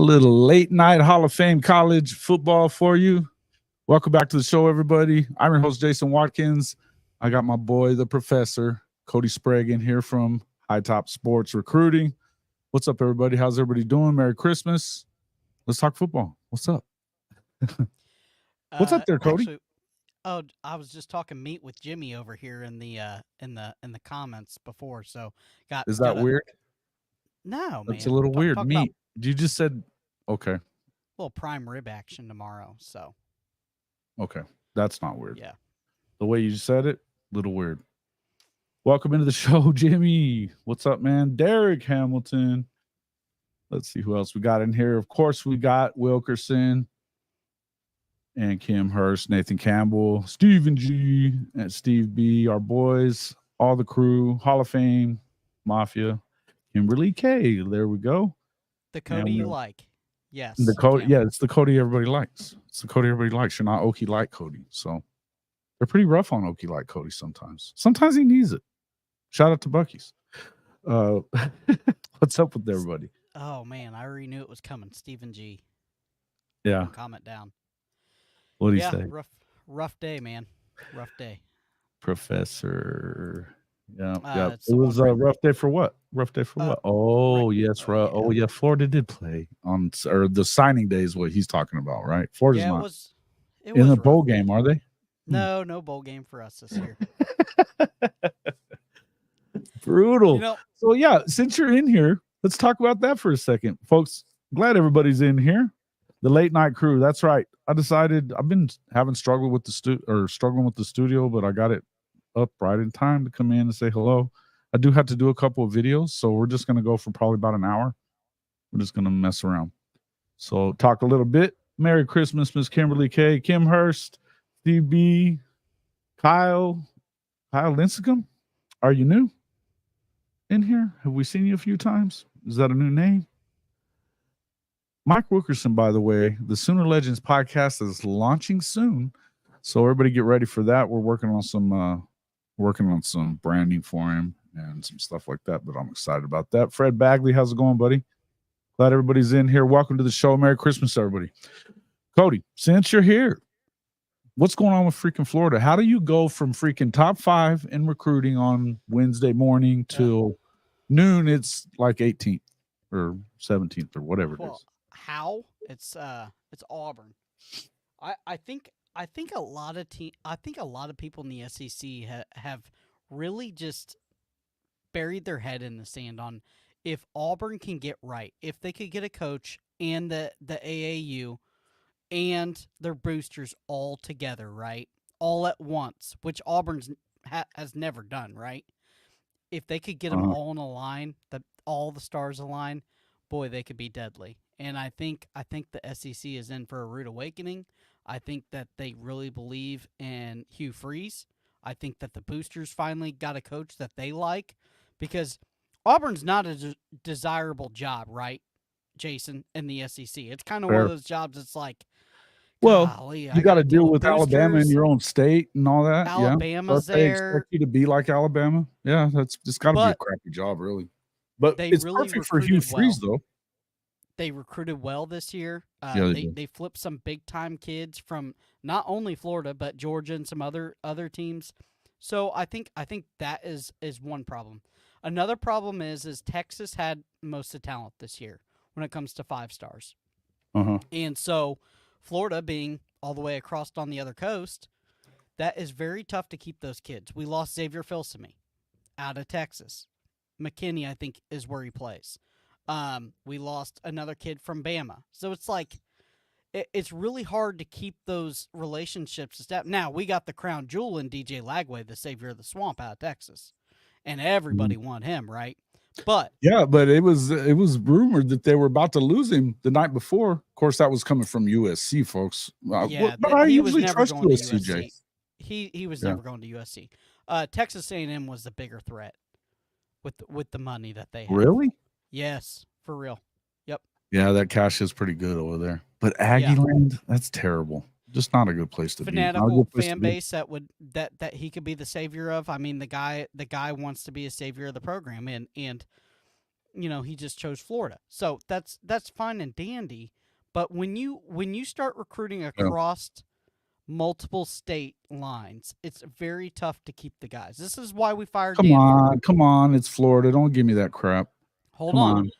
little late night Hall of Fame college football for you. Welcome back to the show, everybody. I'm your host, Jason Watkins. I got my boy, the professor, Kody Sprague, in here from Hightop Sports Recruiting. What's up, everybody? How's everybody doing? Merry Christmas. Let's talk football. What's up? What's up there, Kody? Actually, I was just talking meat with Jimmy over here in the comments before. So Is that weird? No, man. That's a little weird. Talk Meat. You just said okay. A little prime rib action tomorrow. So okay, that's not weird. Yeah. The way you said it, a little weird. Welcome into the show, Jimmy. What's up, man? Derek Hamilton. Let's see who else we got in here. Of course, we got Wilkerson and Kim Hurst, Nathan Campbell, Stephen G, and Steve B, our boys, all the crew, Hall of Fame, Mafia, Kimberly K. There we go. The Kody you like. Yes. The Kody, yeah, it's the Kody everybody likes. It's the Kody everybody likes. You're not Okie like Kody. So they're pretty rough on Okie like Kody sometimes. Sometimes he needs it. Shout out to Bucky's. What's up with everybody? Oh, man, I already knew it was coming. Stephen G. Yeah. Comment down. What do you say? Rough day, man. Rough day. Professor. Yeah. It was a rough day for what? Rough day for what? Oh, yes. Yeah. Oh, yeah. Florida did play on, or the signing day is what he's talking about, right? Florida's not. It was in the bowl game, are they? No bowl game for us this year. Brutal. So, yeah, since you're in here, let's talk about that for a second. Folks, glad everybody's in here. The late night crew. That's right. I decided I've been struggling with the studio, but I got it up right in time to come in and say hello. I do have to do a couple of videos, so we're just going to go for probably about an hour. We're just going to mess around. So talk a little bit. Merry Christmas, Miss Kimberly K, Kim Hurst, Steve B, Kyle Lincecum. Are you new in here? Have we seen you a few times? Is that a new name? Mike Wilkerson, by the way, the Sooner Legends podcast is launching soon, so everybody get ready for that. We're working on some branding for him and some stuff like that, but I'm excited about that. Fred Bagley, how's it going, buddy? Glad everybody's in here. Welcome to the show. Merry Christmas, everybody. Kody, since you're here, what's going on with freaking Florida? How do you go from freaking top 5 in recruiting on Wednesday morning till noon? It's like 18th or 17th or whatever it is. How? It's Auburn. I think a lot of people in the SEC have really just buried their head in the sand on if Auburn can get right, if they could get a coach and the AAU and their boosters all together, right, all at once, which Auburn's has never done, right? If they could get them all in a line, all the stars align, boy, they could be deadly. And I think the SEC is in for a rude awakening. I think that they really believe in Hugh Freeze. I think that the boosters finally got a coach that they like, because Auburn's not a desirable job, right, Jason, in the SEC. It's kind of one of those jobs that's like, well, golly, you got to deal with Alabama in your own state and all that. Alabama's there. They expect you to be like Alabama. Yeah, it's got to be a crappy job, really. But it's really perfect for Hugh Freeze, though. They recruited well this year. They flipped some big-time kids from not only Florida, but Georgia and some other teams. So I think that is one problem. Another problem is Texas had most of the talent this year when it comes to 5 stars. And so Florida being all the way across on the other coast, that is very tough to keep those kids. We lost Xavier Filsaime out of Texas. McKinney, I think, is where he plays. We lost another kid from Bama. So it's like, it's really hard to keep those relationships. Now, we got the crown jewel in DJ Lagway, the savior of the swamp out of Texas. And everybody wanted him, right? But it was rumored that they were about to lose him the night before. Of course, that was coming from USC, folks. But I usually trust USC, Jay. He was never going to USC. Texas A&M was the bigger threat with the money that they had. Really? Yes, for real. Yep. Yeah, that cash is pretty good over there. But Aggie Land, that's terrible. Just not a good place to fanatical be. Fan base that he could be the savior of. I mean, the guy wants to be a savior of the program, and he just chose Florida. So that's fine and dandy. But when you start recruiting across multiple state lines, it's very tough to keep the guys. This is why we fired Dan Mullen. Come on, it's Florida. Don't give me that crap. Hold on.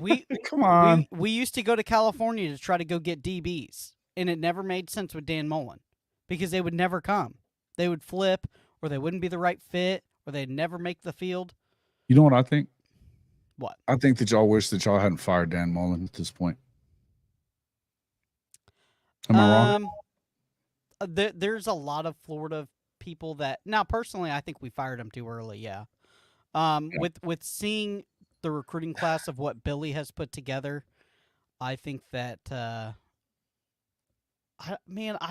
We come on. We used to go to California to try to go get DBs, and it never made sense with Dan Mullen because they would never come. They would flip, or they wouldn't be the right fit, or they'd never make the field. You know what I think? What? I think that y'all wish that y'all hadn't fired Dan Mullen at this point. Am I wrong? There's a lot of Florida people that now personally I think we fired him too early. Yeah. With seeing the recruiting class of what Billy has put together, I think that I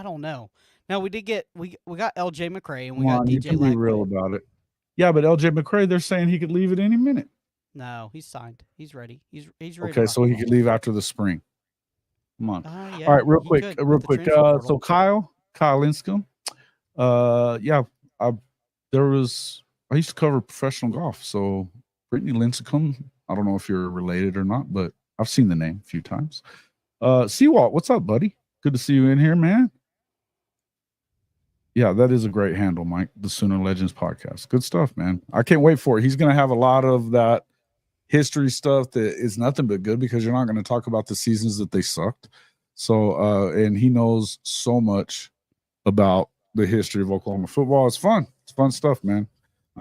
don't know. Now we did get we got LJ McCray and we got DJ. You can be real about it. Yeah, but LJ McCray, they're saying he could leave at any minute. No, he's signed. He's ready. He's ready. Okay, so he could leave after the spring. Come on. Yeah, all right, real quick. So Kyle Linscomb. I used to cover professional golf. So Brittany Linscomb, I don't know if you're related or not, but I've seen the name a few times. Seawalt, what's up, buddy? Good to see you in here, man. Yeah, that is a great handle, Mike. The Sooner Legends podcast. Good stuff, man. I can't wait for it. He's going to have a lot of that history stuff that is nothing but good because you're not going to talk about the seasons that they sucked. So, and he knows so much about the history of Oklahoma football. It's fun. It's fun stuff, man.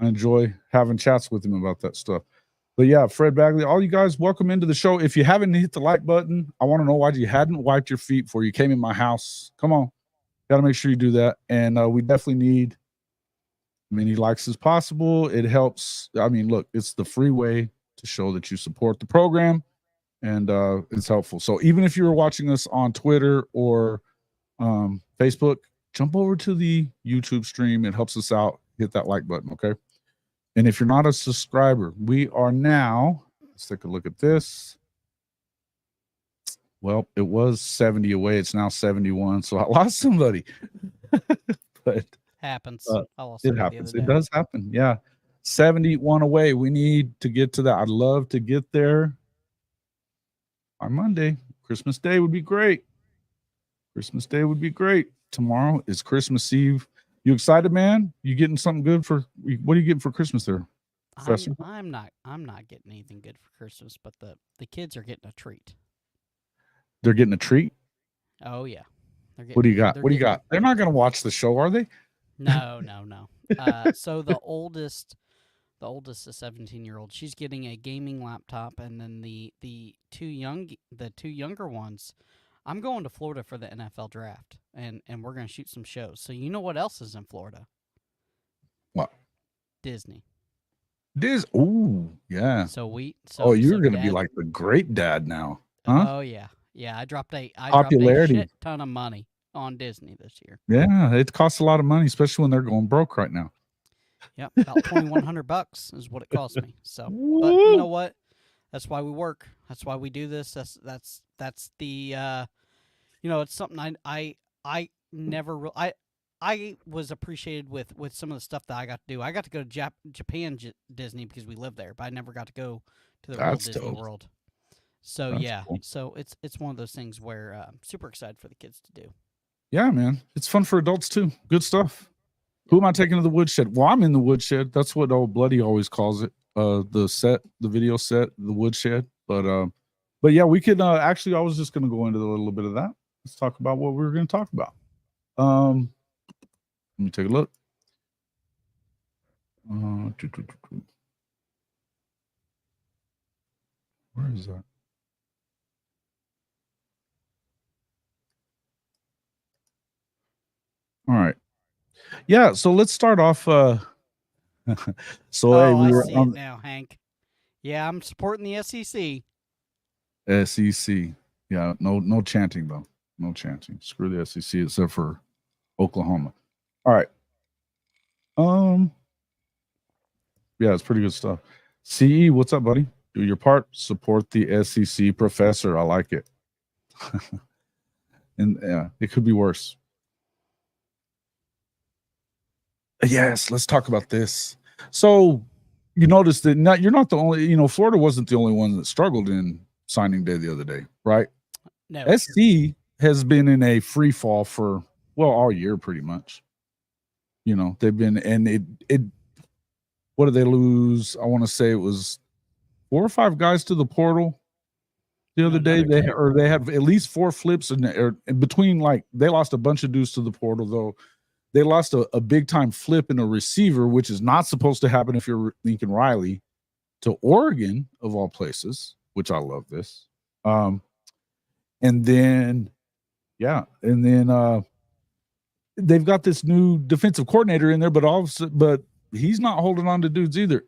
I enjoy having chats with him about that stuff. But yeah, Fred Bagley, all you guys, welcome into the show. If you haven't hit the like button, I want to know why you hadn't wiped your feet before you came in my house. Come on. Got to make sure you do that. And we definitely need as many likes as possible. It helps. I mean, look, it's the free way to show that you support the program, and it's helpful. So even if you're watching us on Twitter or Facebook, jump over to the YouTube stream. It helps us out. Hit that like button, okay? And if you're not a subscriber, we are now, let's take a look at this. Well, it was 70 away. It's now 71. So I lost somebody. But happens. It happens. It does happen. Yeah. 71 away. We need to get to that. I'd love to get there on Monday. Christmas Day would be great. Christmas Day would be great. Tomorrow is Christmas Eve. You excited, man? You getting something good for what are you getting for Christmas there, Professor? I'm not getting anything good for Christmas, but the kids are getting a treat. They're getting a treat? Oh yeah. What do you got? They're not going to watch the show, are they? No. So the oldest, a 17-year-old, she's getting a gaming laptop, and then the two younger ones, I'm going to Florida for the NFL draft, and we're going to shoot some shows. So you know what else is in Florida? What? Disney. Oh, yeah. You're going to be like the great dad now, huh? Oh yeah. Yeah, I dropped a shit ton of money on Disney this year. Yeah, it costs a lot of money, especially when they're going broke right now. Yep, about $2,100 is what it cost me. So, but you know what? That's why we work. That's why we do this. That's the it's something I never I was appreciated with some of the stuff that I got to do. I got to go to Japan Disney because we live there, but I never got to go to the real Disney World. So that's cool. So it's one of those things where I'm super excited for the kids to do. Yeah, man, it's fun for adults too. Good stuff. Who am I taking to the woodshed? Well, I'm in the woodshed. That's what old Bloody always calls it. The video set, the woodshed. But yeah, we could actually. I was just going to go into a little bit of that. Let's talk about what we were going to talk about. Let me take a look. Where is that? All right. Yeah, so let's start off. I see it now, Hank. Yeah, I'm supporting the SEC. SEC. Yeah, no chanting though. No chanting. Screw the SEC except for Oklahoma. All right. Yeah, it's pretty good stuff. CE, what's up, buddy? Do your part. Support the SEC, Professor. I like it. And yeah, it could be worse. Yes, let's talk about this. So you notice that you're not the only. Florida wasn't the only one that struggled in signing day the other day, right? No. SC has been in a free fall for all year, pretty much. They've been, and it. What did they lose? I want to say it was 4 or 5 guys to the portal the other day. They have at least 4 flips in between. Like, they lost a bunch of dudes to the portal, though. They lost a big time flip in a receiver, which is not supposed to happen if you're Lincoln Riley, to Oregon of all places, which I love this. And then they've got this new defensive coordinator in there, but he's not holding on to dudes either.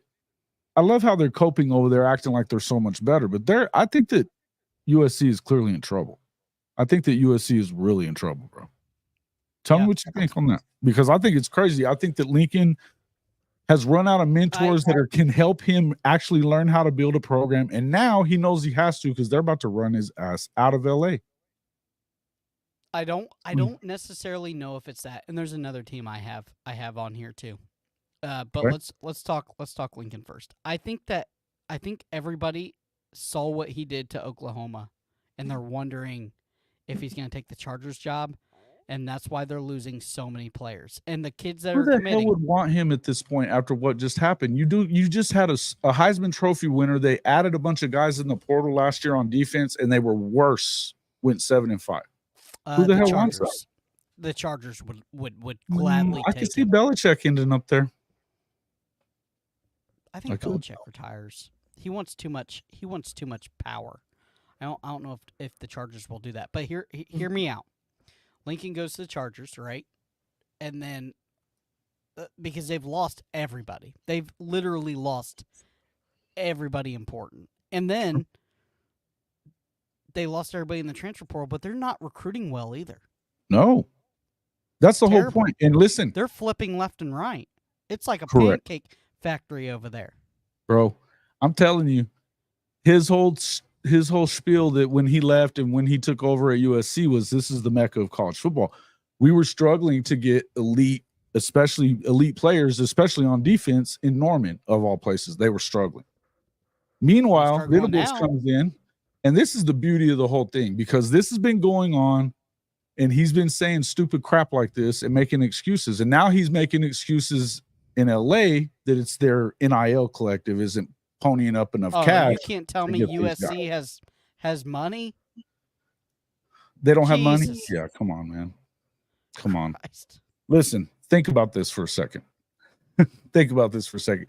I love how they're coping over there, acting like they're so much better. But I think that USC is clearly in trouble. I think that USC is really in trouble, bro. Tell me what you think on that, because I think it's crazy. I think that Lincoln has run out of mentors that can help him actually learn how to build a program, and now he knows he has to because they're about to run his ass out of LA. I don't necessarily know if it's that. And there's another team I have on here too. But let's talk Lincoln first. I think everybody saw what he did to Oklahoma, and they're wondering if he's going to take the Chargers job, and that's why they're losing so many players. And the kids that are committing, who the hell would want him at this point after what just happened? You just had a Heisman Trophy winner. They added a bunch of guys in the portal last year on defense, and they were worse. Went 7-5. Who the hell wants that? The Chargers would gladly. I can see Belichick ending up there. I think Belichick retires. He wants too much. He wants too much power. I don't know if the Chargers will do that. But hear me out. Lincoln goes to the Chargers, right? And then because they've lost everybody. They've literally lost everybody important. And then they lost everybody in the transfer portal, but they're not recruiting well either. No. That's the whole point. And listen, they're flipping left and right. It's like a pancake factory over there. Bro, I'm telling you, his whole spiel that when he left and when he took over at USC was, this is the mecca of college football. We were struggling to get elite players, especially on defense in Norman, of all places. They were struggling. Meanwhile, Venables comes in, and this is the beauty of the whole thing, because this has been going on, and he's been saying stupid crap like this and making excuses. And now he's making excuses in LA that it's their NIL collective isn't ponying up enough cash. You can't tell me USC has money. They don't have money. Yeah, come on, man. Come on. Listen, think about this for a second. Think about this for a second.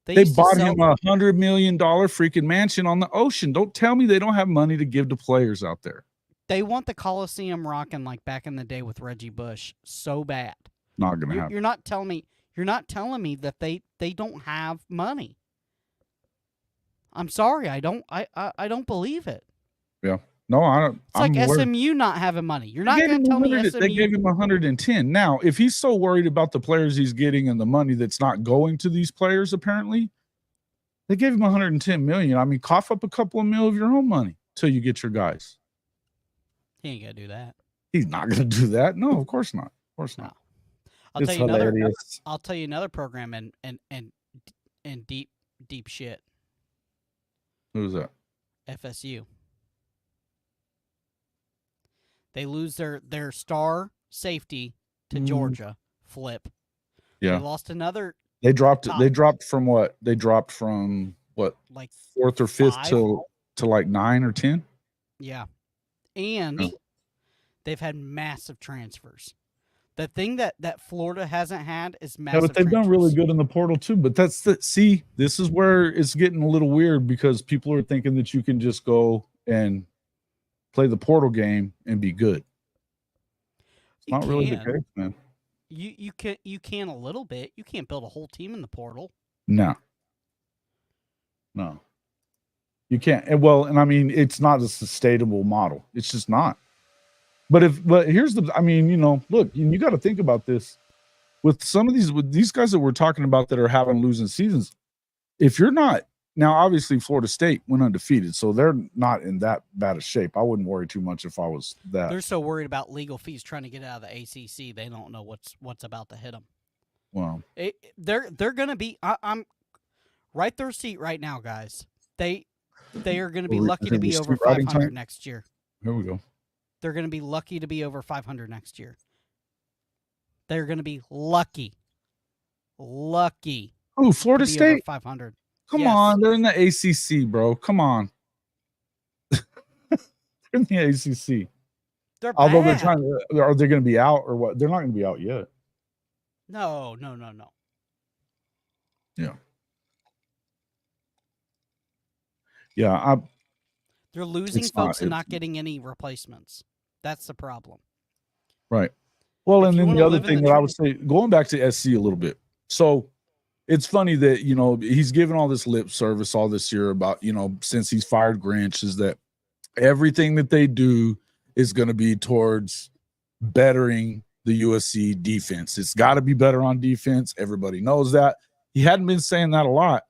They bought him $100 million freaking mansion on the ocean. Don't tell me they don't have money to give to players out there. They want the Coliseum rocking like back in the day with Reggie Bush so bad. Not gonna happen. You're not telling me that they don't have money. I'm sorry, I don't believe it. Yeah. No, I don't. It's like SMU not having money. You're not going to tell me SMU. They gave him 110. Now, if he's so worried about the players he's getting and the money that's not going to these players, apparently, they gave him 110 million. I mean, cough up a couple of mil of your own money till you get your guys. He ain't gonna do that. He's not gonna do that. No, of course not. Of course not. I'll tell you another program and deep shit. Who's that? FSU. They lose their star safety to Georgia. Flip. Yeah. They lost another. They dropped. They dropped from what? They dropped from what? Like 4th or 5th to like 9 or 10. Yeah. And they've had massive transfers. The thing that Florida hasn't had is massive. Yeah, but they've done really good in the portal too. But this is where it's getting a little weird, because people are thinking that you can just go and play the portal game and be good. It's not really the case, man. You can a little bit. You can't build a whole team in the portal. No. You can't. And I mean, it's not a sustainable model. It's just not. But here's the, I mean, look, you got to think about this with some of these guys that we're talking about that are having losing seasons. If you're not, now obviously Florida State went undefeated, so they're not in that bad of shape. I wouldn't worry too much if I was that. They're so worried about legal fees trying to get out of the ACC, they don't know what's about to hit them. Well, they're going to be. I'm Right their seat right now, guys. They are going to be Well, lucky to be over street riding 500 time? next year. Here we go. They're going to be lucky to be over 500 next year. They're going to be lucky. Lucky. Oh, Florida to be over State? 500. Come Yes. on. They're in the ACC, bro. Come on. They're in the ACC. They're Although bad. they're trying to, are they going to be out or what? They're not going to be out yet. No. Yeah. Yeah. They're losing It's folks not- and not getting any replacements. That's the problem. Right. Well, If and you then wanna the other live in thing the that I would say, going back to SC a little bit. So it's funny that, you know, he's given all this lip service all this year about, you know, since he's fired Grinch, is that everything that they do is going to be towards bettering the USC defense. It's got to be better on defense. Everybody knows that. He hadn't been saying that a lot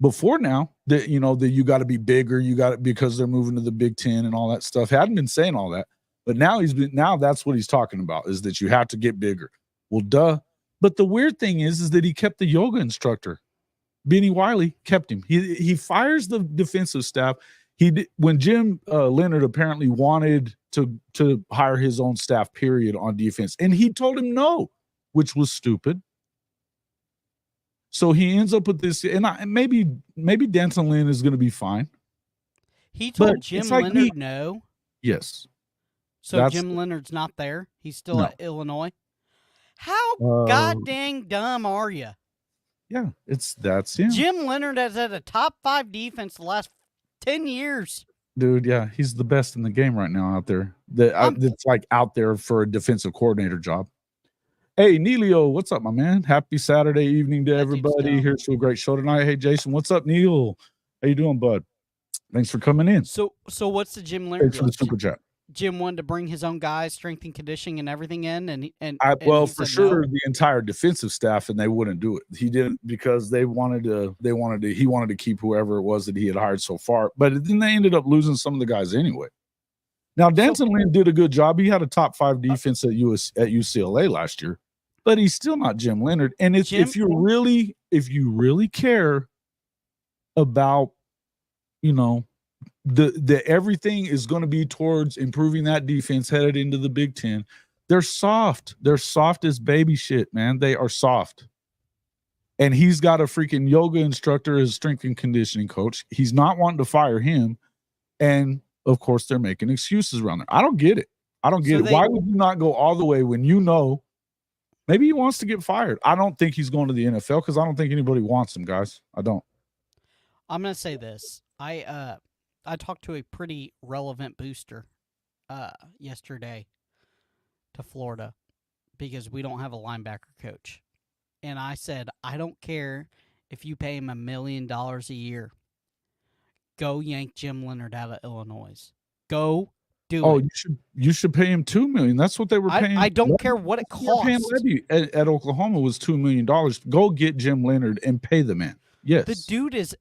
before now, that, you know, that you got to be bigger, you got it because they're moving to the Big Ten and all that stuff. He hadn't been saying all that, but now now that's what he's talking about, is that you have to get bigger. Well, duh. But the weird thing is that he kept the yoga instructor. Benny Wiley kept him. He fires the defensive staff. When Jim Leonard apparently wanted to hire his own staff, period, on defense, and he told him no, which was stupid. So he ends up with this, and maybe Denton Lynn is going to be fine. He told But Jim it's like Leonard no. Yes. So Jim Leonard's not there. He's still at Illinois. How god dang dumb are you? Yeah, that's him. Jim Leonard has had a top 5 defense the last 10 years. Dude, yeah, he's the best in the game right now out there. That's like out there for a defensive coordinator job. Hey, Neilio, what's up, my man? Happy Saturday evening to everybody. Here's to a great show tonight. Hey, Jason, what's up, Neil? How you doing, bud? Thanks for coming in. So what's the Jim Leonard? Thanks for the super chat. Jim wanted to bring his own guys, strength and conditioning, and everything in, well, for sure, the entire defensive staff, and they wouldn't do it. He didn't, because he wanted to keep whoever it was that he had hired so far. But then they ended up losing some of the guys anyway. Now, Denton Lynn did a good job. He had a top 5 defense at UCLA last year, but he's still not Jim Leonard. And if you really care about, you know, the everything is going to be towards improving that defense headed into the Big Ten. They're soft. They're soft as baby shit, man. They are soft. And he's got a freaking yoga instructor as strength and conditioning coach. He's not wanting to fire him. And of course, they're making excuses around there. I don't get it. Why would you not go all the way when you know maybe he wants to get fired? I don't think he's going to the NFL, because I don't think anybody wants him, guys. I don't. I'm going to say this. I talked to a pretty relevant booster yesterday to Florida, because we don't have a linebacker coach. And I said, I don't care if you pay him $1 million a year. Go yank Jim Leonard out of Illinois. Go do it. You should pay him $2 million. That's what they were paying. I don't care what it costs. Levy at Oklahoma was $2 million. Go get Jim Leonard and pay the man. Yes. The dude is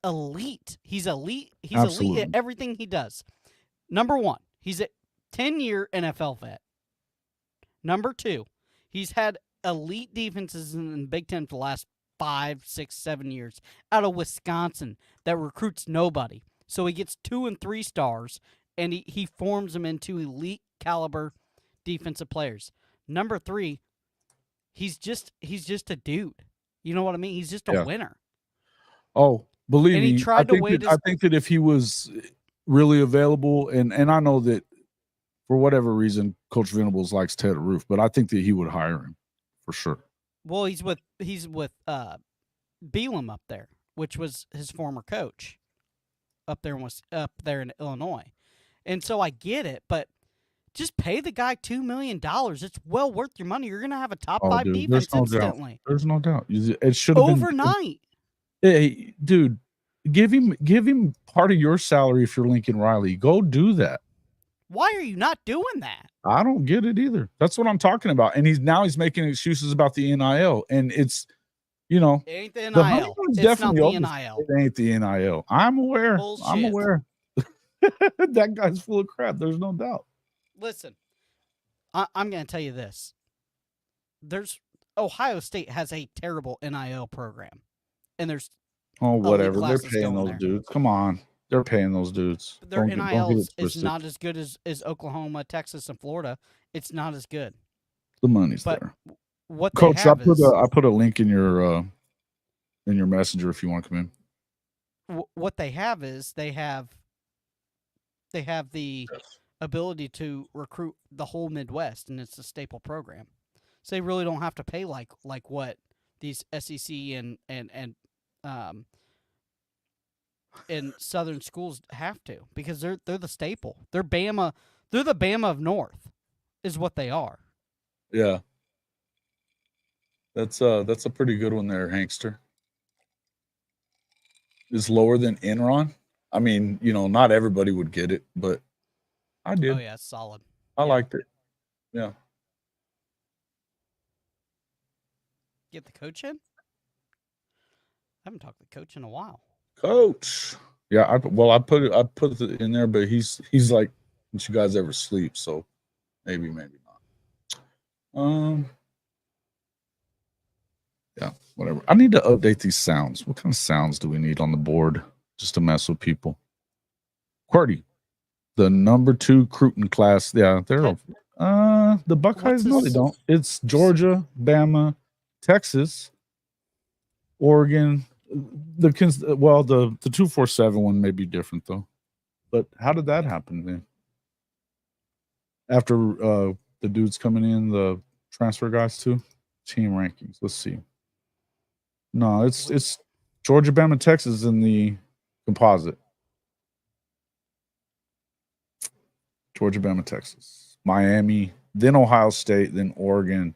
elite. He's elite. He's Absolutely. elite at everything he does. Number 1, he's a 10-year NFL vet. Number 2, he's had elite defenses in the Big Ten for the last 5, 6, 7 years out of Wisconsin that recruits nobody. So he gets 2 and 3 stars, and he forms them into elite caliber defensive players. Number 3, he's just a dude. You know what I mean? He's just a winner. Oh, believe me, I think that if he was really available, and I know that for whatever reason, Coach Venables likes Ted Roof, but I think that he would hire him for sure. Well, he's with Beelum up there, which was his former coach up there in Illinois. And so I get it, but just pay the guy $2 million. It's well worth your money. You're going to have a top 5 defense instantly. There's no doubt. It should have been overnight. Hey, dude, give him part of your salary if you're Lincoln Riley. Go do that. Why are you not doing that? I don't get it either. That's what I'm talking about. And he's making excuses about the NIL, and it's, you know, it ain't the NIL. It's not the NIL. It ain't the NIL. I'm aware. Bullshit. I'm aware. That guy's full of crap. There's no doubt. Listen, I'm going to tell you this. Ohio State has a terrible NIL program, and there's Oh, whatever. They're classes paying going those there. dudes. Come on. They're paying those dudes. But their Don't get NIL it is twisted. not as good as Oklahoma, Texas, and Florida. It's not as good. The money's But there. what Coach, they have I put a link in your messenger if you want to come in. What they have is they have the ability to recruit the whole Midwest, and it's a staple program. So they really don't have to pay like what these SEC and Southern schools have to, because they're the staple. They're Bama. They're the Bama of North, is what they are. Yeah. That's a pretty good one there, Hankster. Is lower than Enron. I mean, not everybody would get it, but I did. Oh yeah, it's solid. I liked it. Yeah. Get the coach in? I haven't talked to the coach in a while. Coach. Yeah, I put it in there, but he's like, don't you guys ever sleep? So maybe not. Yeah, whatever. I need to update these sounds. What kind of sounds do we need on the board just to mess with people? Kody, the number 2 recruiting class. Yeah, they're the Buckeyes. No, they don't. It's Georgia, Bama, Texas, Oregon. The 247 one may be different though. But how did that happen then? After the dudes coming in, the transfer guys too. Team rankings. Let's see. No, it's Georgia, Bama, Texas in the composite. Georgia, Bama, Texas, Miami, then Ohio State, then Oregon.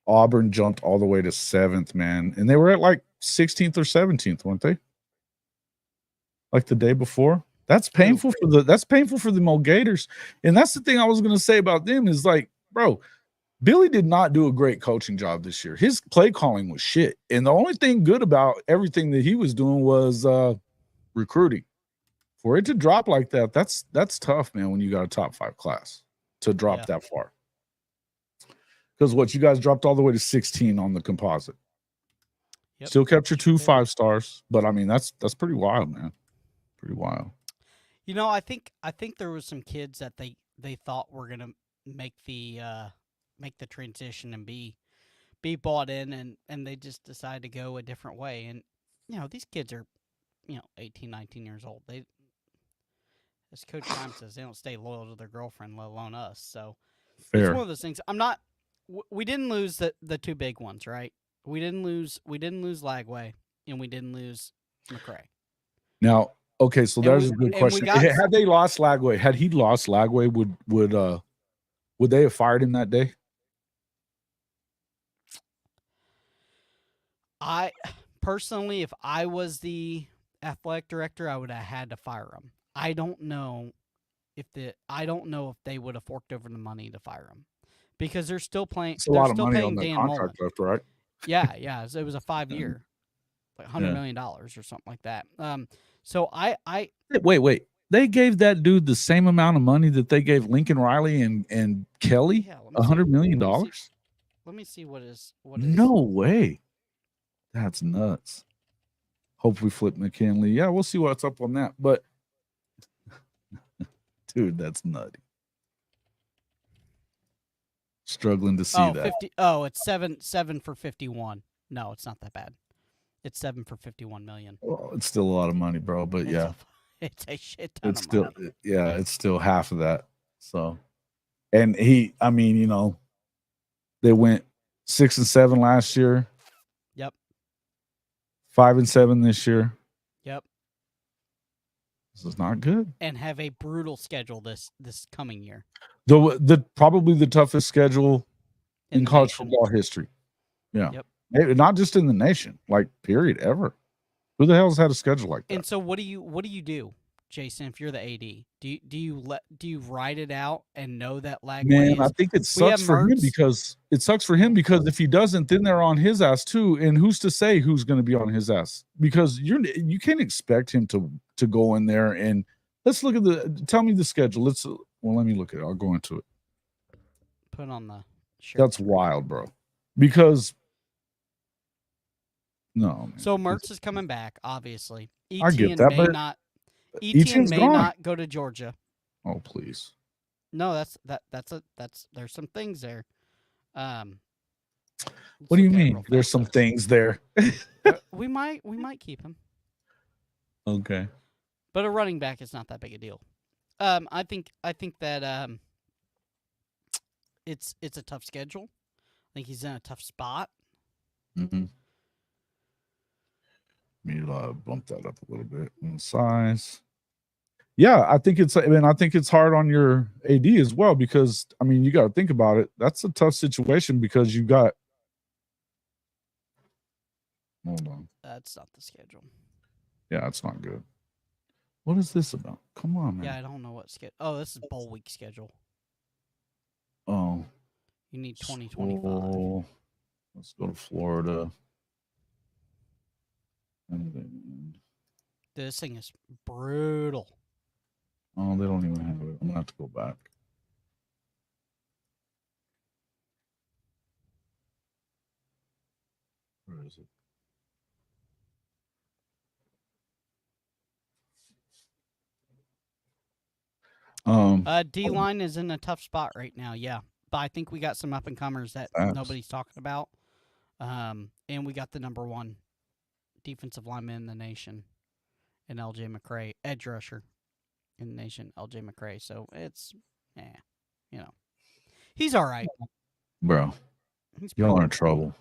Auburn jumped all the way to 7th, man, and they were at like 16th or 17th, weren't they? Like the day before. That's painful for the Mo Gators, and that's the thing I was going to say about them is like, bro. Billy did not do a great coaching job this year. His play calling was shit. And the only thing good about everything that he was doing was recruiting. For it to drop like that, that's tough, man, when you got a top 5 class to drop that far. Because you guys dropped all the way to 16 on the composite. Yep. Still kept your 2 5-stars, but I mean that's pretty wild, man. Pretty wild. I think there was some kids that they thought were gonna make the transition and be bought in, and they just decide to go a different way. And these kids are 18, 19 years old. They, as Coach Rhyme says, they don't stay loyal to their girlfriend, let alone us. So It's one of those things. We didn't lose the 2 big ones, right? We didn't lose Lagway, and we didn't lose McCray. Now, okay, so there's a good question. Had they lost Lagway, had he lost Lagway, would they have fired him that day? I personally, if I was the athletic director, I would have had to fire him. I don't know if they would have forked over the money to fire him, because they're still paying. It's a lot of money on the contract left, right? Yeah. It was a 5-year, like $100 million or something like that. So I wait. They gave that dude the same amount of money that they gave Lincoln Riley and Kelly. $100 million. Let me see what is. No way. That's nuts. Hope we flip McKinley. Yeah, we'll see what's up on that. But dude, that's nutty. Struggling to see that. 50, it's 7 for 51. No, it's not that bad. It's 7 for 51 million. Well, it's still a lot of money, bro. But it's a shit ton of money. It's still half of that. So, and they went 6-7 last year. Yep. 5-7 this year. Yep. This is not good. And have a brutal schedule this coming year. The probably the toughest schedule in college football history. Yeah. Yep. Maybe not just in the nation, like period ever. Who the hell's had a schedule like that? And so what do you do, Jason? If you're the AD, do you write it out and know that Lagway? Man, I think it sucks for him because if he doesn't, then they're on his ass too. And who's to say who's going to be on his ass? Because you can't expect him to go in there and let's look at tell me the schedule. Let me look at it. I'll go into it. Put on the shirt. That's wild, bro. Because No. Man. So Mertz is coming back, obviously. I get that, but Etienne may not go to Georgia. Oh, please. No, there's some things there. What do you mean? There's some things there. we might keep him. Okay. But a running back is not that big a deal. I think that it's a tough schedule. I think he's in a tough spot. Mm-hmm. Maybe bump that up a little bit in size. Yeah, I think it's hard on your AD as well because you got to think about it. That's a tough situation because you got. Hold on. That's not the schedule. Yeah, that's not good. What is this about? Come on, man. Yeah, I don't know what schedule. Oh, this is bowl week schedule. Oh. You need 2025. Let's go to Florida. This thing is brutal. Oh, they don't even have it. I'm gonna have to go back. Where is it? D-line is in a tough spot right now, yeah. But I think we got some up-and-comers that nobody's talking about. And we got the number 1 defensive lineman in the nation in LJ McCray, edge rusher in the nation, LJ McCray. So it's, he's all right. Bro, y'all are in trouble.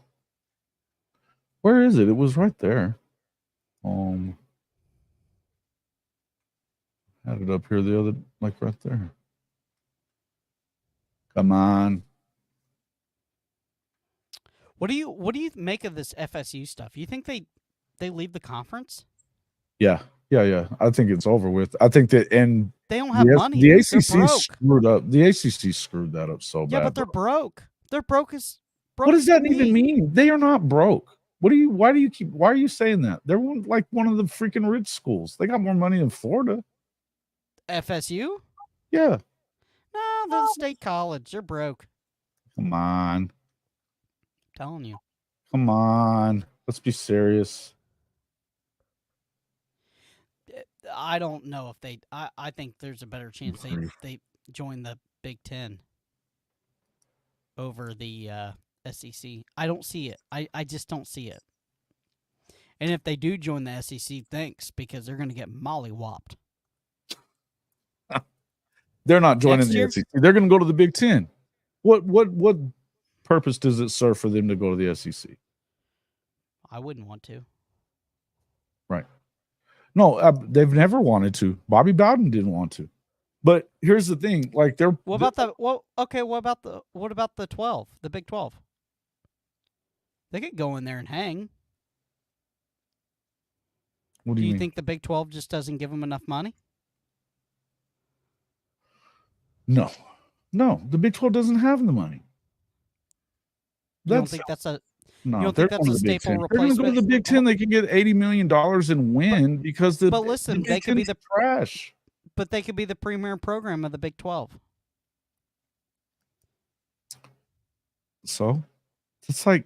Where is it? It was right there. Had it up here the other, like right there. Come on. What do you make of this FSU stuff? You think they leave the conference? Yeah. I think it's over with. I think that they don't have money. The ACC screwed up. The ACC screwed that up so bad. Yeah, but they're broke. They're broke as broke. What does that even mean? They are not broke. Why are you saying that? They're like one of the freaking rich schools. They got more money than Florida. FSU? Yeah. No, they're the state college. They're broke. Come on. I'm telling you. Come on. Let's be serious. I don't know if they. I think there's a better chance they join the Big Ten over the SEC. I don't see it. I just don't see it. And if they do join the SEC, thanks, because they're going to get mollywopped. They're not joining the SEC. They're going to go to the Big Ten. What purpose does it serve for them to go to the SEC? I wouldn't want to. Right. No, they've never wanted to. Bobby Bowden didn't want to. But here's the thing: like they're. What about the? Well, okay. What about the 12? The Big 12. They could go in there and hang. What do you mean? Think the Big 12 just doesn't give them enough money? No, the Big 12 doesn't have the money. You don't think that's a? No, you don't think that's a staple replacement? They're going to go to the Big Ten. They can get $80 million and win because the. But listen, they could be the trash. But they could be the premier program of the Big 12. So, it's like.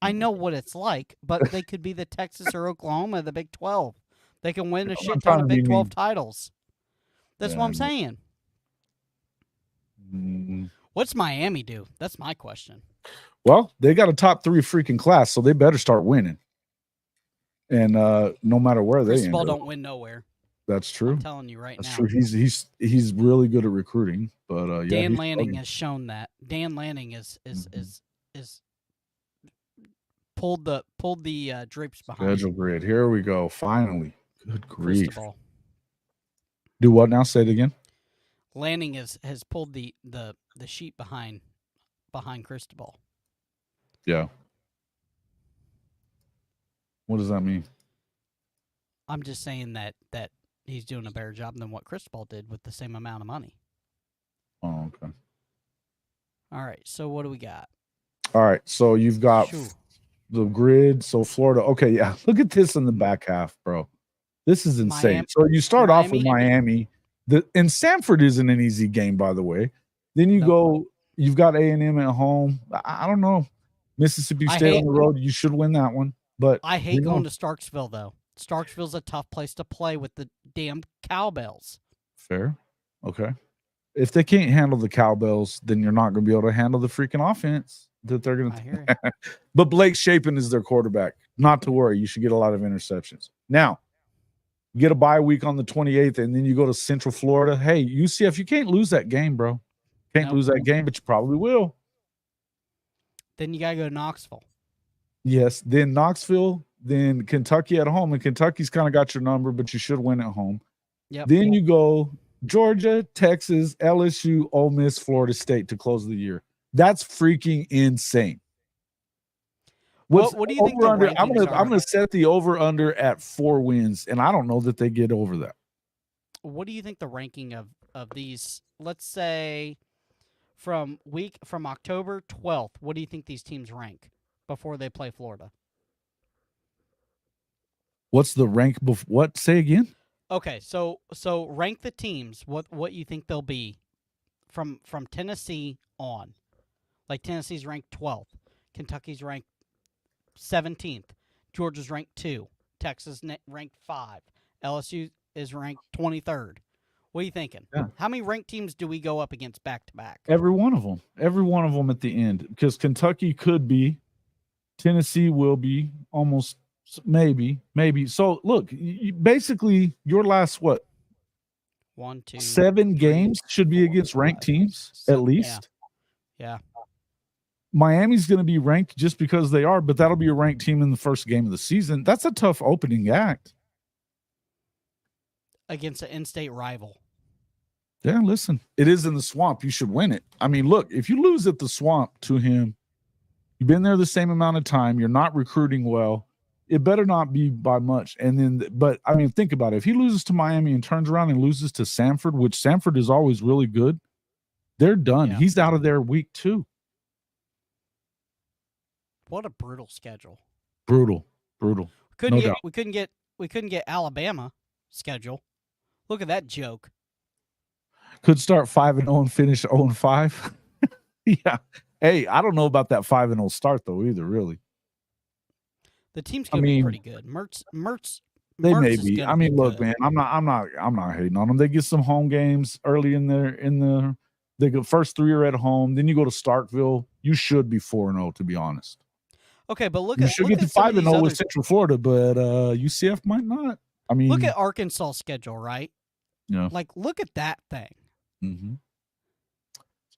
I know what it's like, but they could be the Texas or Oklahoma of the Big 12. They can win a shit ton of Big 12 titles. That's what I'm saying. What's Miami do? That's my question. Well, they got a top 3 freaking class, so they better start winning. And no matter where they end up, don't win nowhere. That's true. I'm telling you right now. That's true. He's really good at recruiting, but Dan Lanning has shown that. Dan Lanning is pulled the drapes behind. Schedule grid. Here we go. Finally. Good grief. Cristobal. Do what now? Say it again. Lanning has pulled the sheet behind Cristobal. Yeah. What does that mean? I'm just saying that he's doing a better job than what Cristobal did with the same amount of money. Oh, okay. All right. So what do we got? All right. So you've got the grid. So Florida. Okay. Yeah. Look at this in the back half, bro. This is insane. So you start off with Miami. And Samford isn't an easy game, by the way. Then you go. You've got A&M at home. I don't know. Mississippi State on the road, you should win that one. But I hate going to Starksville, though. Starksville's a tough place to play with the damn cowbells. Fair. Okay. If they can't handle the cowbells, then you're not going to be able to handle the freaking offense that they're going to. But Blake Shapen is their quarterback. Not to worry. You should get a lot of interceptions. Now, you get a bye week on the 28th, and then you go to Central Florida. Hey, UCF, you can't lose that game, bro. Can't lose that game, but you probably will. Then you got to go to Knoxville. Yes. Then Knoxville, then Kentucky at home. And Kentucky's kind of got your number, but you should win at home. Yep. Then you go Georgia, Texas, LSU, Ole Miss, Florida State to close the year. That's freaking insane. What do you think? I'm gonna set the over under at 4 wins, and I don't know that they get over that. What do you think the ranking of these? Let's say from October 12th. What do you think these teams rank before they play Florida? What's the rank? What? Say again. Okay, so rank the teams. What you think they'll be from Tennessee on? Like Tennessee's ranked 12th, Kentucky's ranked 17th, Georgia's ranked 2, Texas ranked 5, LSU is ranked 23rd. What are you thinking? Yeah. How many ranked teams do we go up against back to back? Every one of them at the end, because Kentucky could be, Tennessee will be, almost maybe. So look, basically your last 1, 2, 7 games should be against ranked teams at least. Yeah. Miami's going to be ranked just because they are, but that'll be a ranked team in the first game of the season. That's a tough opening act against an in-state rival. Yeah, listen, it is in the Swamp. You should win it. I mean, look, if you lose at the Swamp to him, you've been there the same amount of time. You're not recruiting well. It better not be by much. And then, but I mean, think about it. If he loses to Miami and turns around and loses to Samford, which Samford is always really good, they're done. Yeah. He's out of there week 2. What a brutal schedule. Brutal. We couldn't get Alabama schedule. Look at that joke. Could start 5-0 and finish 0-5. Yeah. Hey, I don't know about that 5-0 start though either, really. The team's gonna be pretty good. Mertz they may be. I mean, look, good. man, I'm not hating on them. They get some home games early in the they go first 3 are at home. Then you go to Starkville. You should be 4-0, to be honest. Okay, but you should get to 5-0 with Central Florida, but UCF might not. I mean, look at Arkansas' schedule, right? Yeah. Like, look at that thing. Mm-hmm.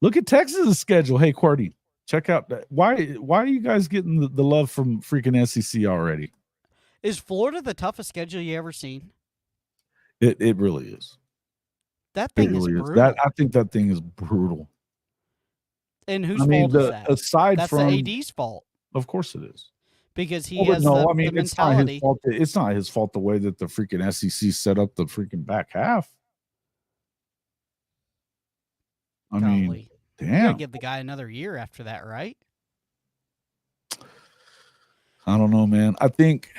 Look at Texas' schedule. Hey, Kody, check out that. Why are you guys getting the love from freaking SEC already? Is Florida the toughest schedule you ever seen? It really is. That thing really is brutal. I think that thing is brutal. And whose fault is that? That's the AD's fault. Of course it is. Because he has the mentality. It's not his fault the way that the freaking SEC set up the freaking back half. I mean, damn. You gotta give the guy another year after that, right? I don't know, man. I think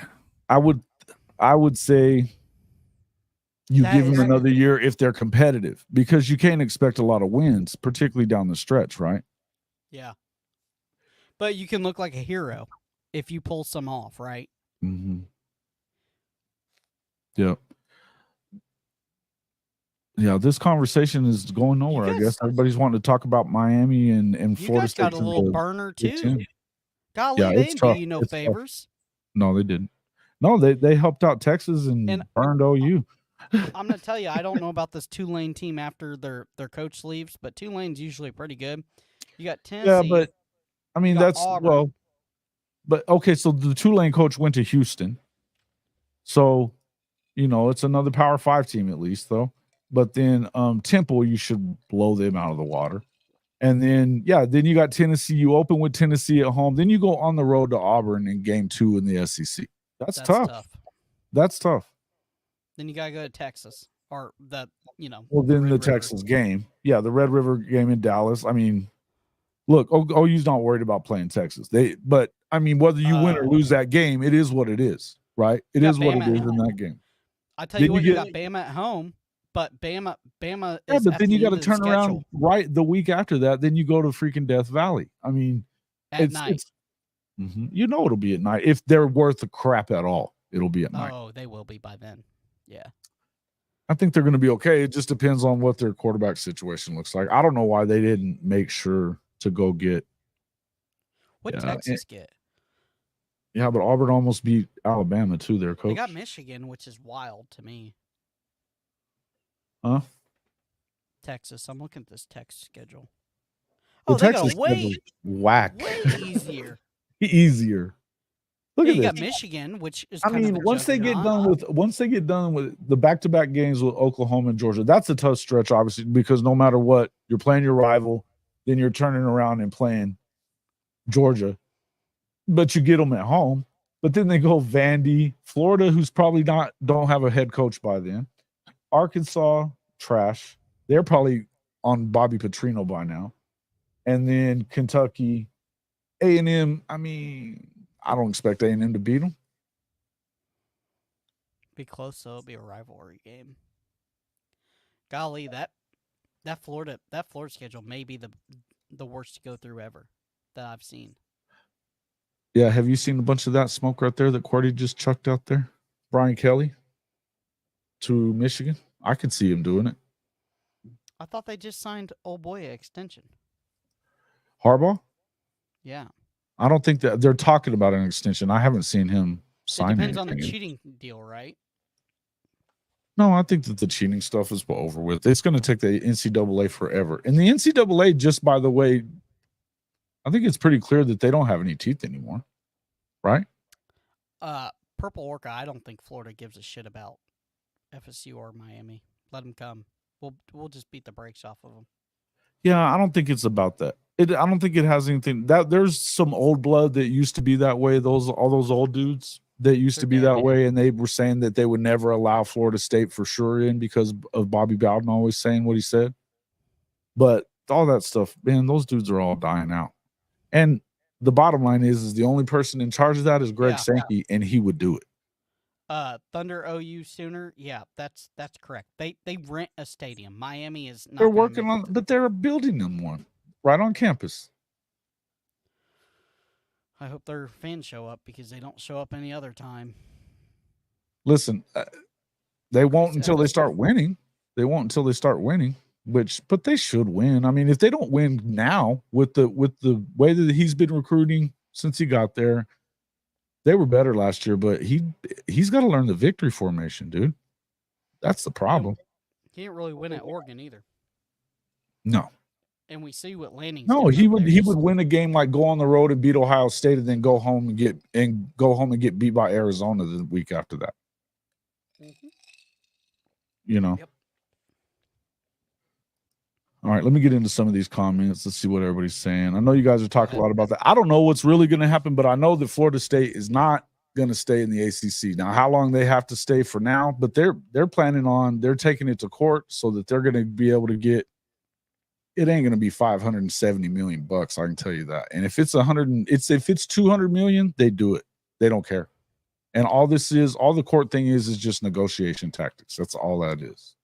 I would say you give him another year if they're competitive, because you can't expect a lot of wins, particularly down the stretch, right? Yeah. But you can look like a hero if you pull some off, right? Mm-hmm. Yeah. Yeah, this conversation is going nowhere. I guess everybody's wanting to talk about Miami and Florida State. You guys got a little burner too. Golly, they didn't do you no favors. No, they didn't. No, they helped out Texas and burned OU. I'm gonna tell you, I don't know about this Tulane team after their coach leaves, but Tulane's usually pretty good. You got Tennessee. Yeah, but I mean that's Auburn. but okay. So the Tulane coach went to Houston, so it's another Power 5 team at least, though. But then Temple, you should blow them out of the water. And then, then you got Tennessee. You open with Tennessee at home. Then you go on the road to Auburn in game 2 in the SEC. That's tough. That's tough. Then you got to go to Texas or Well, then the Texas game. Yeah, the Red River game in Dallas. I mean, look, OU's not worried about playing Texas. But I mean, whether you win or lose that game, it is what it is, right? It is what it is in that game. I tell you what, you got Bama at home. But Bama is but then you got to turn around right the week after that. Then you go to freaking Death Valley. I mean, at night. You know it'll be at night. If they're worth a crap at all, it'll be at night. Oh, they will be by then. Yeah. I think they're going to be okay. It just depends on what their quarterback situation looks like. I don't know why they didn't make sure to go get. What Texas get? Yeah, but Auburn almost beat Alabama too. Their coach. They got Michigan, which is wild to me. Huh? Texas. I'm looking at this Texas schedule. Oh, they got way whack. Way easier. Easier. Look at you this. got Michigan, which is. I mean, once they get done with the back-to-back games with Oklahoma and Georgia, that's a tough stretch, obviously, because no matter what, you're playing your rival, then you're turning around and playing Georgia, but you get them at home. But then they go Vandy, Florida, who's probably don't have a head coach by then. Arkansas, trash. They're probably on Bobby Petrino by now. And then Kentucky, A&M. I mean, I don't expect A&M to beat them. Be close, so it'll be a rivalry game. Golly, that Florida schedule may be the worst to go through ever that I've seen. Yeah, have you seen a bunch of that smoke right there that Kody just chucked out there? Brian Kelly to Michigan. I could see him doing it. I thought they just signed old boy an extension. Harbaugh? Yeah. I don't think that they're talking about an extension. I haven't seen him sign. It depends on the cheating deal, right? No, I think that the cheating stuff is over with. It's going to take the NCAA forever. And the NCAA, just by the way, I think it's pretty clear that they don't have any teeth anymore, right? Purple Orca, I don't think Florida gives a shit about FSU or Miami. Let them come. We'll just beat the brakes off of them. Yeah, I don't think it's about that. I don't think it has anything. That there's some old blood that used to be that way. All those old dudes that used to be that way, and they were saying that they would never allow Florida State for sure in because of Bobby Bowden always saying what he said. But all that stuff, man, those dudes are all dying out. And the bottom line is the only person in charge of that is Greg Sankey, and he would do it. Thunder OU Sooner, yeah, that's correct. They rent a stadium. Miami is not. They're working on, but they're building them one right on campus. I hope their fans show up because they don't show up any other time. Listen, they won't until they start winning. They won't until they start winning. But they should win. I mean, if they don't win now with the way that he's been recruiting since he got there, they were better last year. But he's got to learn the victory formation, dude. That's the problem. He didn't really win at Oregon either. No. And we see what Lanning's No, he would win a game like go on the road and beat Ohio State and then go home and get beat by Arizona the week after that. Mm-hmm. You know. Yep. All right, let me get into some of these comments. Let's see what everybody's saying. I know you guys are talking a lot about that. I don't know what's really going to happen, but I know that Florida State is not going to stay in the ACC. Now, how long they have to stay for now, but they're planning on, they're taking it to court so that they're going to be able to get, it ain't going to be $570 million bucks, I can tell you that. And if it's if it's $200 million, they do it. They don't care. And all the court thing is just negotiation tactics. That's all that is.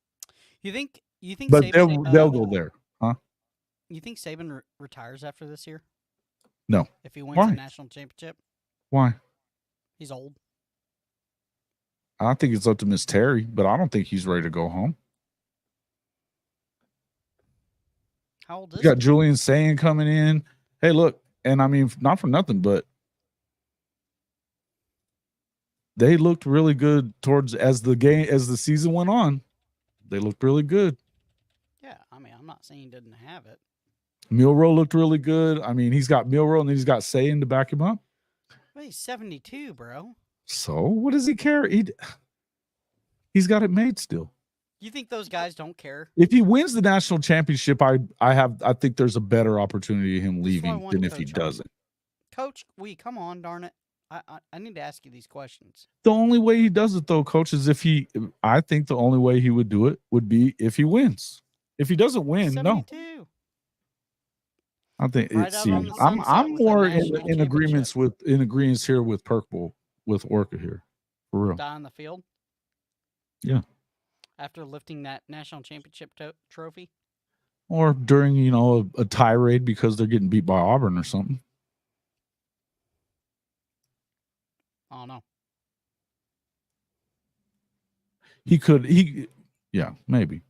You think but Saban, they'll go there, huh? You think Saban retires after this year? No. If he wins a national championship? Why? He's old. I think it's up to Miss Terry, but I don't think he's ready to go home. How old is he? You got he? Julian Sayin coming in. Hey, look, and I mean, not for nothing, but they looked really good as the season went on. They looked really good. Yeah, I mean, I'm not saying he didn't have it. Milroe looked really good. I mean, he's got Milroe and then he's got Sayin to back him up. But he's 72, bro. So what does he care? He's got it made still. You think those guys don't care? If he wins the national championship, I think there's a better opportunity of him leaving than if he doesn't. Coach, come on, darn it. I need to ask you these questions. The only way he does it, though, Coach, is I think the only way he would do it would be if he wins. If he doesn't win, 72. No. I think I'm more in agreements here with Perkbull, with Orca here, for real. Die on the field. Yeah. After lifting that national championship trophy, or during a tirade because they're getting beat by Auburn or something. I don't know. Yeah, maybe.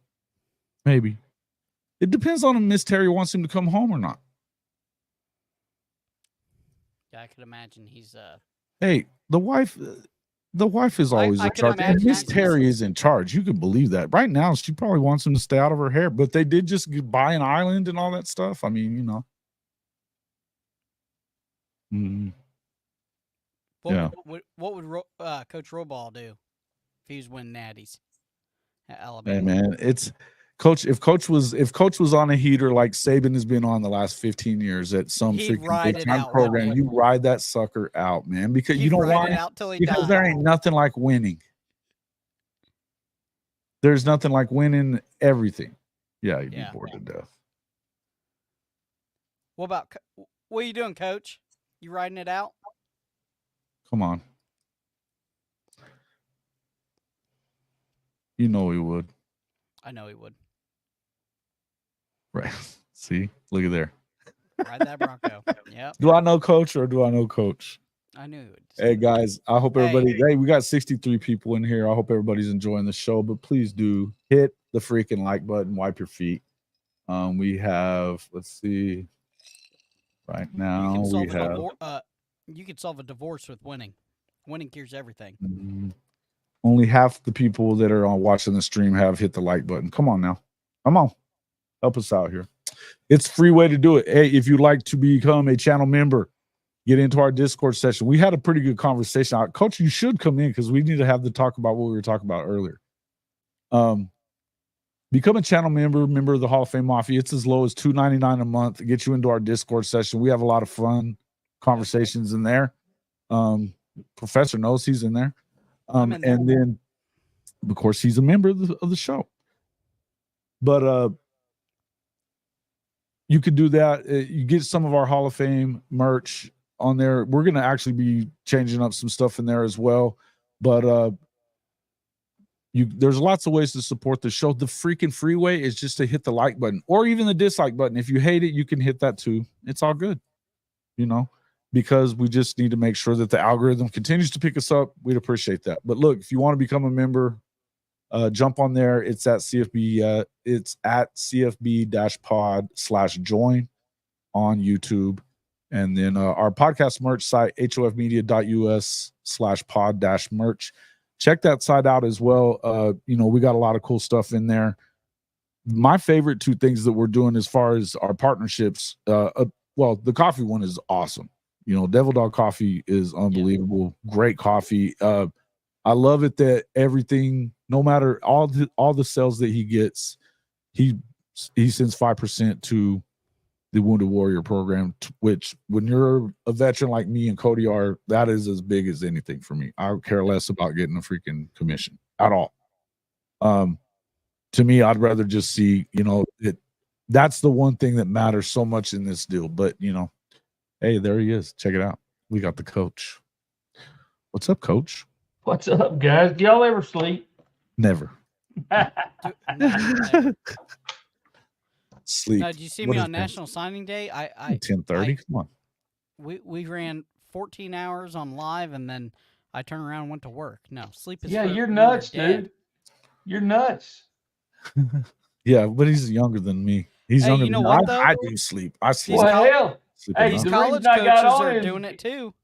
It depends on if Miss Terry wants him to come home or not. Yeah, I could imagine he's Hey, the wife is always in charge, and Miss Terry is in charge. You can believe that. Right now, she probably wants him to stay out of her hair, but they did just buy an island and all that stuff. I mean, you know. What would Coach Roball do if he was winning natties at Alabama? Hey, man, it's Coach. If Coach was on a heater like Saban has been on the last 15 years at some freaking big time program, you ride that sucker out, man. Because you don't want it because there ain't nothing like winning. There's nothing like winning everything. Yeah, you'd be bored to death. What are you doing, Coach? You riding it out? Come on. You know he would. I know he would. Right. See? Look at there. Ride that Bronco. Yep. Do I know Coach or do I know Coach? I knew he would. Hey, guys, I hope everybody... Hey, we got 63 people in here. I hope everybody's enjoying the show, but please do hit the freaking like button, wipe your feet. We have... Let's see. Right now, you can solve a divorce with winning. Winning cures everything. Only half the people that are watching the stream have hit the like button. Come on now. Come on. Help us out here. It's a free way to do it. Hey, if you'd like to become a channel member, get into our Discord session. We had a pretty good conversation. Coach, you should come in because we need to have the talk about what we were talking about earlier. Become a channel member of the Hall of Fame Mafia. It's as low as $2.99 a month. Get you into our Discord session. We have a lot of fun conversations in there. Professor knows he's in there. And then, of course, he's a member of the show. But you could do that. You get some of our Hall of Fame merch on there. We're going to actually be changing up some stuff in there as well. But there's lots of ways to support the show. The freaking free way is just to hit the like button or even the dislike button. If you hate it, you can hit that too. It's all good, you know, because we just need to make sure that the algorithm continues to pick us up. We'd appreciate that. But look, if you want to become a member, jump on there. It's at CFB. It's at CFB-pod/join on YouTube. And then our podcast merch site, hofmedia.us/pod-merch. Check that site out as well. You know, we got a lot of cool stuff in there. My favorite two things that we're doing as far as our partnerships, well, the coffee one is awesome. You know, Devil Dog Coffee is unbelievable. Yeah. Great coffee. I love it that everything, no matter all the sales that he gets, he sends 5% to the Wounded Warrior program, which when you're a veteran like me and Kody are, that is as big as anything for me. I don't care less about getting a freaking commission at all. To me, I'd rather just see, you know, that's the one thing that matters so much in this deal. But, you know, hey, there he is. Check it out. We got the coach. What's up, Coach? What's up, guys? Do y'all ever sleep? Never. Sleep. No, did you see me on National Signing Day? I 10:30. Come on. We ran 14 hours on live, and then I turned around and went to work. No, sleep is. Yeah, you're nuts, dude. You're nuts. Yeah, but he's younger than me. He's younger than me. I do sleep. I sleep. Well, hell, hey, these college coaches are doing it too.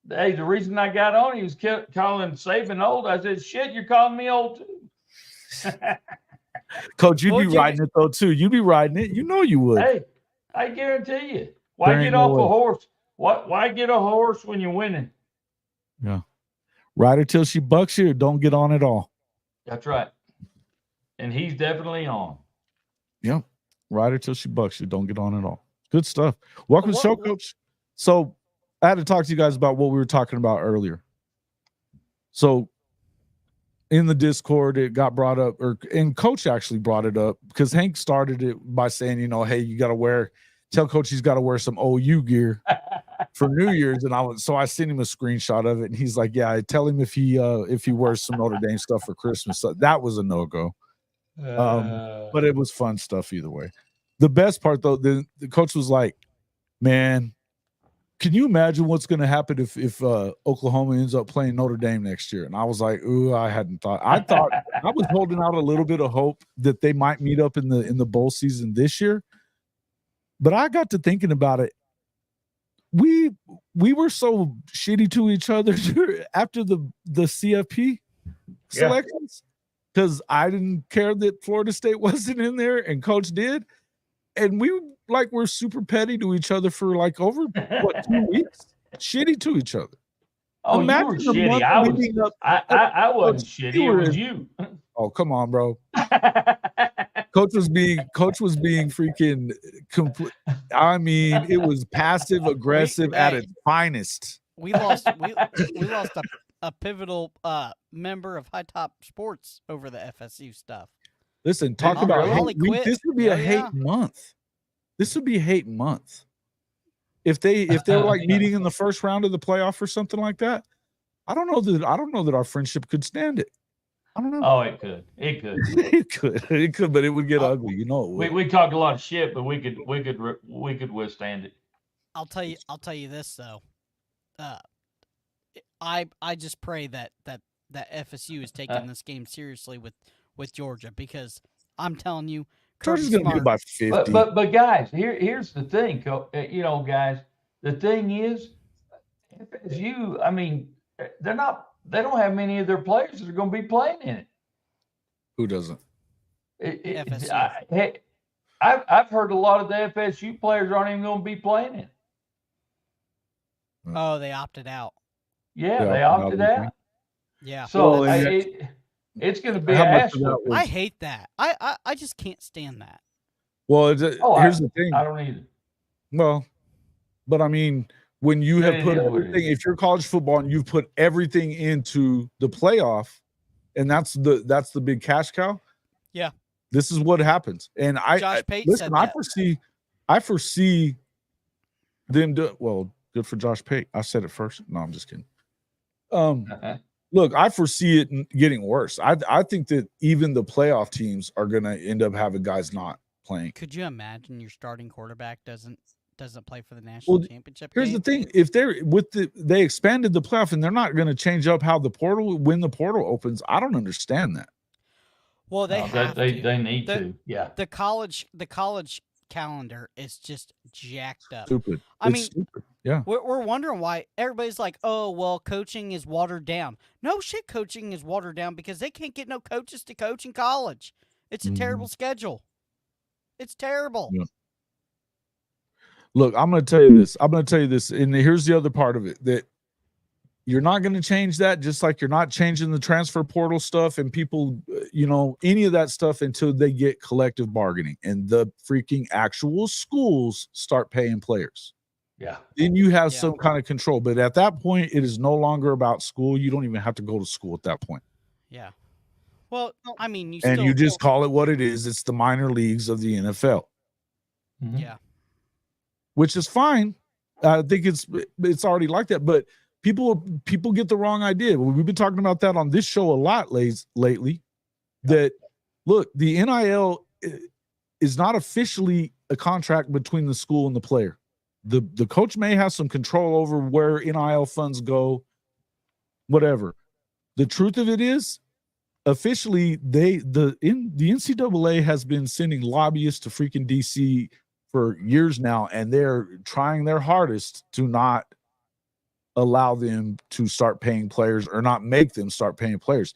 Hey, the reason I got on, he was calling Saban old. I said, "Shit, you're calling me old too." Coach, you'd be riding it though too. You'd be riding it. You know you would. Hey, I guarantee you. Why get off a horse? Why get a horse when you're winning? Yeah. Ride her till she bucks you or don't get on at all. That's right. And he's definitely on. Yep. Ride her till she bucks you. Don't get on at all. Good stuff. Welcome to the show, Coach. So I had to talk to you guys about what we were talking about earlier. So in the Discord, it got brought up, and Coach actually brought it up because Hank started it by saying, you know, hey, you got to tell Coach he's got to wear some OU gear for New Year's. And so I sent him a screenshot of it, and he's like, yeah, I tell him if he wears some Notre Dame stuff for Christmas. So that was a no-go. But it was fun stuff either way. The best part, though, the coach was like, man, can you imagine what's going to happen if Oklahoma ends up playing Notre Dame next year? And I was like, ooh, I hadn't thought. I thought I was holding out a little bit of hope that they might meet up in the bowl season this year. But I got to thinking about it. We were so shitty to each other after the CFP selections because I didn't care that Florida State wasn't in there and Coach did. And we we're super petty to each other for over 2 weeks, shitty to each other. Oh, imagine you were shitty. I wasn't shitty. It was you. Oh, come on, bro. Coach was being freaking complete. I mean, it was passive aggressive at its finest. We lost a pivotal member of Hightop Sports over the FSU stuff. Listen, talk about hate. This would be a hate month. This would be hate month. If they were meeting in the first round of the playoff or something like that, I don't know that our friendship could stand it. I don't know. Oh, it could. It could. it could, but it would get ugly. You know, we talked a lot of shit, but we could withstand it. I'll tell you this though. I just pray that FSU is taking this game seriously with Georgia, because I'm telling you, Georgia's going to be about 50. But guys, here's the thing, guys. The thing is, FSU. I mean, they don't have many of their players that are going to be playing in it. Who doesn't? FSU. I've heard a lot of the FSU players aren't even going to be playing it. Oh, they opted out. Yeah, they opted out. Yeah. So it's going to be I hate that. I just can't stand that. Well, here's the thing. I don't either. Well, but I mean, when you have put everything, if you're college football and you've put everything into the playoff, and that's the big cash cow. Yeah. This is what happens. And Josh Pate said that. I foresee them well, good for Josh Pate. I said it first. No, I'm just kidding. Look, I foresee it getting worse. I think that even the playoff teams are going to end up having guys not playing. Could you imagine your starting quarterback doesn't play for the national championship here's game? the thing. If they expanded the playoff and they're not going to change up how when the portal opens, I don't understand that. Well, they need to. Yeah. The college calendar is just jacked up. Stupid. Stupid. Yeah. We're wondering why everybody's like, oh, well, coaching is watered down. No shit, coaching is watered down because they can't get no coaches to coach in college. It's a terrible schedule. It's terrible. Yeah. Look, I'm going to tell you this. And here's the other part of it, that you're not going to change that, just like you're not changing the transfer portal stuff and people, any of that stuff until they get collective bargaining and the freaking actual schools start paying players. Yeah. Then you have some kind of control. But at that point, it is no longer about school. You don't even have to go to school at that point. Yeah. Well, I mean, you just call it what it is. It's the minor leagues of the NFL. Mm-hmm. Yeah. Which is fine. I think it's already like that. But people get the wrong idea. We've been talking about that on this show a lot lately. That, look, the NIL is not officially a contract between the school and the player. The coach may have some control over where NIL funds go, whatever. The truth of it is, officially, the NCAA has been sending lobbyists to freaking DC for years now, and they're trying their hardest to not allow them to start paying players or not make them start paying players.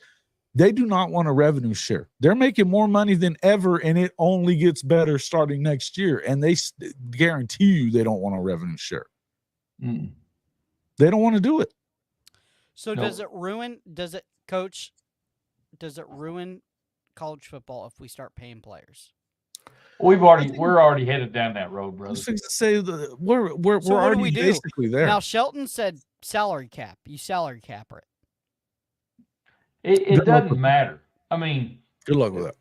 They do not want a revenue share. They're making more money than ever, and it only gets better starting next year. And they guarantee you they don't want a revenue share. Mm. They don't want to do it. So does it ruin college football if we start paying players? We're already headed down that road, brother. I was going to say we're already basically there. Now Shelton said salary cap. You salary cap it. It doesn't matter. I mean, good luck with that.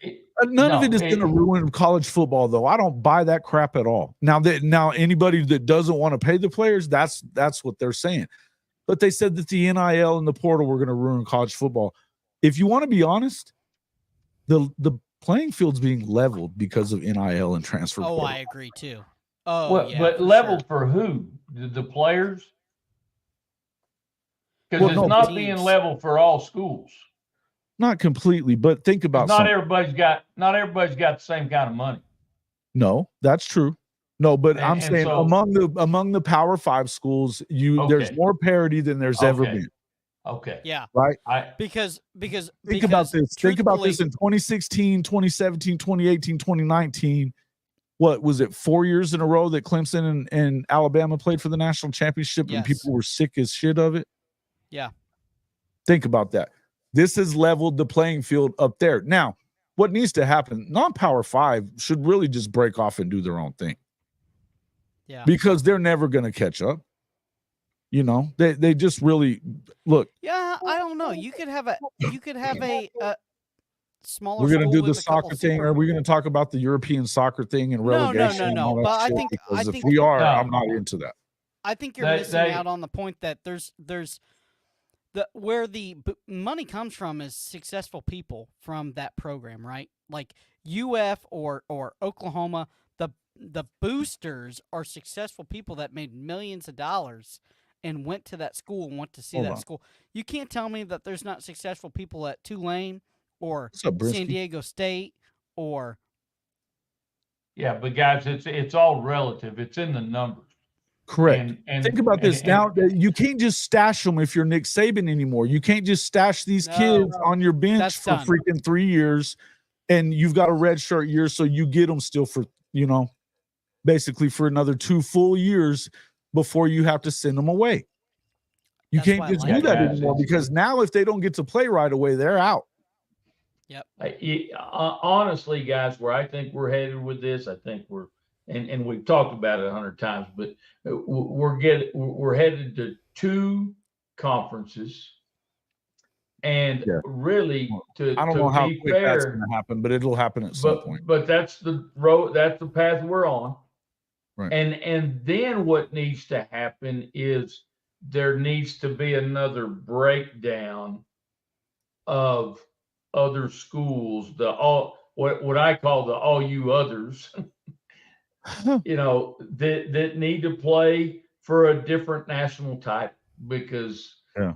None of it is going to ruin college football, though. I don't buy that crap at all. Now anybody that doesn't want to pay the players, that's what they're saying. But they said that the NIL and the portal were going to ruin college football. If you want to be honest, the playing field's being leveled because of NIL and transfer portal. I agree too. Oh, yeah. But for level sure. for who? The players? Because Well, it's no, not teams. being level for all schools. not completely, but think about Not something. everybody's got the same kind of money. No, that's true. No, but I'm And saying so- among the Power 5 schools, there's Okay. more parity than there's ever Okay. been, Okay. Yeah. right? Because Think about this. Think about truthfully- this in 2016, 2017, 2018, 2019. What was it? 4 years in a row that Clemson and Alabama played for the national championship, and Yes. people were sick as shit of it. Yeah. Think about that. This has leveled the playing field up there. Now, what needs to happen? Non-Power 5 should really just break off and do their own thing. Yeah. Because they're never going to catch up. You know, they just really look. Yeah, I don't know. You could have a smaller. We're going to school do the with a couple soccer thing. super- Are we going to talk about the European soccer thing and No. relegation? and all that But I shit? think- Because I if think- we are, No. I'm not into that. I think you're missing out on the point that there's where the money comes from is successful people from that program, right? Like UF or Oklahoma, the boosters are successful people that made millions of dollars and went to that school and went to see Hold that on. school. You can't tell me that there's not successful people at Tulane or What's up, Brisky? San Diego State or Yeah, but guys, it's all relative. It's in the numbers. Correct. And Think about this. Now, you can't just stash them if you're Nick Saban anymore. You can't just stash these No. kids on your bench That's for done. freaking 3 years, and you've got a red shirt year, so you get them still for, basically for another 2 full years before you have to send them away. You That's can't why I just like do that it. anymore, because now if they don't get to play right away, they're out. Honestly, guys, where I think we're headed with this, I think we're, and we've talked about it 100 times, but we're headed to 2 conferences, and Yeah. really I don't know how be quick that's fair, going to happen, but it'll happen at some point. but that's the road, that's the path we're on. Right. And then what needs to happen is there needs to be another breakdown of other schools, what I call the all you others, that need to play for a different national title, because Yeah.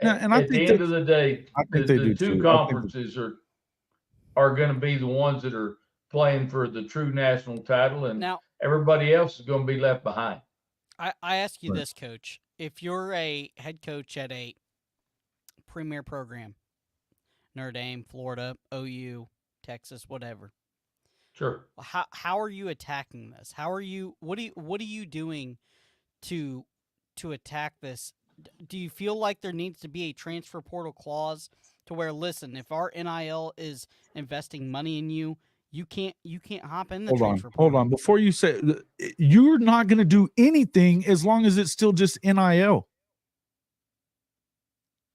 And I at the think end of the day, I think they do the 2 too. conferences are going to be the ones that are playing for the true national title, and now. everybody else is going to be left behind. I ask you Right. this, Coach. If you're a head coach at a premier program, Notre Dame, Florida, OU, Texas, whatever, Sure. how are you attacking this? What are you doing to attack this? Do you feel like there needs to be a transfer portal clause to where, listen, if our NIL is investing money in you, you can't hop in the transfer portal. Hold on. Before you say, you're not going to do anything as long as it's still just NIL.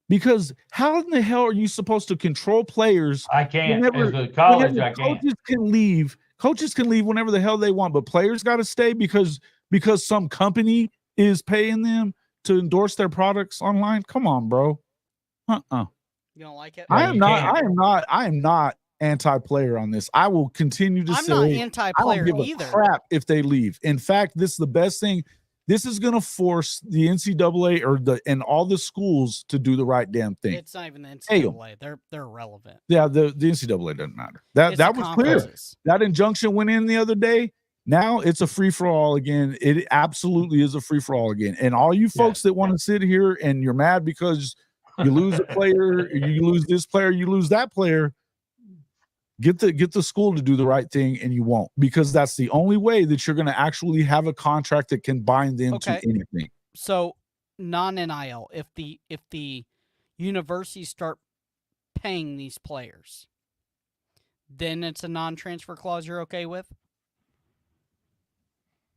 Because how in the hell are you supposed to control players? I can't. Whenever- As a college, whenever I can't. Coaches can leave. Coaches can leave whenever the hell they want, but players got to stay because some company is paying them to endorse their products online. Come on, bro. You don't like it? I you am not anti-player on this. I will continue to I'm say not I don't anti-player give a either. crap if they leave. In fact, this is the best thing. This is going to force the NCAA and all the schools to do the right damn thing. It's not even the NCAA. They're irrelevant. Yeah, the NCAA doesn't matter. It's That the was clear. conferences. That injunction went in the other day. Now it's a free for all again. It absolutely is a free for all again. And all you folks that want to sit here and you're mad because you lose a player, you lose this player, you lose that player, get the school to do the right thing, and you won't, because that's the only way that you're going to actually have a contract that can bind them to anything. So non-NIL, if the universities start paying these players, then it's a non-transfer clause you're okay with?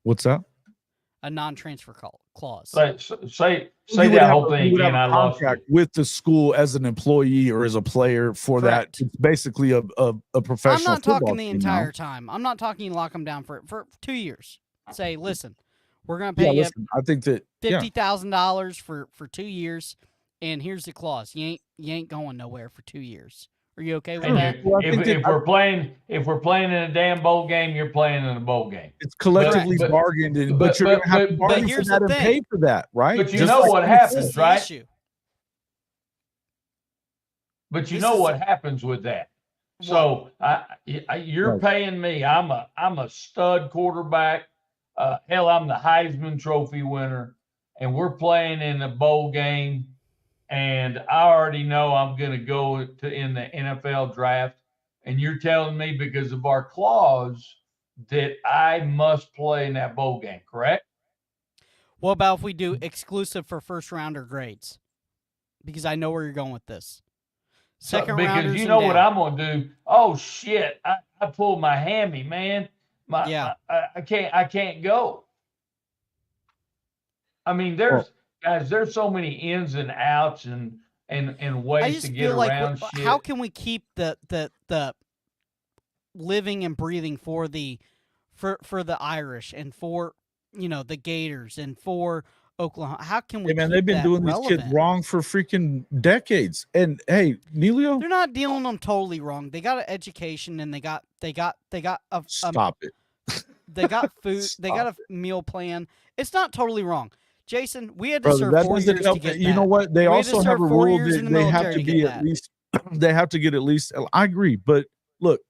What's that? A non-transfer clause. Say that whole thing You would have again. a I lost contract you. with the school as an employee or as a player for Correct. that. It's basically a professional. I'm not football talking the team entire now. time. I'm not talking lock them down for 2 years. Say, listen, we're going to pay Yeah, you listen, I think that $50,000 for 2 years, and here's the clause: you ain't going nowhere for 2 years, Are you okay with And that? if we're playing in a damn bowl game, you're playing in a bowl game. It's collectively bargained, but you're going to have to bargain for that and pay for that, right? But you know what happens, right? Issue. But you know what happens with that. So you're paying me. I'm a stud quarterback. Hell, I'm the Heisman Trophy winner, and we're playing in a bowl game. And I already know I'm going to go in the NFL draft. And you're telling me because of our clause that I must play in that bowl game, correct? What about if we do exclusive for first rounder grades? Because I know where you're going with this. Second rounders. Because you know what I'm going to do. Oh shit! I pulled my hammy, man. I can't go. I mean, there's so many ins and outs and ways to get around shit. How can we keep the living and breathing for the Irish and for the Gators and for Oklahoma? How can we? Hey man, they've been doing these kids wrong for freaking decades. And hey, Neilio, they're not dealing them totally wrong. They got an education and they got a stop it. They got food. They got a meal plan. It's not totally wrong. Jason, we had to serve 4 years to get that. You know what? They also have a rule that they have to be at least. They have to get at least. I agree, but look,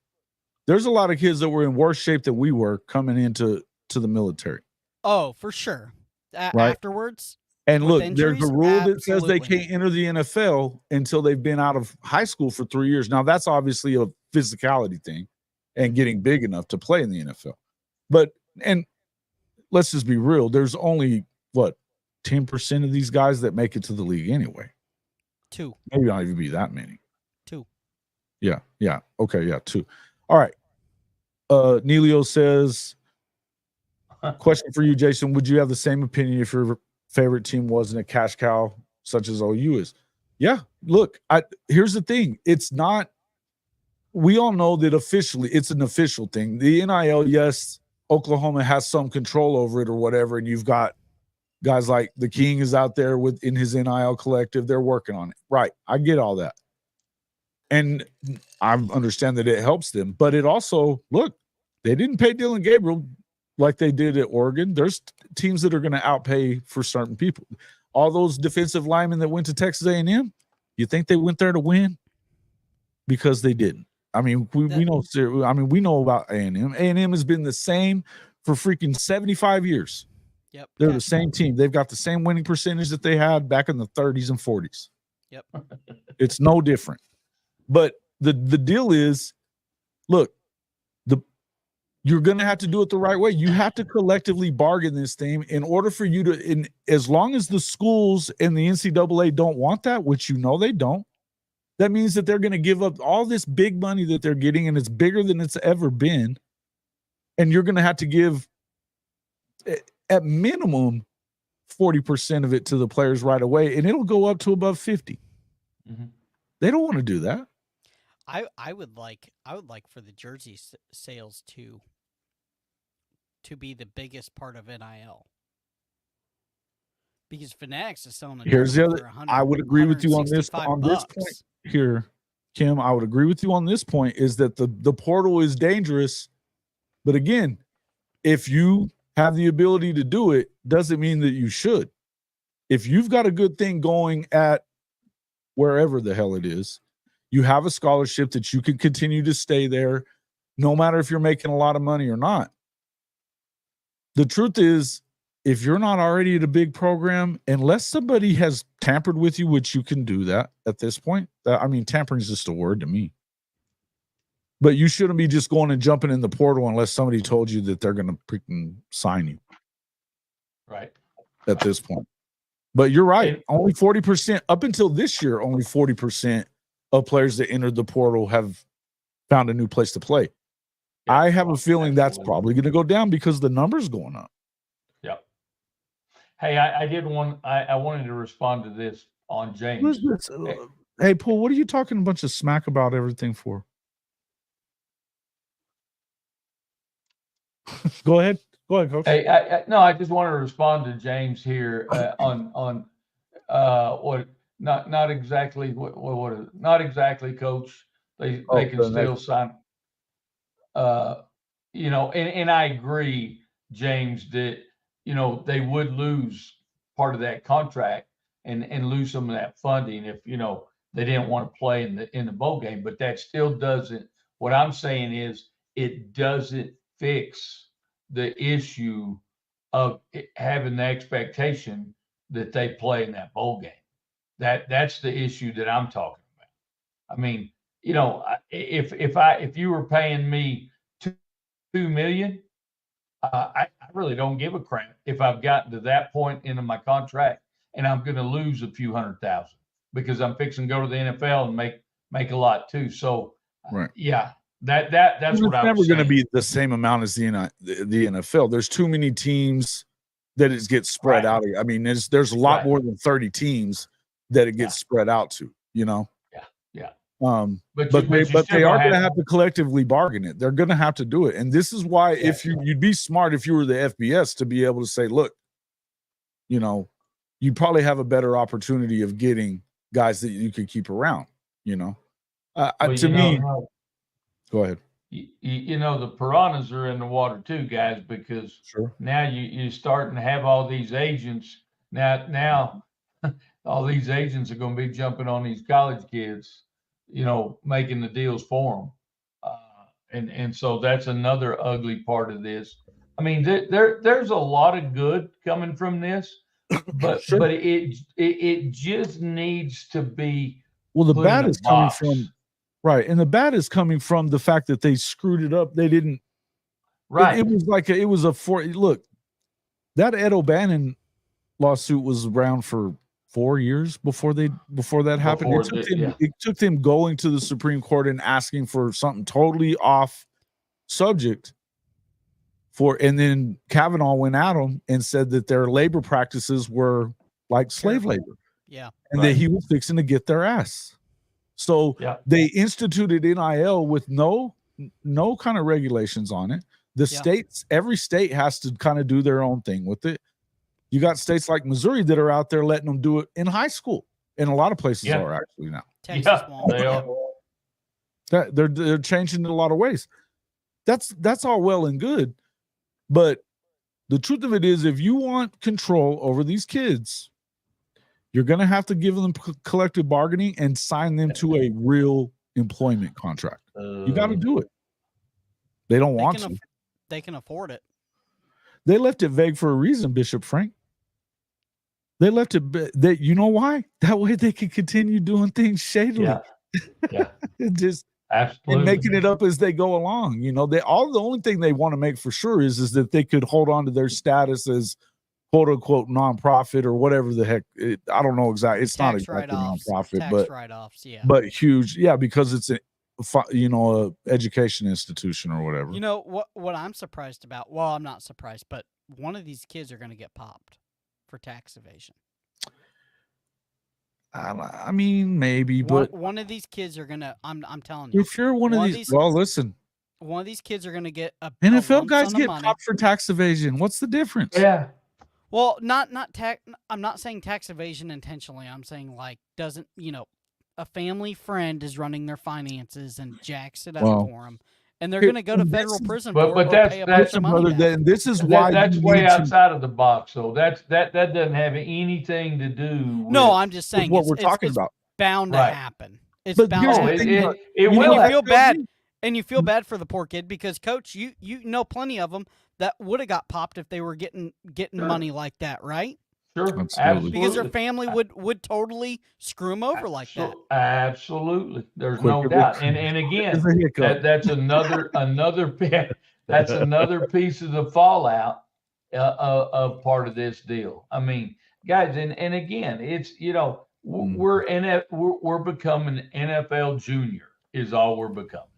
there's a lot of kids that were in worse shape than we were coming into the military. Oh, for sure. Right? Afterwards. And look, there's a rule that says they can't enter the NFL until they've been out of high school for 3 years. Now, that's obviously a physicality thing and getting big enough to play in the NFL. But, and let's just be real, there's only, 10% of these guys that make it to the league anyway. 2. Maybe not even be that many. 2. Yeah. Okay, yeah, 2. All right. Neilio says, question for you, Jason. Would you have the same opinion if your favorite team wasn't a cash cow such as OU is? Yeah, look, here's the thing. It's not – we all know that officially it's an official thing. The NIL, yes, Oklahoma has some control over it or whatever, and you've got guys like the King is out there in his NIL collective. They're working on it. Right, I get all that. And I understand that it helps them. But it also, look, they didn't pay Dylan Gabriel like they did at Oregon. There's teams that are going to outpay for certain people. All those defensive linemen that went to Texas A&M, you think they went there to win? Because they didn't. I mean, we know. I mean, we know about A&M. A&M has been the same for freaking 75 years. Yep, they're the same team. They've got the same winning percentage that they had back in the 30s and 40s. Yep, it's no different. But the deal is, look, you're going to have to do it the right way. You have to collectively bargain this thing in order for you to, as long as the schools and the NCAA don't want that, which you know they don't, that means that they're going to give up all this big money that they're getting, and it's bigger than it's ever been. And you're going to have to give, at minimum, 40% of it to the players right away, and it'll go up to above 50. Mm-hmm. They don't want to do that. I would like for the jersey sales to be the biggest part of NIL. Because Fanatics is selling a Here's the other. I would agree with you on this point here, Kim. I would agree with you on this point is that the portal is dangerous. But again, if you have the ability to do it, doesn't mean that you should. If you've got a good thing going at wherever the hell it is, you have a scholarship that you can continue to stay there, no matter if you're making a lot of money or not. The truth is, if you're not already at a big program, unless somebody has tampered with you, which you can do that at this point. I mean, tampering is just a word to me. But you shouldn't be just going and jumping in the portal unless somebody told you that they're going to freaking sign you. Right. At this point. But you're right. Only 40%, up until this year, only 40% of players that entered the portal have found a new place to play. Yeah, I have a feeling that's probably going to go down because the number's going up. Yep. Hey, I wanted to respond to this on James. Hey, Paul, what are you talking a bunch of smack about everything for? Go ahead, Coach. Hey, I just want to respond to James here on what not exactly, Coach. They can the still next. sign. And I agree, James, that they would lose part of that contract and lose some of that funding if they didn't want to play in the bowl game. But that still doesn't. What I'm saying is it doesn't fix the issue of having the expectation that they play in that bowl game. That's the issue that I'm talking about. I mean, if you were paying me $2 million, I really don't give a crap if I've gotten to that point into my contract and I'm going to lose a few $100,000 because I'm fixing to go to the NFL and make a lot too. So, right. Yeah, that's what I'm never going to saying. be the same amount as the NFL. There's too many teams that it gets spread out. I mean, there's a lot more than 30 teams that it gets spread out to. Yeah. But they are going to have to collectively bargain it. They're going to have to do it. And this is why if you'd be smart if you were the FBS to be able to say, look, you probably have a better opportunity of getting guys that you could keep around, to me. Go ahead. The piranhas are in the water too, guys, because now you're starting to have all these agents. Now all these agents are going to be jumping on these college kids, making the deals for them. And so that's another ugly part of this. I mean, there's a lot of good coming from this, but it just needs to be. Well, the bad is coming from. Right. And the bad is coming from the fact that they screwed it up. They didn't. Right. It was like look, that Ed O'Bannon lawsuit was around for 4 years before that happened. It took them going to the Supreme Court and asking for something totally off subject and then Kavanaugh went at them and said that their labor practices were like slave labor. Yeah. And that he was fixing to get their ass. So they instituted NIL with no kind of regulations on it. The states, every state has to kind of do their own thing with it. You got states like Missouri that are out there letting them do it in high school, and a lot of places are actually now. Texas they are. They're changing in a lot of ways. That's all well and good, but the truth of it is, if you want control over these kids, you're going to have to give them collective bargaining and sign them to a real employment contract. You got to do it. They don't want to. They can afford it. They left it vague for a reason, Bishop Frank. They left it. You know why? That way they can continue doing things shadily. Yeah. Just absolutely. And making it up as they go along. The only thing they want to make for sure is that they could hold on to their status as quote unquote nonprofit or whatever the heck. I don't know exactly. It's not exactly nonprofit, but write-offs, but huge. Yeah, because it's a education institution or whatever. What I'm surprised about. Well, I'm not surprised, but one of these kids are going to get popped for tax evasion. I mean, maybe, but one of these kids are going to. I'm telling you. If you're one of these, well, listen. One of these kids are going to get a NFL guys get popped for tax evasion. What's the difference? Yeah. Well, not tax. I'm not saying tax evasion intentionally. I'm saying doesn't a family friend is running their finances and jacks it up for them, and they're going to go to federal prison for it. But this is why that's way outside of the box. So that doesn't have anything to do. No, I'm just saying what we're talking about. Bound to happen. It's but bound to happen. It will. You feel bad, and you feel bad for the poor kid because, Coach, you know plenty of them that would have got popped if they were getting money like that, right? Sure, absolutely. Because their family would totally screw them over like that. Absolutely, there's no doubt. And again, that's another piece of the fallout of part of this deal. I mean, guys, and again, it's we're becoming NFL junior is all we're becoming.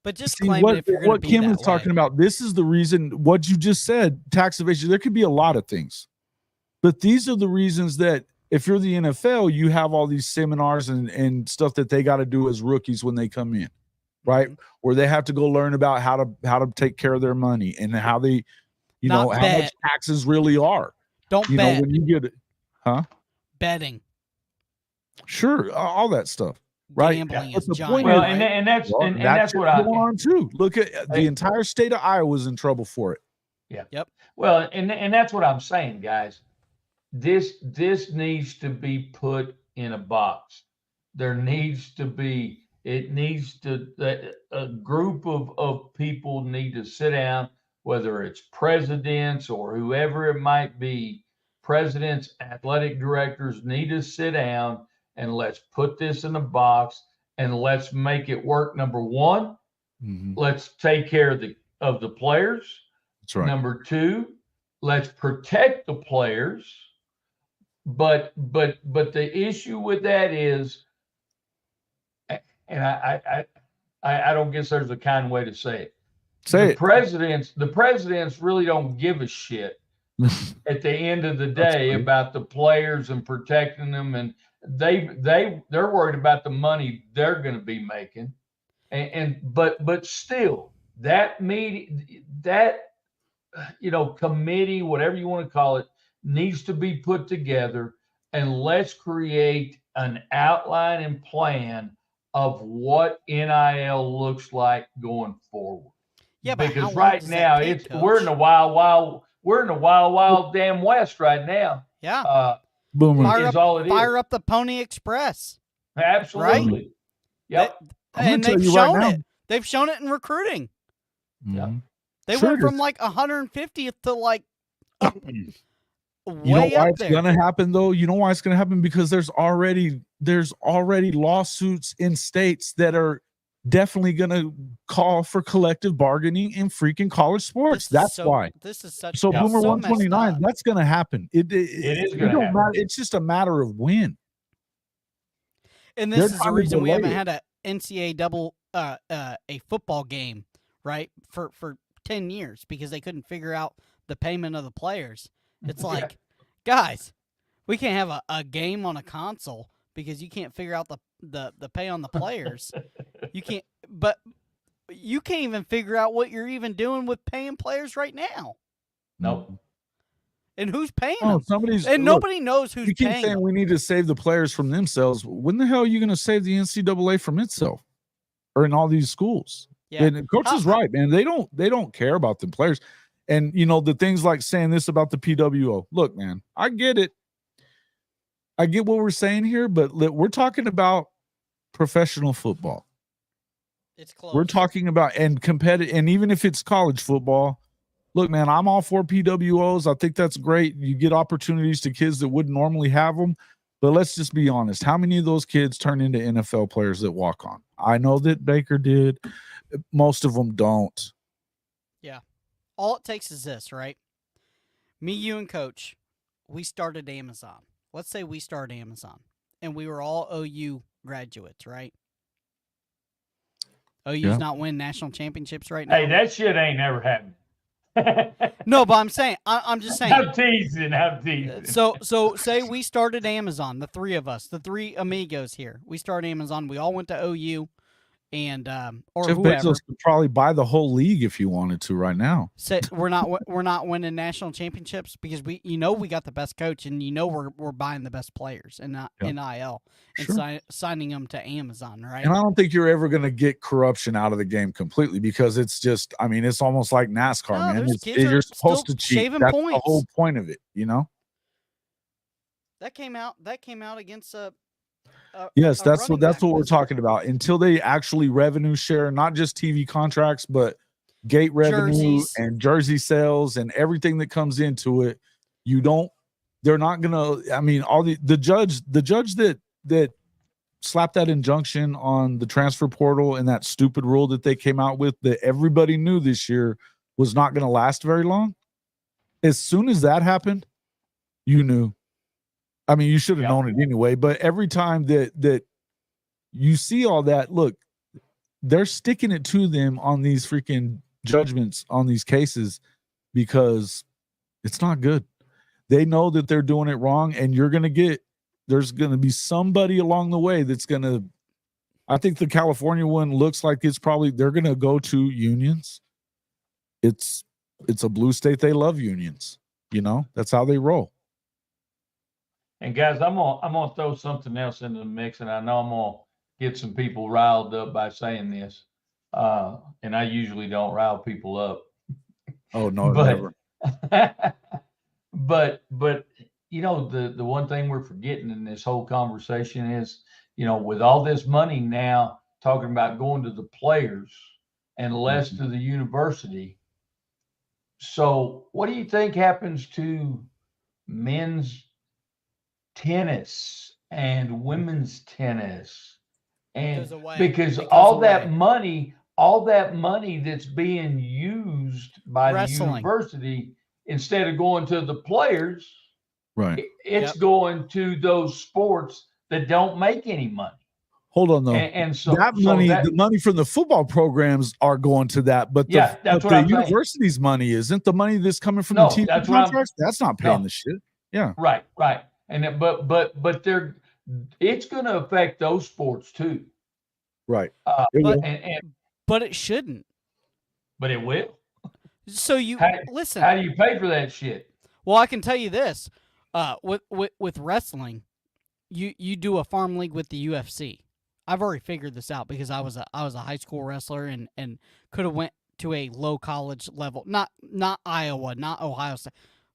But just claim it if you're going to be Kim is talking about. This is the reason. What you just said, tax evasion. There could be a lot of things, but these are the reasons that if you're the NFL, you have all these seminars and stuff that they got to do as rookies when they come in, right? Mm-hmm. Where they have to go learn about how to take care of their money and how they, how much taxes really are. Don't bet. When you get it, huh? Betting. Sure, all that stuff. Right. gambling But is the giant. point Well, is- right? and that's Well, and that that's shit's what I going on too. Look at the entire state of Iowa is in trouble for it. Yeah. Yep. Well, and that's what I'm saying, guys. This needs to be put in a box. There needs to be a group of people need to sit down, whether it's presidents or whoever it might be, presidents, athletic directors need to sit down and let's put this in a box and let's make it work. Number one, let's take care of the players. That's right. Number two, let's protect the players. But the issue with that is, and I don't guess there's a kind way to say it. The presidents really don't give a shit at the end of the day about the players and protecting them, and they're worried about the money they're going to be making, but still that meeting, that committee, whatever you want to call it, needs to be put together, and let's create an outline and plan of what NIL looks like going forward. Yeah, but because how right long does now that take, we're in the wild damn west right now. Yeah. Boomer. Fire up the Pony Express. Absolutely. Right? Yep. And they've shown it. They've shown it in recruiting. Yeah. They went from like 150th to like you know why it's gonna happen though? You know why it's gonna happen? Because there's already lawsuits in states that are definitely gonna call for collective bargaining in freaking college sports. That's why. This is such so Boomer 129. That's gonna happen. It is gonna happen. It's just a matter of when. And this is the reason we haven't had a NCAA a football game, right? For 10 years because they couldn't figure out the payment of the players. It's like, guys, we can't have a game on a console because you can't figure out the pay on the players. You can't even figure out what you're even doing with paying players right now. Nope. And who's paying them? Nobody knows who's you keep paying saying them. We need to save the players from themselves. When the hell are you going to save the NCAA from itself or in all these schools? Yeah. And Coach is right, man. They don't care about the players. And, the things like saying this about the PWO. Look, man, I get it. I get what we're saying here, but we're talking about professional football. It's close. We're talking about and competitive, and even if it's college football, look, man, I'm all for PWOs. I think that's great. You get opportunities to kids that wouldn't normally have them. But let's just be honest. How many of those kids turn into NFL players that walk on? I know that Baker did. Most of them don't. Yeah. All it takes is this, right? Me, you, and Coach, we started Amazon. Let's say we started Amazon, and we were all OU graduates, right? OU's not winning national championships right now. Hey, that shit ain't never happened. No, but I'm saying, I'm just saying. I'm teasing. So say we started Amazon, the three of us, the three amigos here. We started Amazon. We all went to OU, and or Jeff whoever. Bezos could probably buy the whole league if you wanted to right now. Say we're not winning national championships because we got the best coach and we're buying the best players and not NIL and signing them to Amazon, right? And I don't think you're ever going to get corruption out of the game completely because it's just, it's almost like NASCAR, man. You're supposed to cheat. That's points. the whole point of it, That came out against yes, that's what we're talking about. Until they actually revenue share, not just TV contracts, but gate revenue and jersey sales and everything that comes into it. They're not gonna. The judge that slapped that injunction on the transfer portal and that stupid rule that they came out with that everybody knew this year was not going to last very long. As soon as that happened, you knew. You should have known it anyway, but every time that you see all that, look, they're sticking it to them on these freaking judgments on these cases because it's not good. They know that they're doing it wrong, and there's going to be somebody along the way that's going to, I think the California one looks like they're going to go to unions. It's a blue state. They love unions. That's how they roll. And guys, I'm gonna throw something else into the mix, and I know I'm gonna get some people riled up by saying this, and I usually don't rile people up. Oh no, But never. but the one thing we're forgetting in this whole conversation is, with all this money now talking about going to the players and less to the university. So what do you think happens to men's tennis and women's tennis? And goes away. because It goes all away. that money that's being used by the university, instead of going to the players, right, it's going to those sports that don't make any money. Hold on though. And so that money, the money from the football programs are going to that, but that's what the I'm university's saying. Money isn't the money that's coming from the TV contracts. That's not paying the shit. Yeah, right. And but it's going to affect those sports too. Right. But it shouldn't. But it will. So listen. How do you pay for that shit? Well, I can tell you this: with wrestling, you do a farm league with the UFC. I've already figured this out because I was a high school wrestler and could have went to a low college level, not Iowa, not Ohio State.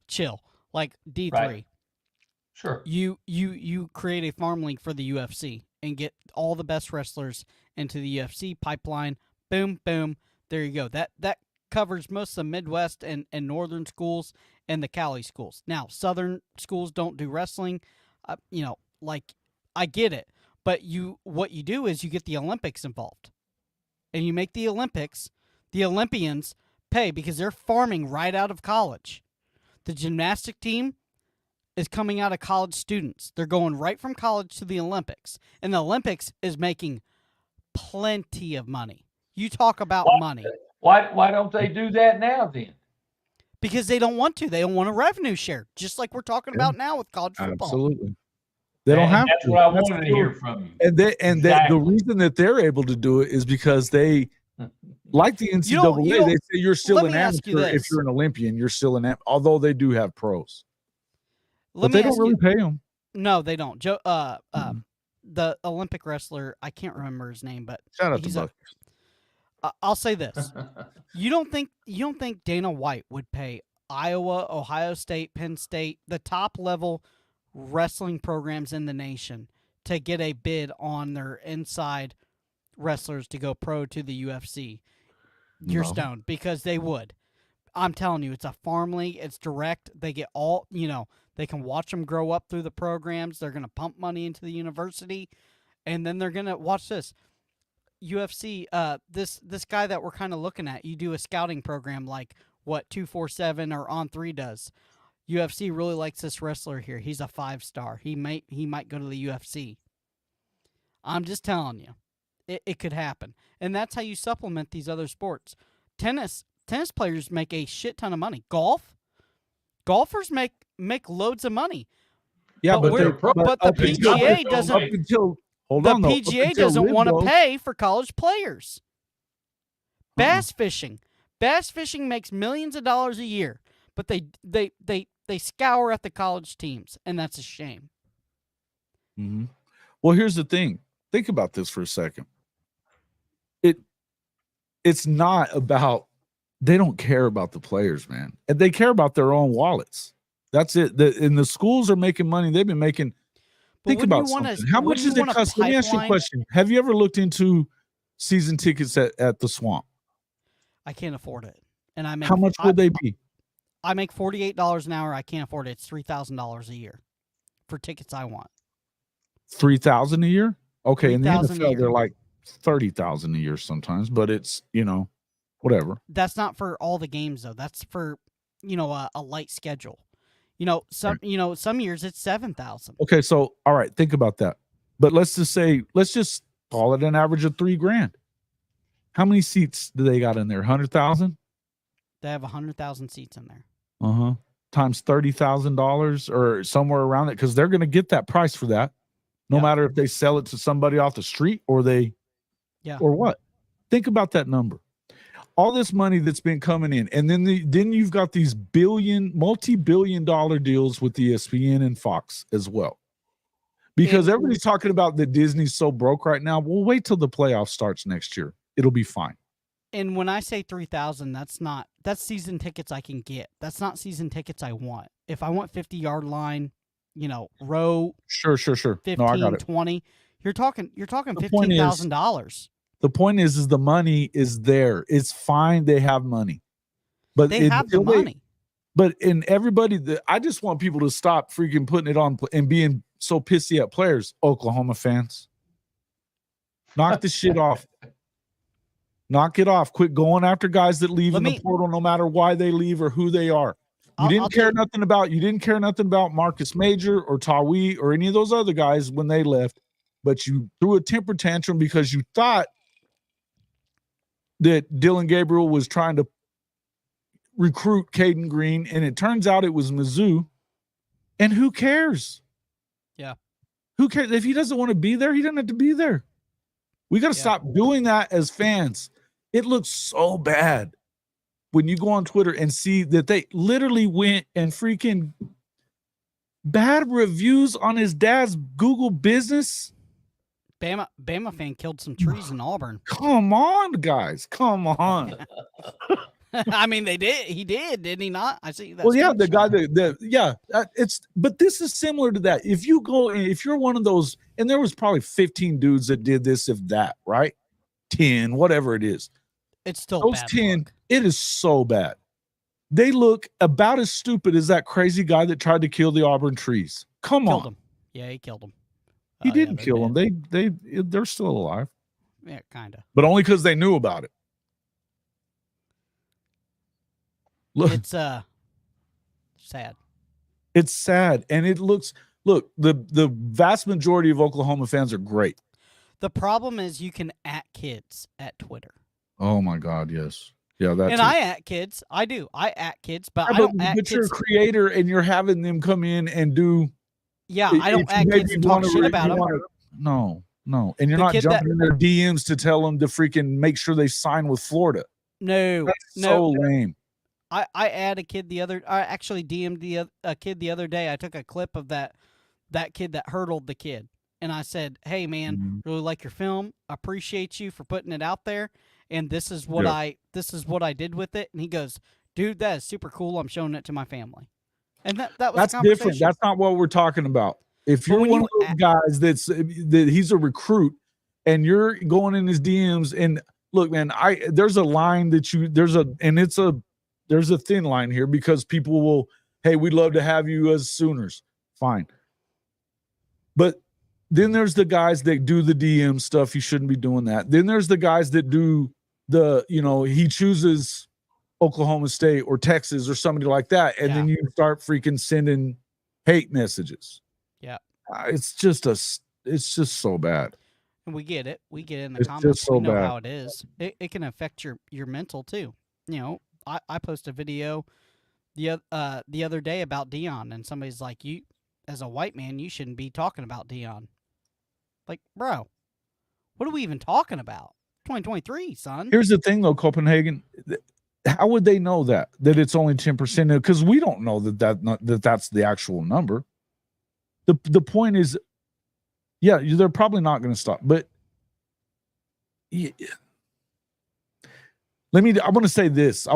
Chill, like D3. Right. Sure. You create a farm league for the UFC and get all the best wrestlers into the UFC pipeline. Boom, boom. There you go. That covers most of the Midwest and northern schools and the Cali schools. Now, southern schools don't do wrestling. I get it. But what you do is you get the Olympics involved. And you make the Olympians pay because they're farming right out of college. The gymnastic team is coming out of college students. They're going right from college to the Olympics. And the Olympics is making plenty of money. You talk about money. Why don't they do that now then? Because they don't want to. They don't want a revenue share, just like we're talking about now with college football. Absolutely. They don't have that's to. What I wanted to hear from you. And the reason that they're able to do it is because they, like the NCAA, they say you're still an amateur if you're an Olympian. You're still an amateur, although they do have pros. But they don't really pay them. No, they don't. Joe, the Olympic wrestler, I can't remember his name, but shout out to Buck. I'll say this: you don't think Dana White would pay Iowa, Ohio State, Penn State, the top level wrestling programs in the nation, to get a bid on their inside wrestlers to go pro to the UFC? You're stoned, because they would. I'm telling you, it's a farm league. It's direct. They get all, they can watch them grow up through the programs. They're going to pump money into the university, and then they're going to watch this. UFC, this guy that we're kind of looking at, you do a scouting program like what 247 or On3 does. UFC really likes this wrestler here. He's a 5-star. He might go to the UFC. I'm just telling you, it could happen, and that's how you supplement these other sports. Tennis players make a shit ton of money. Golfers make loads of money. Yeah, but the PGA doesn't. The PGA doesn't want to pay for college players. Bass fishing makes millions of dollars a year, but they scour at the college teams, and that's a shame. Mm-hmm. Well, here's the thing. Think about this for a second. It's not about, they don't care about the players, man. And they care about their own wallets. That's it. And the schools are making money. They've been making. Think about something. How much does it cost? Let me ask you a question. Have you ever looked into season tickets at the Swamp? I can't afford it. And how much would they be? I make $48 an hour. I can't afford it. It's $3,000 a year for tickets I want. $3,000 a year? Okay, in the NFL, they're like $30,000 a year sometimes, but it's, whatever. That's not for all the games though. That's for, a light schedule. Some years it's 7,000. Okay, so all right, think about that. But let's just call it an average of $3,000. How many seats do they got in there? 100,000? They have 100,000 seats in there. Times $30,000 or somewhere around it, because they're going to get that price for that, no matter if they sell it to somebody off the street or or what. Think about that number. All this money that's been coming in, and then you've got these multi-billion-dollar deals with ESPN and Fox as well. Because everybody's talking about that Disney's so broke right now. We'll wait till the playoff starts next year. It'll be fine. And when I say 3,000, that's season tickets I can get. That's not season tickets I want. If I want 50-yard line, row. Sure. 15, No, I got it. 20. You're talking $15,000. The point is the money is there. It's fine. They have money, but they have the money. I just want people to stop freaking putting it on and being so pissy at players. Oklahoma fans, knock the shit off. Knock it off. Quit going after guys that leave in the portal, no matter why they leave or who they are. You didn't care nothing about Marcus Major or Tawi or any of those other guys when they left, but you threw a temper tantrum because you thought that Dylan Gabriel was trying to recruit Caden Green, and it turns out it was Mizzou. And who cares? Yeah. Who cares? If he doesn't want to be there, he doesn't have to be there. We got to stop doing that as fans. It looks so bad when you go on Twitter and see that they literally went and freaking bad reviews on his dad's Google business. Bama fan killed some trees in Auburn. Come on, guys. Come on. I mean, they did. He did, didn't he not? I see that. Well, yeah, the guy but this is similar to that. If you're one of those, and there was probably 15 dudes that did this, if that, right? 10, whatever it is. It's still those bad 10. luck. It is so bad. They look about as stupid as that crazy guy that tried to kill the Auburn trees. Come on. Killed him. Yeah, he killed him. He didn't kill them. They're still alive. Yeah, kind of. But only because they knew about it. Look, it's sad. It's sad, and it looks. Look, the vast majority of Oklahoma fans are great. The problem is you can @kids at Twitter. Oh my God, yes, yeah, that's. And I @kids. I do. I @kids, but I don't But you're a creator, and you're having them come in and do. Yeah, I don't @kids and talk shit about them. No, and you're not jumping in their DMs to tell them to freaking make sure they sign with Florida. No, that's so lame. I add a kid I actually DM'd a kid the other day. I took a clip of that kid that hurdled the kid, and I said, "Hey man, really like your film. Appreciate you for putting it out there, and this is what I did with it." And he goes, "Dude, that is super cool. I'm showing it to my family." And that was that's different. That's not what we're talking about. If you're one of those guys that he's a recruit, and you're going in his DMs, and look, man, there's a line that there's a thin line here because people will, hey, we'd love to have you as Sooners. Fine. But then there's the guys that do the DM stuff. You shouldn't be doing that. Then there's the guys that do he chooses Oklahoma State or Texas or somebody like that. And then you start freaking sending hate messages. Yeah. It's just so bad. And we get it. We get it in the comments. We know how it is. It can affect your mental too. I posted a video the other day about Dion, and somebody's like, "You, as a white man, you shouldn't be talking about Dion." Like, bro, what are we even talking about? 2023, son. Here's the thing, though, Copenhagen. How would they know that it's only 10%? Because we don't know that's the actual number. The point is, yeah, they're probably not going to stop, but. Yeah. I want to say this.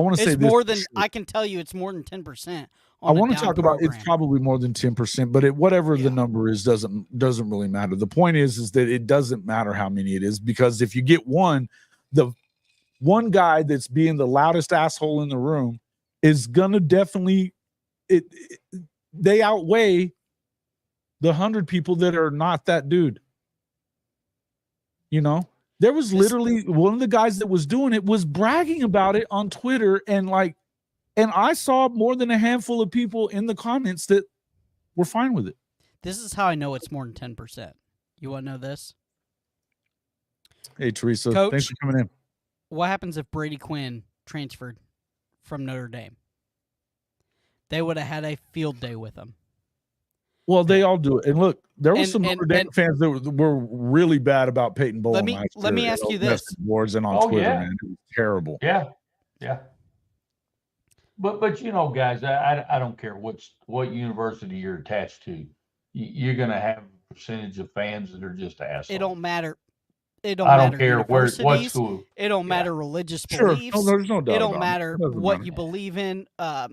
I can tell you it's more than 10%. I want to talk about it's probably more than 10%, but whatever the number is doesn't really matter. The point is that it doesn't matter how many it is, because if you get the one guy that's being the loudest asshole in the room is gonna definitely they outweigh the 100 people that are not that dude. There was literally one of the guys that was doing it was bragging about it on Twitter, and I saw more than a handful of people in the comments that were fine with it. This is how I know it's more than 10%. You want to know this? Hey, Teresa, Coach, thanks for coming in. What happens if Brady Quinn transferred from Notre Dame? They would have had a field day with him. Well, they all do it. And look, there were some Notre Dame fans that were really bad about Peyton Bowen. Let me ask you this. Boards and on Twitter, man. It was terrible. Yeah. But guys, I don't care what university you're attached to. You're going to have percentage of fans that are just assholes. It don't matter. I don't care what school. It don't matter religious Sure. beliefs. No, there's no doubt It don't about matter it. It doesn't what matter. you believe in. They're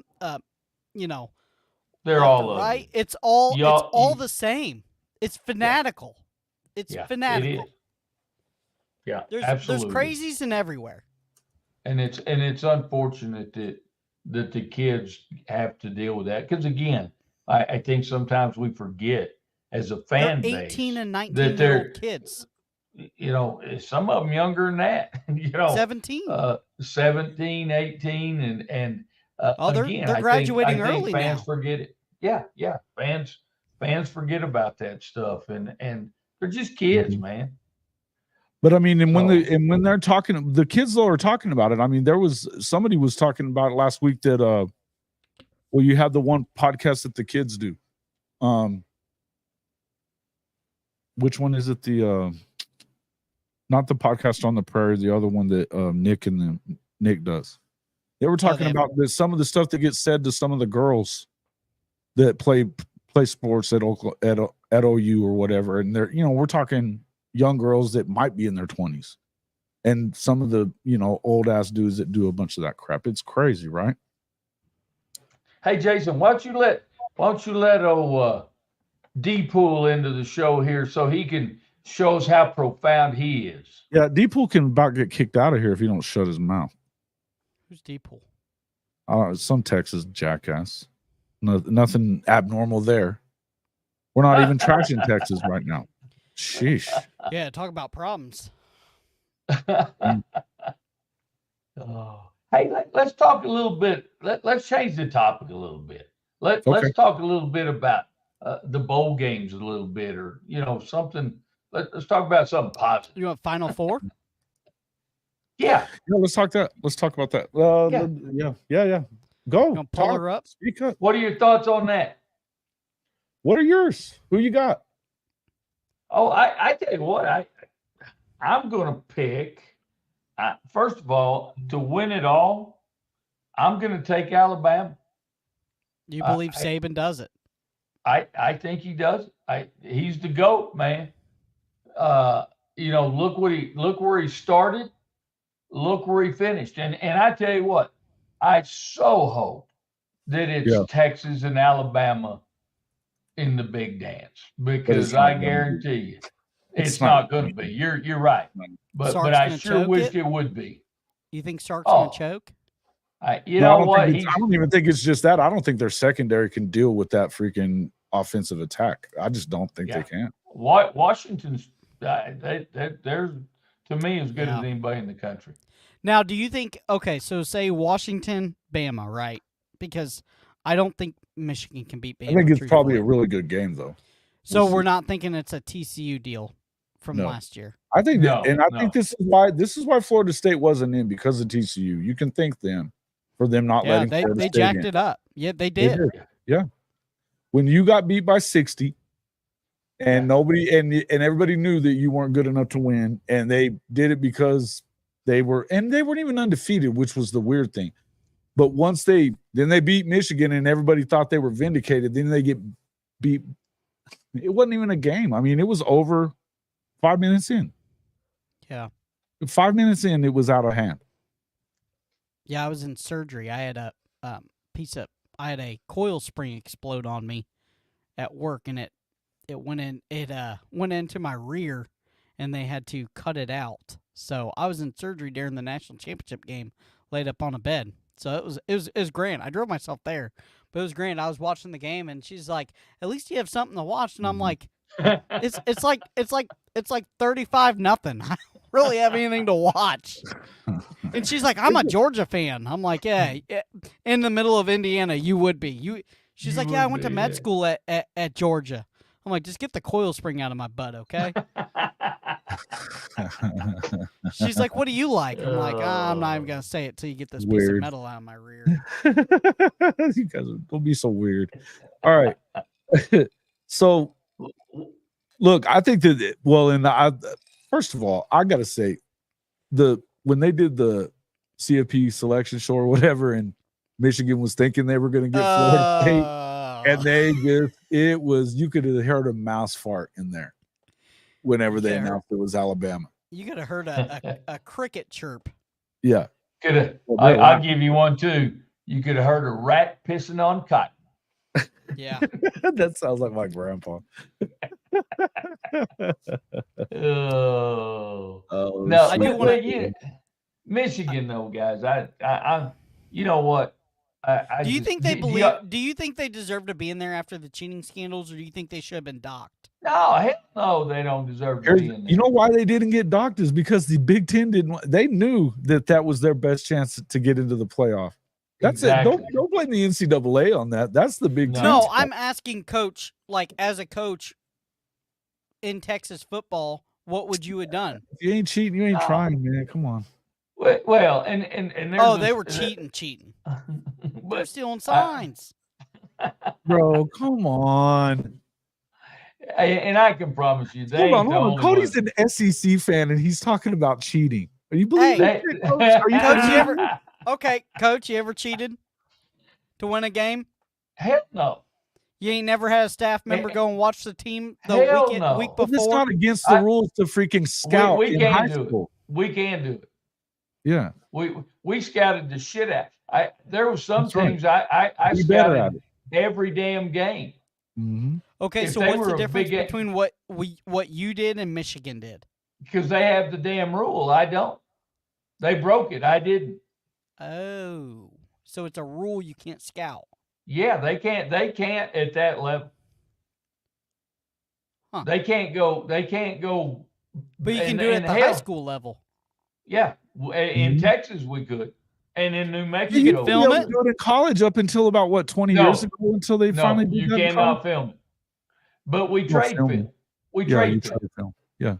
left all or right. ugly. It's all the same. It's fanatical. It's fanatical. It is. Yeah, There's absolutely. crazies in everywhere. And it's unfortunate that the kids have to deal with that, because again, I think sometimes we forget as a fan They're base 18 and that 19-year-old kids. Some of them younger than that. 17. 17, 18, and again, they're graduating I think early fans now. forget it. Yeah, fans forget about that stuff, and they're just kids, man. But I mean, and when they're talking, the kids though are talking about it. I mean, somebody was talking about it last week that well, you have the one podcast that the kids do. Which one is it? The not the podcast on the prairie, the other one that Nick does. They were talking about some of the stuff that gets said to some of the girls that play sports at OU or whatever, and they're we're talking young girls that might be in their 20s, and some of the old ass dudes that do a bunch of that crap. It's crazy, right? Hey Jason, why don't you let old D-Pool into the show here so he can show us how profound he is? Yeah, D-Pool can about get kicked out of here if he don't shut his mouth. Who's D-Pool? Some Texas jackass. Nothing abnormal there. We're not even trashing Texas right now. Sheesh. Yeah, talk about problems. Hey, let's talk a little bit. Let's change the topic a little bit. Let's talk a little bit about the bowl games a little bit, or something. Let's talk about something positive. You want Final Four? Yeah. Let's talk about that. Yeah. Go. Pull her up. Speak up. What are your thoughts on that? What are yours? Who you got? Oh, I tell you what, I'm going to pick. First of all, to win it all, I'm going to take Alabama. You believe Saban does it? I think he does. He's the GOAT, man. Look where he started, look where he finished, and I tell you what, I so hope that it's Texas and Alabama in the big dance, because I guarantee you it's not going to be. You're right, but I sure wish it would be. You think Sark's going to choke? I don't even think it's just that. I don't think their secondary can deal with that freaking offensive attack. I just don't think they can. Washington's they're to me as good as anybody in the country. Now, do you think? Okay, so say Washington, Bama, right? Because I don't think Michigan can beat Bama. I think it's probably a really good game, though. So we're not thinking it's a TCU deal from last year. I think, I think this is why Florida State wasn't in, because of TCU. You can thank them for them not letting Florida State jacked it up. Yeah, they did. Yeah, when you got beat by 60, and nobody and everybody knew that you weren't good enough to win, and they did it because they weren't even undefeated, which was the weird thing. But once they beat Michigan, and everybody thought they were vindicated, then they get beat. It wasn't even a game. I mean, it was over 5 minutes in. Yeah. 5 minutes in, it was out of hand. Yeah, I was in surgery. I had a I had a coil spring explode on me at work, and it went into my rear, and they had to cut it out. So I was in surgery during the national championship game, laid up on a bed. So it was grand. I drove myself there, but it was grand. I was watching the game, and she's like, "At least you have something to watch." And I'm like, "It's like 35-0. I don't really have anything to watch." And she's like, "I'm a Georgia fan." I'm like, "Yeah, in the middle of Indiana, you would be." She's like, "Yeah, I went to med school at Georgia." I'm like, "Just get the coil spring out of my butt, okay?" She's like, "What do you like?" I'm like, "I'm not even gonna say it till you get this piece of metal out of my rear." You guys don't be so weird. All right. So, look, I think that first of all, I gotta say, when they did the CFP selection show or whatever, and Michigan was thinking they were gonna get Florida State, and they just It was, you could have heard a mouse fart in there whenever they announced it was Alabama. You could have heard a cricket chirp. Yeah. I'll give you one too. You could have heard a rat pissing on cotton. Yeah. That sounds like my grandpa. No, Michigan though, guys. I you know what? Do you think they deserve to be in there after the cheating scandals, or do you think they should have been docked? No, hell no, they don't deserve to be in there. You know why they didn't get docked is because the Big Ten didn't. They knew that was their best chance to get into the playoff. That's exactly it. Don't blame the NCAA on that. That's the Big Ten. No, I'm asking Coach, like as a coach in Texas football, what would you have done? If you ain't cheating, you ain't trying, man. Come on. Well, and they were cheating. They're stealing signs. Bro, come on. And I can promise you, hold on. Cody's an SEC fan, and he's talking about cheating. Are you believing it, Coach? Are you Coach, Coach, you ever cheated to win a game? Hell no. You ain't never had a staff member go and watch the team the week before? It's not against the rules to freaking scout in high school. We can do it. Yeah. We scouted the shit out. There were some things I scouted every damn game. Mm-hmm. Okay, so what's the difference between what you did and Michigan did? Because they have the damn rule. I don't. They broke it. I didn't. Oh, so it's a rule you can't scout. Yeah, they can't at that level. Huh. They can't go. But you can do it at the high school level. Yeah, in Texas we could, and in New Mexico. You can film it. Do it in college up until about 20 years ago until they finally did you that. You cannot film it. But we trade film. We trade film. Yeah.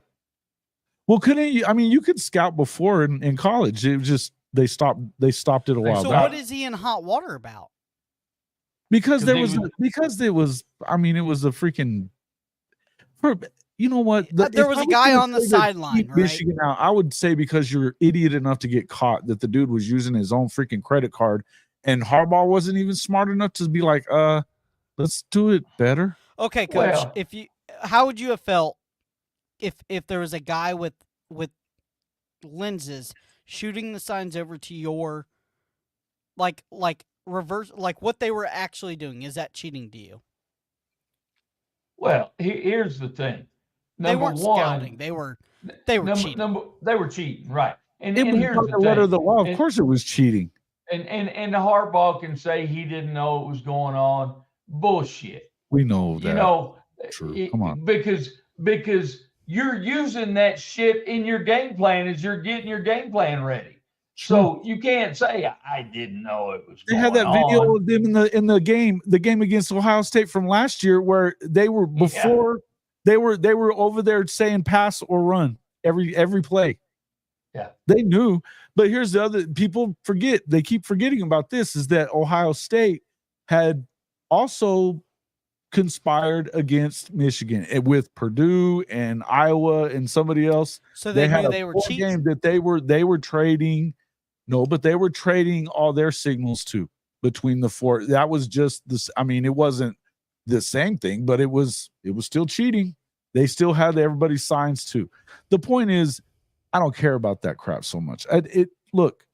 Well, couldn't you? I mean, you could scout before in college. It was just they stopped it a while back. So what is he in hot water about? Because it was a freaking. You know what? There was a guy on the sideline, right? Michigan out. I would say because you're idiot enough to get caught that the dude was using his own freaking credit card, and Harbaugh wasn't even smart enough to be like, let's do it better. Okay, Coach. How would you have felt if there was a guy with lenses shooting the signs over to your like reverse, like what they were actually doing? Is that cheating to you? Well, here's the thing. They weren't scouting. They were cheating. They were cheating, right? And here's the letter of the law. Of course, it was cheating. And Harbaugh can say he didn't know it was going on. Bullshit. We know that. You know, true. Come on. Because you're using that shit in your game plan as you're getting your game plan ready. So you can't say I didn't know it was. They had that video of them in the game against Ohio State from last year, where they were they were over there saying pass or run every play. Yeah, they knew. But here's the other people forget. They keep forgetting about this is that Ohio State had also conspired against Michigan with Purdue and Iowa and somebody else. So they had they were cheating. Game that they were trading. No, but they were trading all their signals too between the four. That was just this. I mean, it wasn't the same thing, but it was still cheating. They still had everybody's signs too. The point is, I don't care about that crap so much. Look,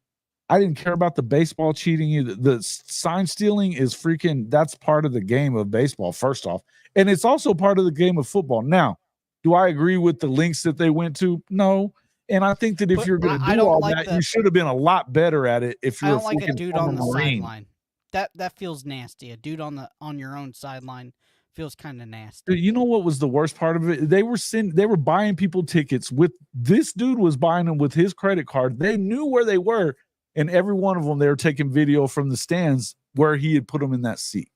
I didn't care about the baseball cheating either. The sign stealing is freaking. That's part of the game of baseball. First off, and it's also part of the game of football. Now, do I agree with the links that they went to? No. And I think that if you're going to do all that, you should have been a lot better at it. If you're a dude on the sideline, that feels nasty. A dude on your own sideline feels kind of nasty. You know what was the worst part of it? They were buying people tickets with this dude was buying them with his credit card. They knew where they were, and every one of them they were taking video from the stands where he had put them in that seat.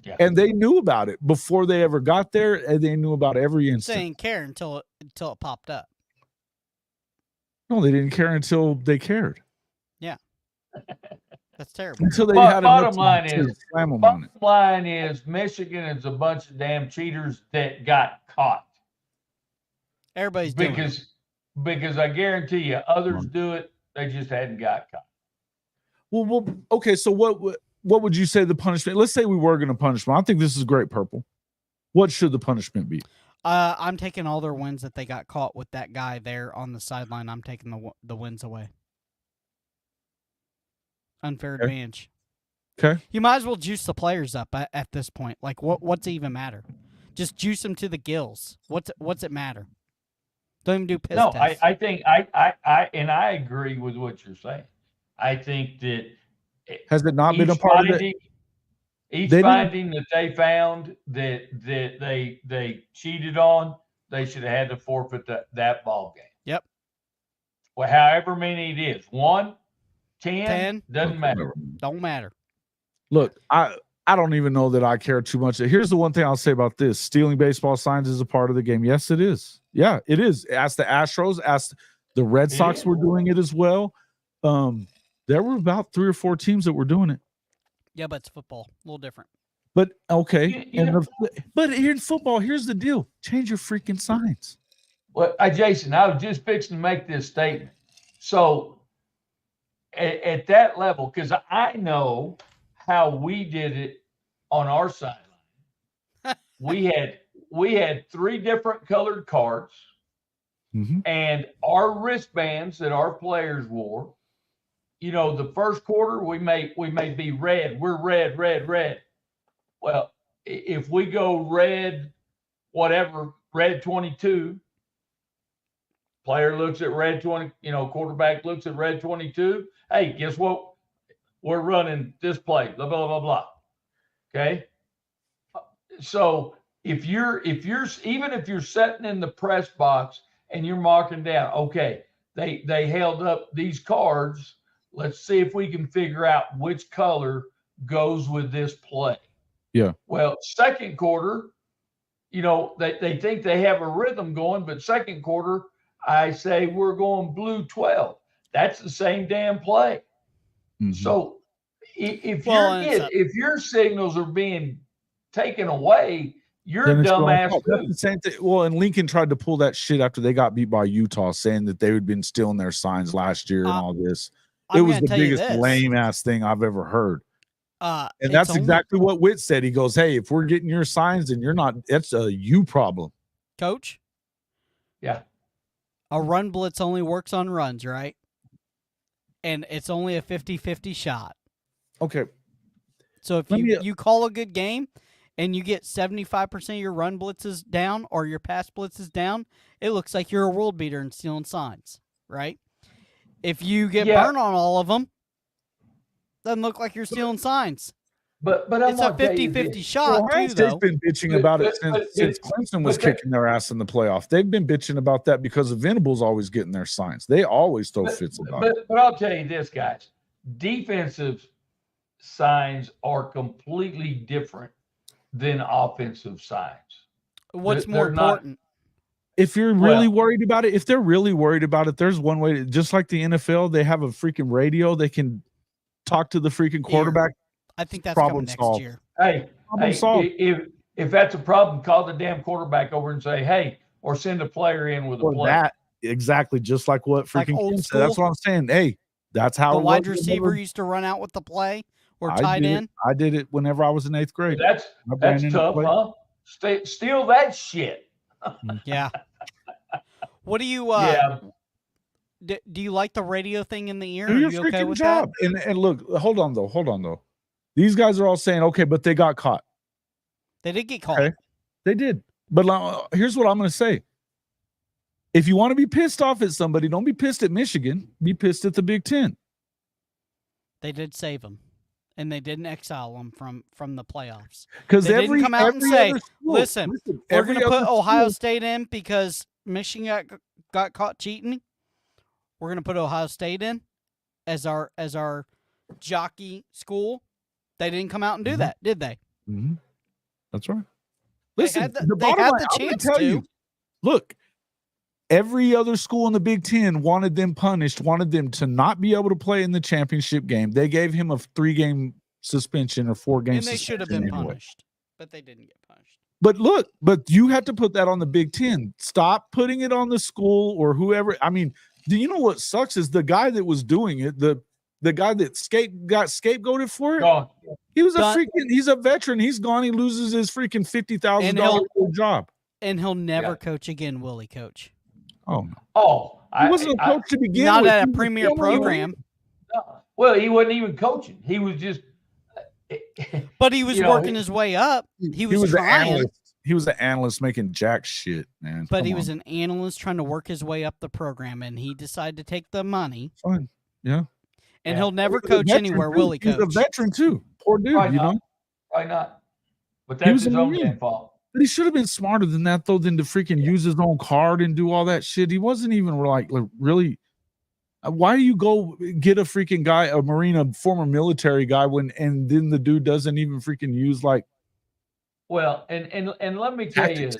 Yeah. And they knew about it before they ever got there, and they knew about every instant. They didn't care until it popped up. No, they didn't care until they cared. Yeah. That's terrible. Until they had bottom line is Michigan is a bunch of damn cheaters that got caught. Everybody's doing it. Because I guarantee you others do it, they just hadn't got caught. Well, okay, so what what would you say the punishment? Let's say we were going to punish them. I think this is great, Purple. What should the punishment be? I'm taking all their wins that they got caught with that guy there on the sideline. I'm taking the wins away. Unfair advantage. Okay. You might as well juice the players up at this point. Like, what's it even matter? Just juice them to the gills. What's it matter? Don't even do piss tests. I think I agree with what you're saying. I think that has it not been a part of it? Each finding that they found that they cheated on, they should have had to forfeit that ball game. Yep. Well, however many it is, 1, 10, doesn't matter. Don't matter. Look, I don't even know that I care too much. Here's the one thing I'll say about this: stealing baseball signs is a part of the game. Yes, it is. Yeah, it is. Ask the Astros. Ask the Red Sox were doing it as well. There were about 3 or 4 teams that were doing it. Yeah, but it's football. A little different. But okay. But here in football, here's the deal. Change your freaking signs. Well, Jason, I was just fixing to make this statement. So at that level, because I know how we did it on our sideline. we had 3 different colored cards, and our wristbands that our players wore. You know, the first quarter we may be red. We're red. Well, if we go red, whatever, red 22, player looks at red 20, quarterback looks at red 22. Hey, guess what? We're running this play, blah, blah, blah, blah. Okay. So if you're sitting in the press box and you're marking down, okay, they held up these cards. Let's see if we can figure out which color goes with this play. Yeah. Well, second quarter, they think they have a rhythm going, but second quarter, I say we're going blue 12. That's the same damn play. So if your signals are being taken away, you're a dumbass too. That's the same thing. Well, and Lincoln tried to pull that shit after they got beat by Utah, saying that they had been stealing their signs last year and all this. It was the biggest lame ass thing I've ever heard. And that's exactly what Witt said. He goes, hey, if we're getting your signs and you're not, it's a you problem. Coach? Yeah. A run blitz only works on runs, right? And it's only a 50-50 shot. Okay. So if you call a good game and you get 75% of your run blitzes down or your pass blitzes down, it looks like you're a world beater and stealing signs, right? If you get burned on all of them, doesn't look like you're stealing signs. But it's a 50-50 shot, Ohio too, State's though. been bitching about it since Clemson was kicking their ass in the playoff. They've been bitching about that because of Venables always getting their signs. They always throw fits about it. But I'll tell you this, guys. Defensive signs are completely different than offensive signs. What's more important? If you're really worried about it, if they're really worried about it, there's one way to, just like the NFL, they have a freaking radio. They can talk to the freaking quarterback. I think that's coming next year. Hey, if that's a problem, call the damn quarterback over and say, hey, or send a player in with a play. That, exactly, just like what freaking Kim said. That's what I'm saying. Hey, that's how the wide receiver used to run out with the play or tight end. I did it whenever I was in 8th grade. That's tough, huh? Steal that shit. Yeah. What do you do you like the radio thing in the ear? Do your freaking job. And look, hold on though. These guys are all saying, okay, but they got caught. They did get caught. Okay. They did. But here's what I'm going to say. If you want to be pissed off at somebody, don't be pissed at Michigan. Be pissed at the Big Ten. They did save them. And they didn't exile them from the playoffs. Because they didn't come out and say, listen, we're going to put Ohio State in because Michigan got caught cheating. We're going to put Ohio State in as our jockey school. They didn't come out and do that, did they? Mm-hmm. That's right. Listen, they had the chance to. Look, every other school in the Big Ten wanted them punished, wanted them to not be able to play in the championship game. They gave him a 3-game suspension or 4-game suspension. And they should have been punished, but they didn't get punished. But you had to put that on the Big Ten. Stop putting it on the school or whoever. I mean, do you know what sucks is the guy that was doing it, the the guy that got scapegoated for it. Gone. He was he's a veteran. He's gone. He loses his freaking $50,000 job. And he'll never coach again, will he, Coach? Oh, no. Oh, He wasn't a coach to begin not with. at a premier program. Well, he wasn't even coaching. He was just. But he was working his way up. He was trying. Analyst. He was an analyst making jack shit, man. But he was an analyst trying to work his way up the program, and he decided to take the money. Fine. Yeah. And he'll never coach anywhere, will he, Coach? He's a veteran, too. Poor dude, Probably you know? Probably not. But that's his own damn fault. But he should have been smarter than that, though, than to freaking use his own card and do all that shit. He wasn't even like really. Why do you go get a freaking guy, a Marine, a former military guy, and then the dude doesn't even freaking use like. Well, and let me tell you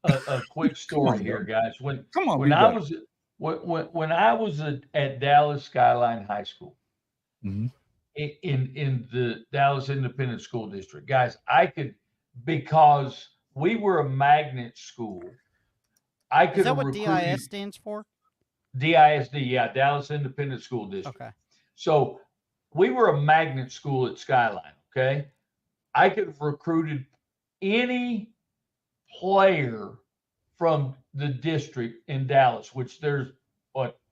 a quick story here, guys. When I was at Dallas Skyline High School, mm-hmm. in the Dallas Independent School District, guys, because we were a magnet school. Is that what DIS stands for? DISD, yeah, Dallas Independent School District. Okay. So we were a magnet school at Skyline, okay? I could have recruited any player from the district in Dallas, which there's,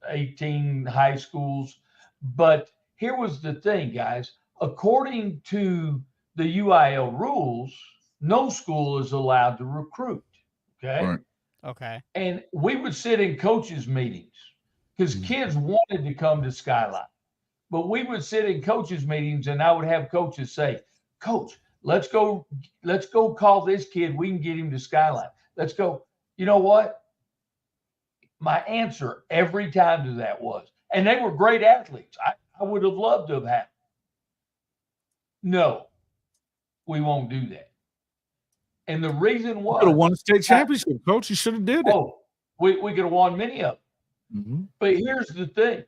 18 high schools. But here was the thing, guys. According to the UIL rules, no school is allowed to recruit, okay? Right. Okay. And we would sit in coaches' meetings because kids wanted to come to Skyline. But we would sit in coaches' meetings and I would have coaches say, Coach, let's go call this kid. We can get him to Skyline. Let's go. You know what? My answer every time to that was, and they were great athletes. I would have loved to have had. No, we won't do that. And the reason was, could have won a state championship, Coach. You should have did it. Oh, we could have won many of them. Mm-hmm. But here's the thing.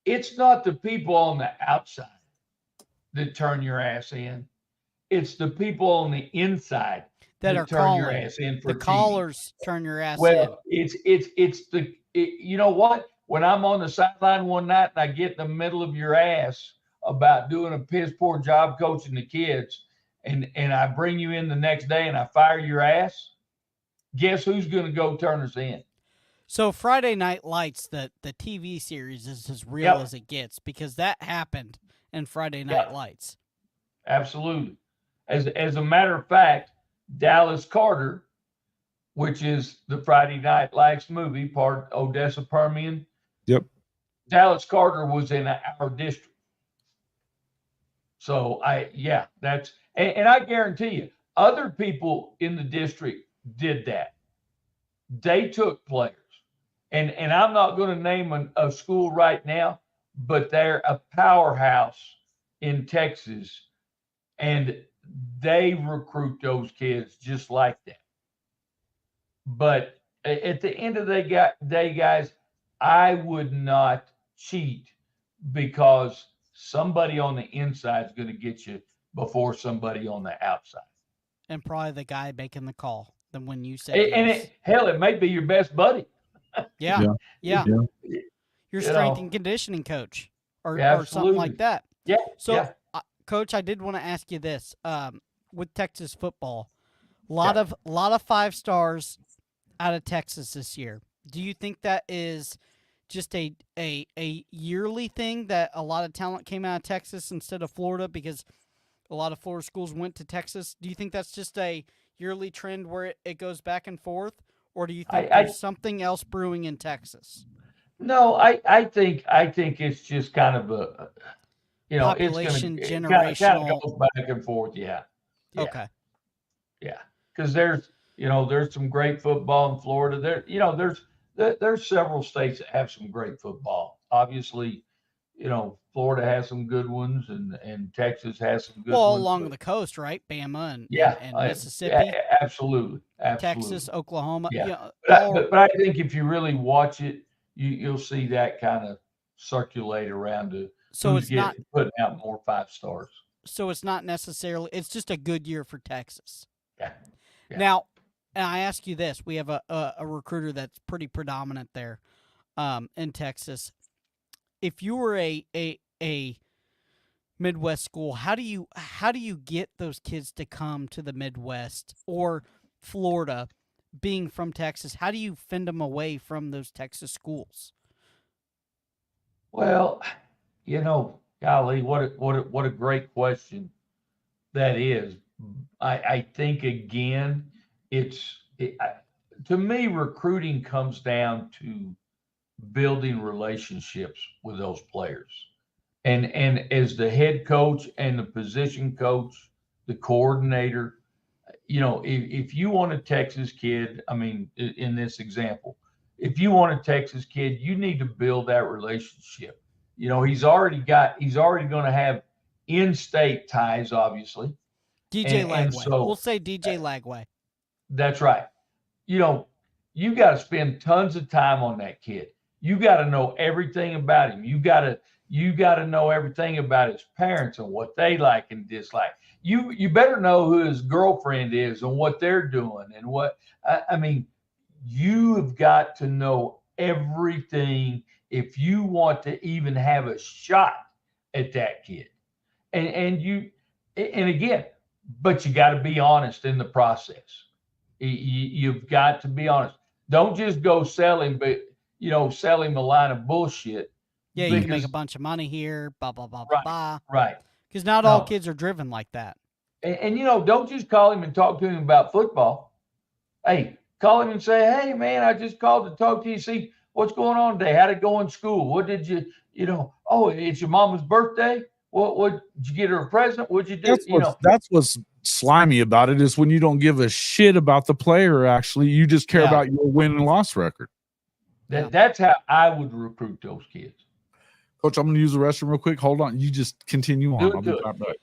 It's not the people on the outside that turn your ass in. It's the people on the inside that are turn calling. Your ass in for the callers turn your ass in. Well, you know what? When I'm on the sideline one night and I get in the middle of your ass about doing a piss poor job coaching the kids, and I bring you in the next day and I fire your ass, guess who's going to go turn us in? So Friday Night Lights, the TV series, is as real as it gets because that happened in Friday Night Lights. Absolutely. As a matter of fact, Dallas Carter, which is the Friday Night Lights movie, part Odessa Permian. Yep. Dallas Carter was in our district. So that's, and I guarantee you, other people in the district did that. They took players. And I'm not going to name a school right now, but they're a powerhouse in Texas. And they recruit those kids just like that. But at the end of the day, guys, I would not cheat because somebody on the inside is going to get you before somebody on the outside. And probably the guy making the call. Then when you say, it may be your best buddy. Yeah. Your strength and conditioning coach or something like that. Yeah. So, Coach, I did want to ask you this: with Texas football, a lot of 5 stars out of Texas this year. Do you think that is just a yearly thing that a lot of talent came out of Texas instead of Florida because a lot of Florida schools went to Texas? Do you think that's just a yearly trend where it goes back and forth, or do you think there's something else brewing in Texas? No, I think it's just kind of a. Population it's generational. Kind of goes back and forth, yeah. Okay. Yeah, because there's some great football in Florida. There's several states that have some great football. Obviously, Florida has some good ones, and Texas has some good ones. Well, along the coast, right? Bama and Mississippi. Yeah, absolutely. Texas, Oklahoma. Yeah. But I think if you really watch it, you'll see that kind of circulate around to. So it's not putting out more 5 stars. So it's not necessarily. It's just a good year for Texas. Yeah. Now, and I ask you this: we have a recruiter that's pretty predominant there, in Texas. If you were a a Midwest school, how do you get those kids to come to the Midwest or Florida? Being from Texas, how do you fend them away from those Texas schools? Well, golly, what a great question that is. I think again, to me, recruiting comes down to building relationships with those players. And as the head coach and the position coach, the coordinator, if you want a Texas kid, I mean, in this example, if you want a Texas kid, you need to build that relationship. He's already going to have in-state ties, obviously. DJ And Lagway. so We'll say DJ Lagway. that's right. You got to spend tons of time on that kid. You got to know everything about him. You got to know everything about his parents and what they like and dislike. You better know who his girlfriend is and what they're doing and what I mean. You have got to know everything if you want to even have a shot at that kid. And again, but you got to be honest in the process. You've got to be honest. Don't just go sell him, but sell him a line of bullshit. Yeah, you can make a bunch of money here, blah blah blah blah blah. Right. Because not all kids are driven like that. And don't just call him and talk to him about football. Hey, call him and say, "Hey man, I just called to talk to you. See what's going on today. How'd it go in school? What did you, Oh, it's your mama's birthday. What did you get her a present? What'd you do? That's what's slimy about it is when you don't give a shit about the player. Actually, you just care about your win and loss record. That's how I would recruit those kids. Coach, I'm going to use the restroom real quick. Hold on. You just continue on. I'll be right back.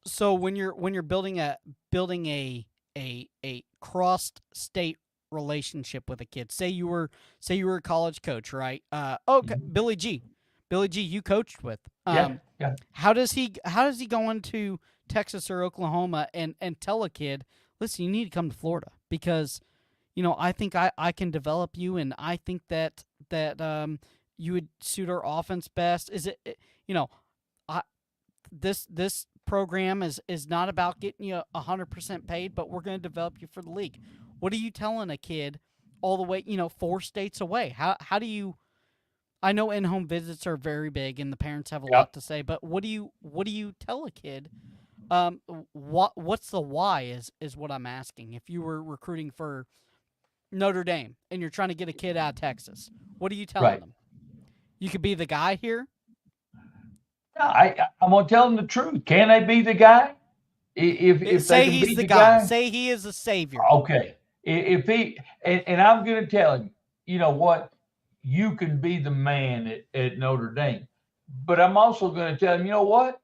So when you're building a cross state relationship with a kid, say you were a college coach, right? Billy G, you coached with. Yeah. How does he go into Texas or Oklahoma and tell a kid, listen, you need to come to Florida because, I think I can develop you, and I think that you would suit our offense best. Is it this program is not about getting you 100% paid, but we're going to develop you for the league. What are you telling a kid all the way, 4 states away? How do you? I know in-home visits are very big, and the parents have a lot to say. But what do you tell a kid? What's the why is what I'm asking. If you were recruiting for Notre Dame and you're trying to get a kid out of Texas, what are you telling them? You could be the guy here. I'm gonna tell them the truth. Can they be the guy? If say they can he's be the guy, say he is a savior. Okay. If he and I'm gonna tell him, you know what, you can be the man at Notre Dame. But I'm also gonna tell him, you know what,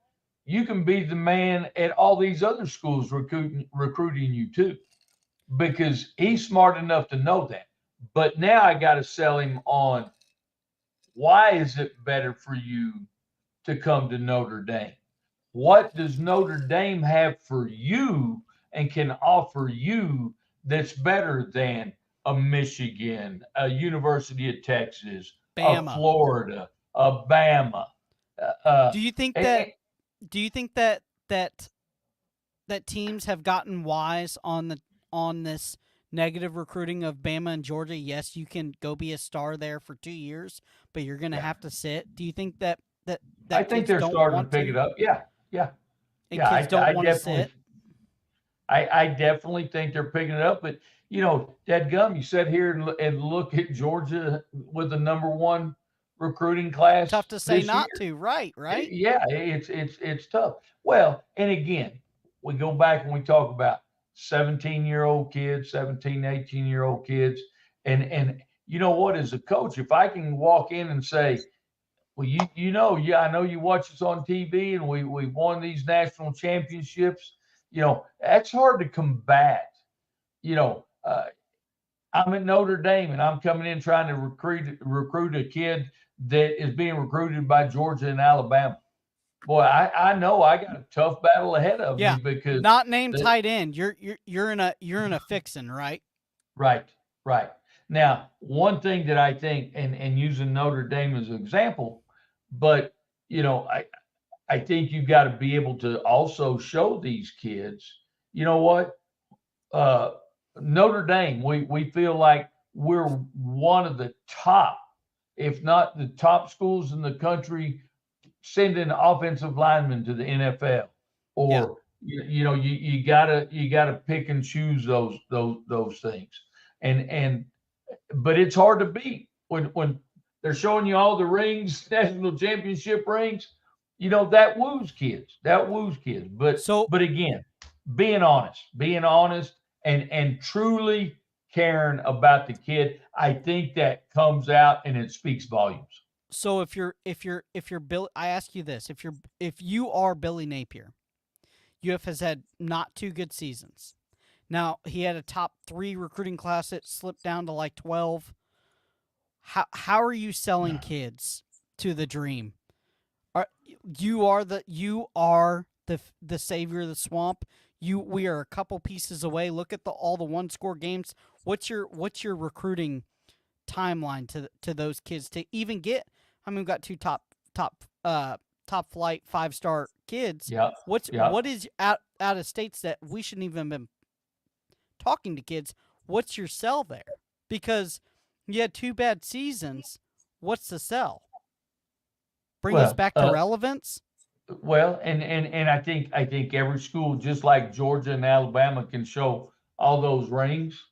you can be the man at all these other schools recruiting you too, because he's smart enough to know that. But now I got to sell him on why is it better for you to come to Notre Dame? What does Notre Dame have for you and can offer you that's better than a Michigan, a University of Texas, Bama. a Florida, a Bama? Do you think that teams have gotten wise on this negative recruiting of Bama and Georgia? Yes, you can go be a star there for 2 years, but you're going to have to sit. Do you think that I think they're starting to pick it up. Yeah. And kids don't want to sit. I definitely think they're picking it up, but dadgum, you sit here and look at Georgia with the #1 recruiting class. Tough to say not to, right? Yeah, it's tough. Well, and again, we go back and we talk about 17-year-old kids, 17, 18-year-old kids, and you know what? As a coach, if I can walk in and say, well, I know you watch us on TV, and we've won these national championships. That's hard to combat. I'm at Notre Dame, and I'm coming in trying to recruit a kid that is being recruited by Georgia and Alabama. Boy, I know I got a tough battle ahead of me because not named tight end. You're in a fixin', right? Right. Now, one thing that I think, and using Notre Dame as an example, but I think you've got to be able to also show these kids, you know what? Notre Dame, we feel like we're one of the top, if not the top schools in the country, sending offensive linemen to the NFL. Or you gotta pick and choose those things. But it's hard to beat when they're showing you all the rings, national championship rings. That woos kids. But again, being honest and truly caring about the kid, I think that comes out and it speaks volumes. So if you're Bill, I ask you this: if you are Billy Napier, UF has had not 2 good seasons. Now he had a top 3 recruiting class that slipped down to like 12. How are you selling kids to the dream? You are the savior of the swamp. We are a couple pieces away. Look at all the 1-score games. What's your recruiting timeline to those kids to even get? I mean, we've got 2 top flight 5-star kids. Yeah. What is out of states that we shouldn't even been talking to kids? What's your sell there? Because you had 2 bad seasons. What's the sell? Bring us back to relevance. Well, and I think every school, just like Georgia and Alabama, can show all those rings,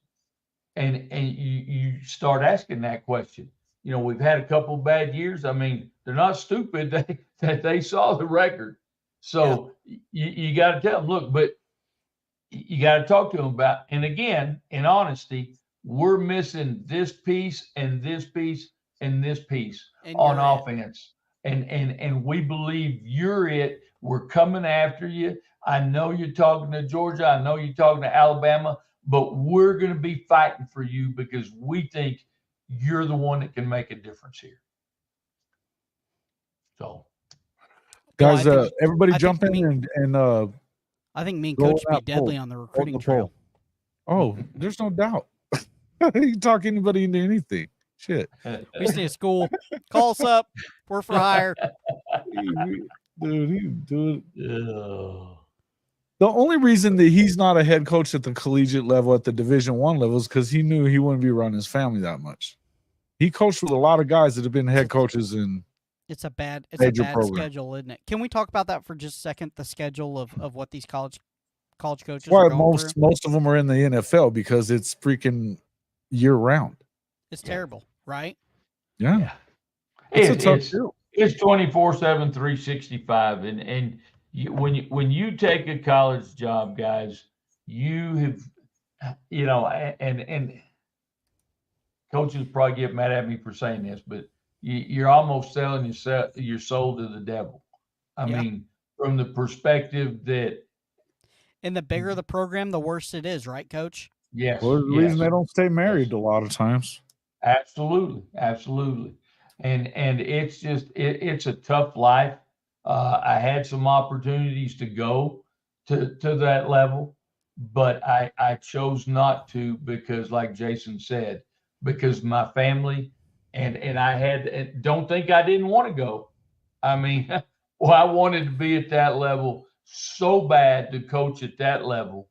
and you start asking that question. We've had a couple bad years. I mean, they're not stupid that they saw the record. So you got to tell them, look, but you got to talk to them about. And again, in honesty, we're missing this piece and this piece and this piece on offense. And we believe you're it. We're coming after you. I know you're talking to Georgia. I know you're talking to Alabama, but we're going to be fighting for you because we think you're the one that can make a difference here. So, guys, everybody jump in and I think me and Coach would be deadly on the recruiting trail. Oh, there's no doubt. You talk anybody into anything. Shit. We stay at school. Call us up. We're for hire. Dude. The only reason that he's not a head coach at the collegiate level, at the Division I level, is because he knew he wouldn't be running his family that much. He coached with a lot of guys that have been head coaches in. It's a bad program. schedule, isn't it? Can we talk about that for just a second? The schedule of what these college coaches are going through? Most of them are in the NFL because it's freaking year round. It's terrible, right? Yeah. It's 24/7, 365, and when you take a college job, guys, you have, and coaches probably get mad at me for saying this, but you're almost selling your soul to the devil. I mean, from the perspective that, and the bigger the program, the worse it is, right, Coach? Yes. Well, the reason they don't stay married a lot of times. Absolutely. And it's just it's a tough life. I had some opportunities to go to that level, but I chose not to because, like Jason said, because my family and I had, don't think I didn't want to go. I mean, well, I wanted to be at that level so bad to coach at that level.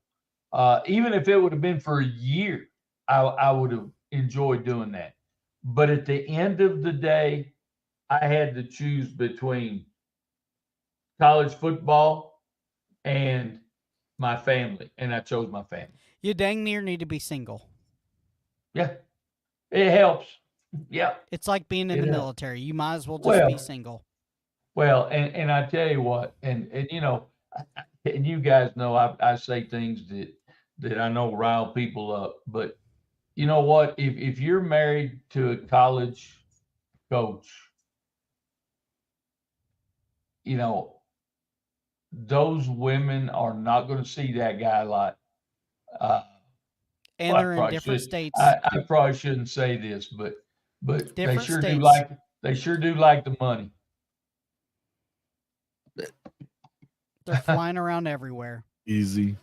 Even if it would have been for a year, I would have enjoyed doing that. But at the end of the day, I had to choose between college football and my family, and I chose my family. You dang near need to be single. Yeah, it helps. Yeah, it's like being in the military. You might as well just be single. Well, and I tell you what, and you guys know I say things that I know rile people up, but you know what? If you're married to a college coach, those women are not going to see that guy a lot. And they're in different states. I probably shouldn't say this, but they sure do like the money. They're flying around everywhere. Easy.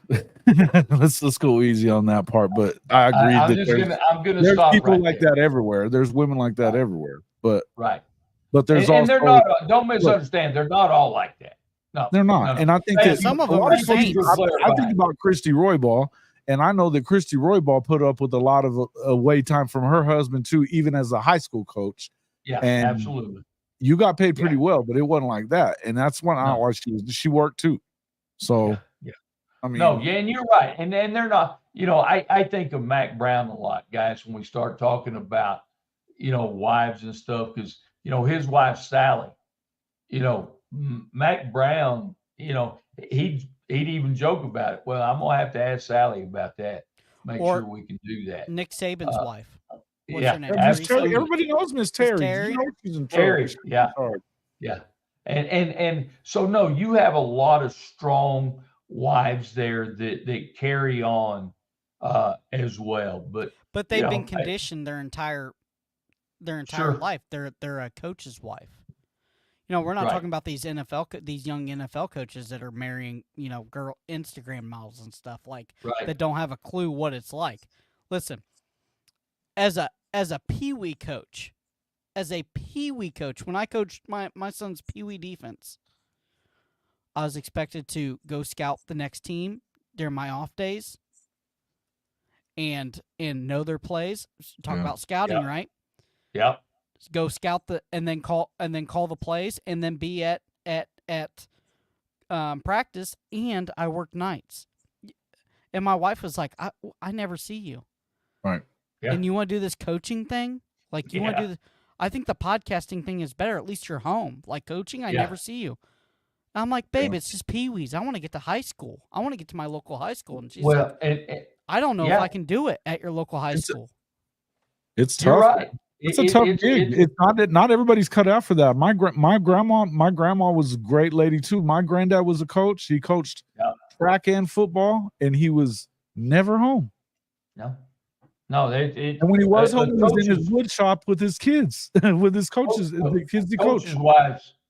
let's go easy on that part. But I agree I'm gonna there's stop people right like there. that everywhere. There's women like that everywhere. But right. But there's and they're also not. Don't misunderstand. They're not all like that. No, they're not. no, no. And I think that some of them a lot are coaches- saints. I think about Christy Roybal, and I know that Christy Roybal put up with a lot of away time from her husband too, even as a high school coach. Yeah, and absolutely. You got paid pretty well, but it wasn't like that, and that's why she worked too. So, yeah. I mean, No, yeah, and you're right, and they're not. I think of Mac Brown a lot, guys, when we start talking about wives and stuff, because his wife Sally, Mac Brown, he'd even joke about it. Well, I'm gonna have to ask Sally about that. Make sure we can do that. Nick Saban's wife. What's yeah, her name? absolutely. Everybody knows Miss Terry. Terry. You know she's in Terry, charge. yeah. And so no, you have a lot of strong wives there that carry on as well. But they've been conditioned their entire Sure. life. They're a coach's wife. We're not talking about these young NFL coaches that are marrying, girl Instagram models and stuff that don't have a clue what it's like. Listen, as a peewee coach, when I coached my son's peewee defense, I was expected to go scout the next team during my off days and know their plays. Talk about scouting, right? Yeah. Go scout and then call the plays, and then be at practice. And I worked nights, and my wife was like, "I never see you, right? Yeah. And you want to do this coaching thing? Like you want to do this? I think the podcasting thing is better. At least you're home. Like coaching, I never see you." I'm like, "Babe, it's just peewees. I want to get to high school. I want to get to my local high school." And she's like, "I don't know if I can do it at your local high school." It's tough. You're right. It's a tough gig. It's not everybody's cut out for that. My grandma was a great lady too. My granddad was a coach. He coached track and football, and he was never home. No. And when he was home, he was in his wood shop with his kids, with his coaches, the kids he coached.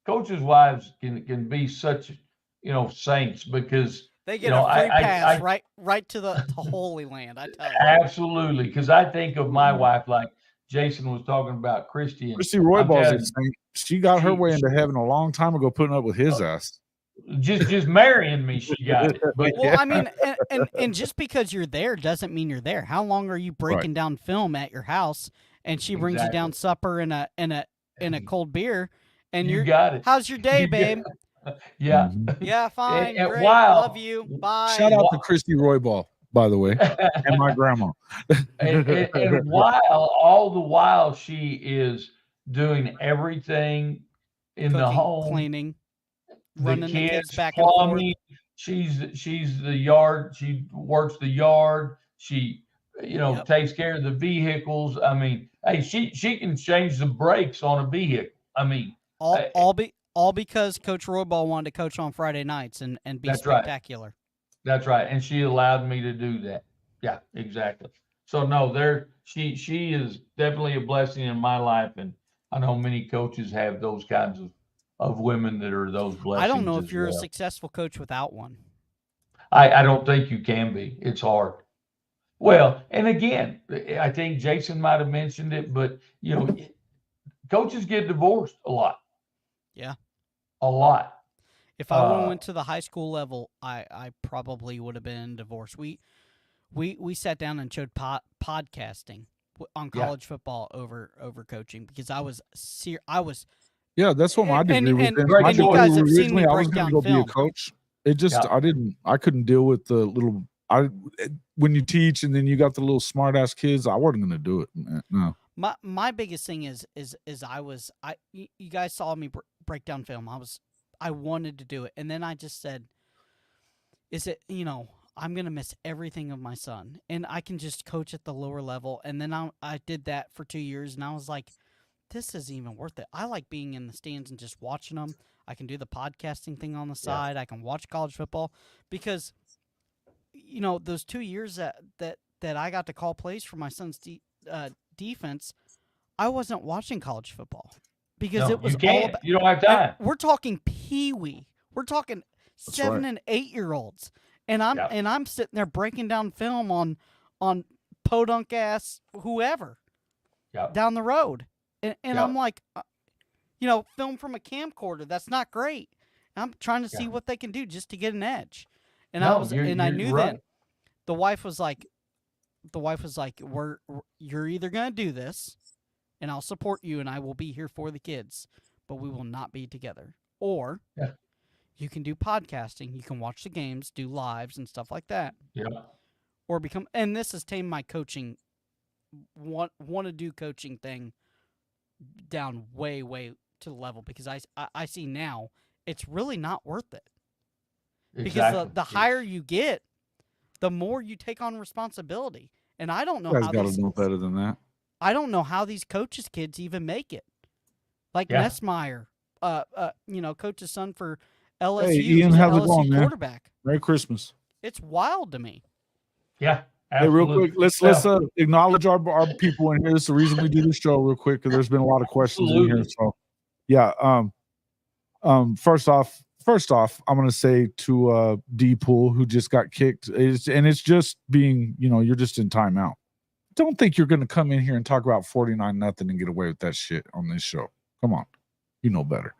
Coaches' wives can be such, saints, because they get a free pass right to the Holy Land. I tell you, absolutely. Because I think of my wife, like Jason was talking about Christy Roybal's a saint. She got her way into heaven a long time ago, putting up with his ass. Just marrying me, she got it. But, well, I mean, and just because you're there doesn't mean you're there. How long are you breaking down film at your house, and she brings you down supper and a cold beer, and you got it. How's your day, babe? Yeah. Yeah, fine. Great. Wow. Love you. Bye. Shout out to Christy Roybal, by the way, and my grandma. and all the while she is doing everything in Cooking, the home, cleaning, running the kids back plumbing. and forth. She's the yard. She works the yard. She takes care of the vehicles. I mean, hey, she can change the brakes on a vehicle. I mean, all because Coach Roybal wanted to coach on Friday nights and be spectacular. Right. That's right, and she allowed me to do that. Yeah, exactly. So no, she is definitely a blessing in my life, and I know many coaches have those kinds of women that are those blessings. I don't know if you're a successful coach without one. I don't think you can be. It's hard. Well, and again, I think Jason might have mentioned it, but coaches get divorced a lot. Yeah. A lot. If I would have went to the high school level, I probably would have been divorced. We sat down and showed podcasting on college football over coaching, because I was yeah, that's what my degree was. My degree originally, I was going to go be a coach. It just I couldn't deal with the little when you teach and then you got the little smart ass kids. I wasn't going to do it. No. My biggest thing is you guys saw me break down film. I wanted to do it, and then I just said, I'm going to miss everything of my son, and I can just coach at the lower level. And then I did that for 2 years, and I was like, this isn't even worth it. I like being in the stands and just watching them. I can do the podcasting thing on the side. I can watch college football, because, those 2 years that I got to call plays for my son's defense, I wasn't watching college football, because it was all about, you don't have time. We're talking peewee. We're talking 7 and 8 year olds, and I'm sitting there breaking down film on podunk ass whoever down the road, and I'm like, film from a camcorder. That's not great. I'm trying to see what they can do just to get an edge. And I knew right. then the wife was like, you're either going to do this and I'll support you and I will be here for the kids, but we will not be together. Or you can do podcasting. You can watch the games, do lives and stuff like that. Yeah. Or and this has tamed my coaching, want to do coaching thing down way to the level, because I see now it's really not worth it. Because the higher you get, the more you take on responsibility. And I don't know You guys how got these, to know better than that. I don't know how these coaches' kids even make it. Like Messmeyer, coach's son for LSU. Hey, Ian, he's how's an it going, LSU man? quarterback. Merry Christmas. It's wild to me. Yeah. Hey, real quick, let's acknowledge our people in here. This is the reason we do this show real quick, because there's been a lot of questions in here. So, yeah. First off, I'm gonna say to D Pool, who just got kicked, it's just being, you're just in timeout. Don't think you're gonna come in here and talk about 49-0 and get away with that shit on this show. Come on, you know better.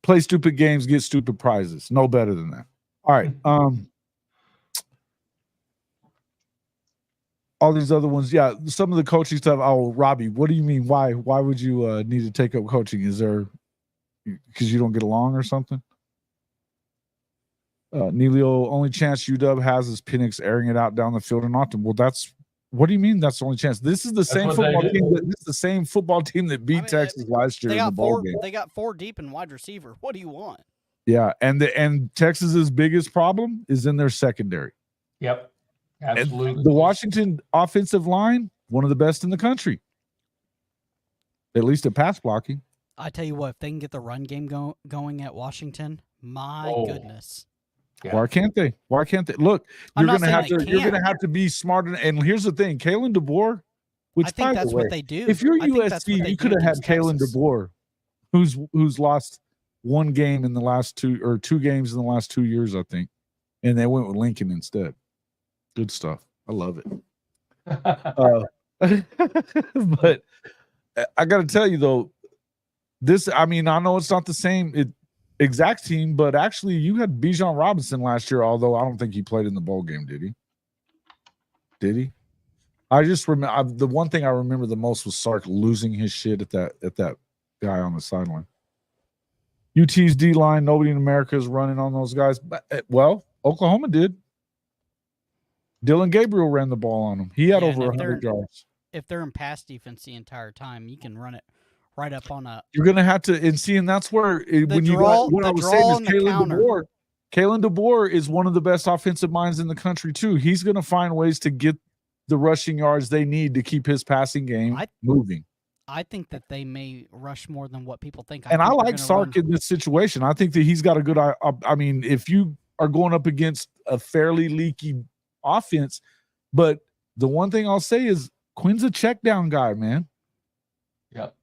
Play stupid games, get stupid prizes. No better than that. All right. All these other ones, some of the coaching stuff. Oh, Robbie, what do you mean? Why would you need to take up coaching? Is there because you don't get along or something? Neilio, only chance UW has is Penix airing it out down the field and often. Well, what do you mean that's the only chance? This is the same football team. This is the same football team that beat Texas last year in the bowl game. They got 4 deep in wide receiver. What do you want? Yeah, and Texas's biggest problem is in their secondary. Yep, absolutely. And the Washington offensive line, one of the best in the country, at least at pass blocking. I tell you what, if they can get the run game going at Washington, my goodness. Yeah. Why can't they? Look, you're gonna have to be smarter. And here's the thing, Kalen DeBoer, which I think that's what they do. If you're USC, you could have had Kalen DeBoer, who's lost one game in the last 2 games in the last 2 years, I think, and they went with Lincoln instead. Good stuff. I love it. But I got to tell you though, I know it's not the same exact team, but actually you had Bijan Robinson last year, although I don't think he played in the bowl game. Did he? I just remember the one thing I remember the most was Sark losing his shit at that guy on the sideline. UT's D line, nobody in America is running on those guys. But, Oklahoma did. Dylan Gabriel ran the ball on him. He had over 100 yards. If they're in pass defense the entire time, you can run it right up on a. You're going to have to, and that's where what I was saying is Kalen DeBoer is one of the best offensive minds in the country too. He's going to find ways to get the rushing yards they need to keep his passing game moving. I think that they may rush more than what people think. I like Sark in this situation. I think that he's got a good. If you are going up against a fairly leaky offense, but the one thing I'll say is Quinn's a check down guy, man. Yep.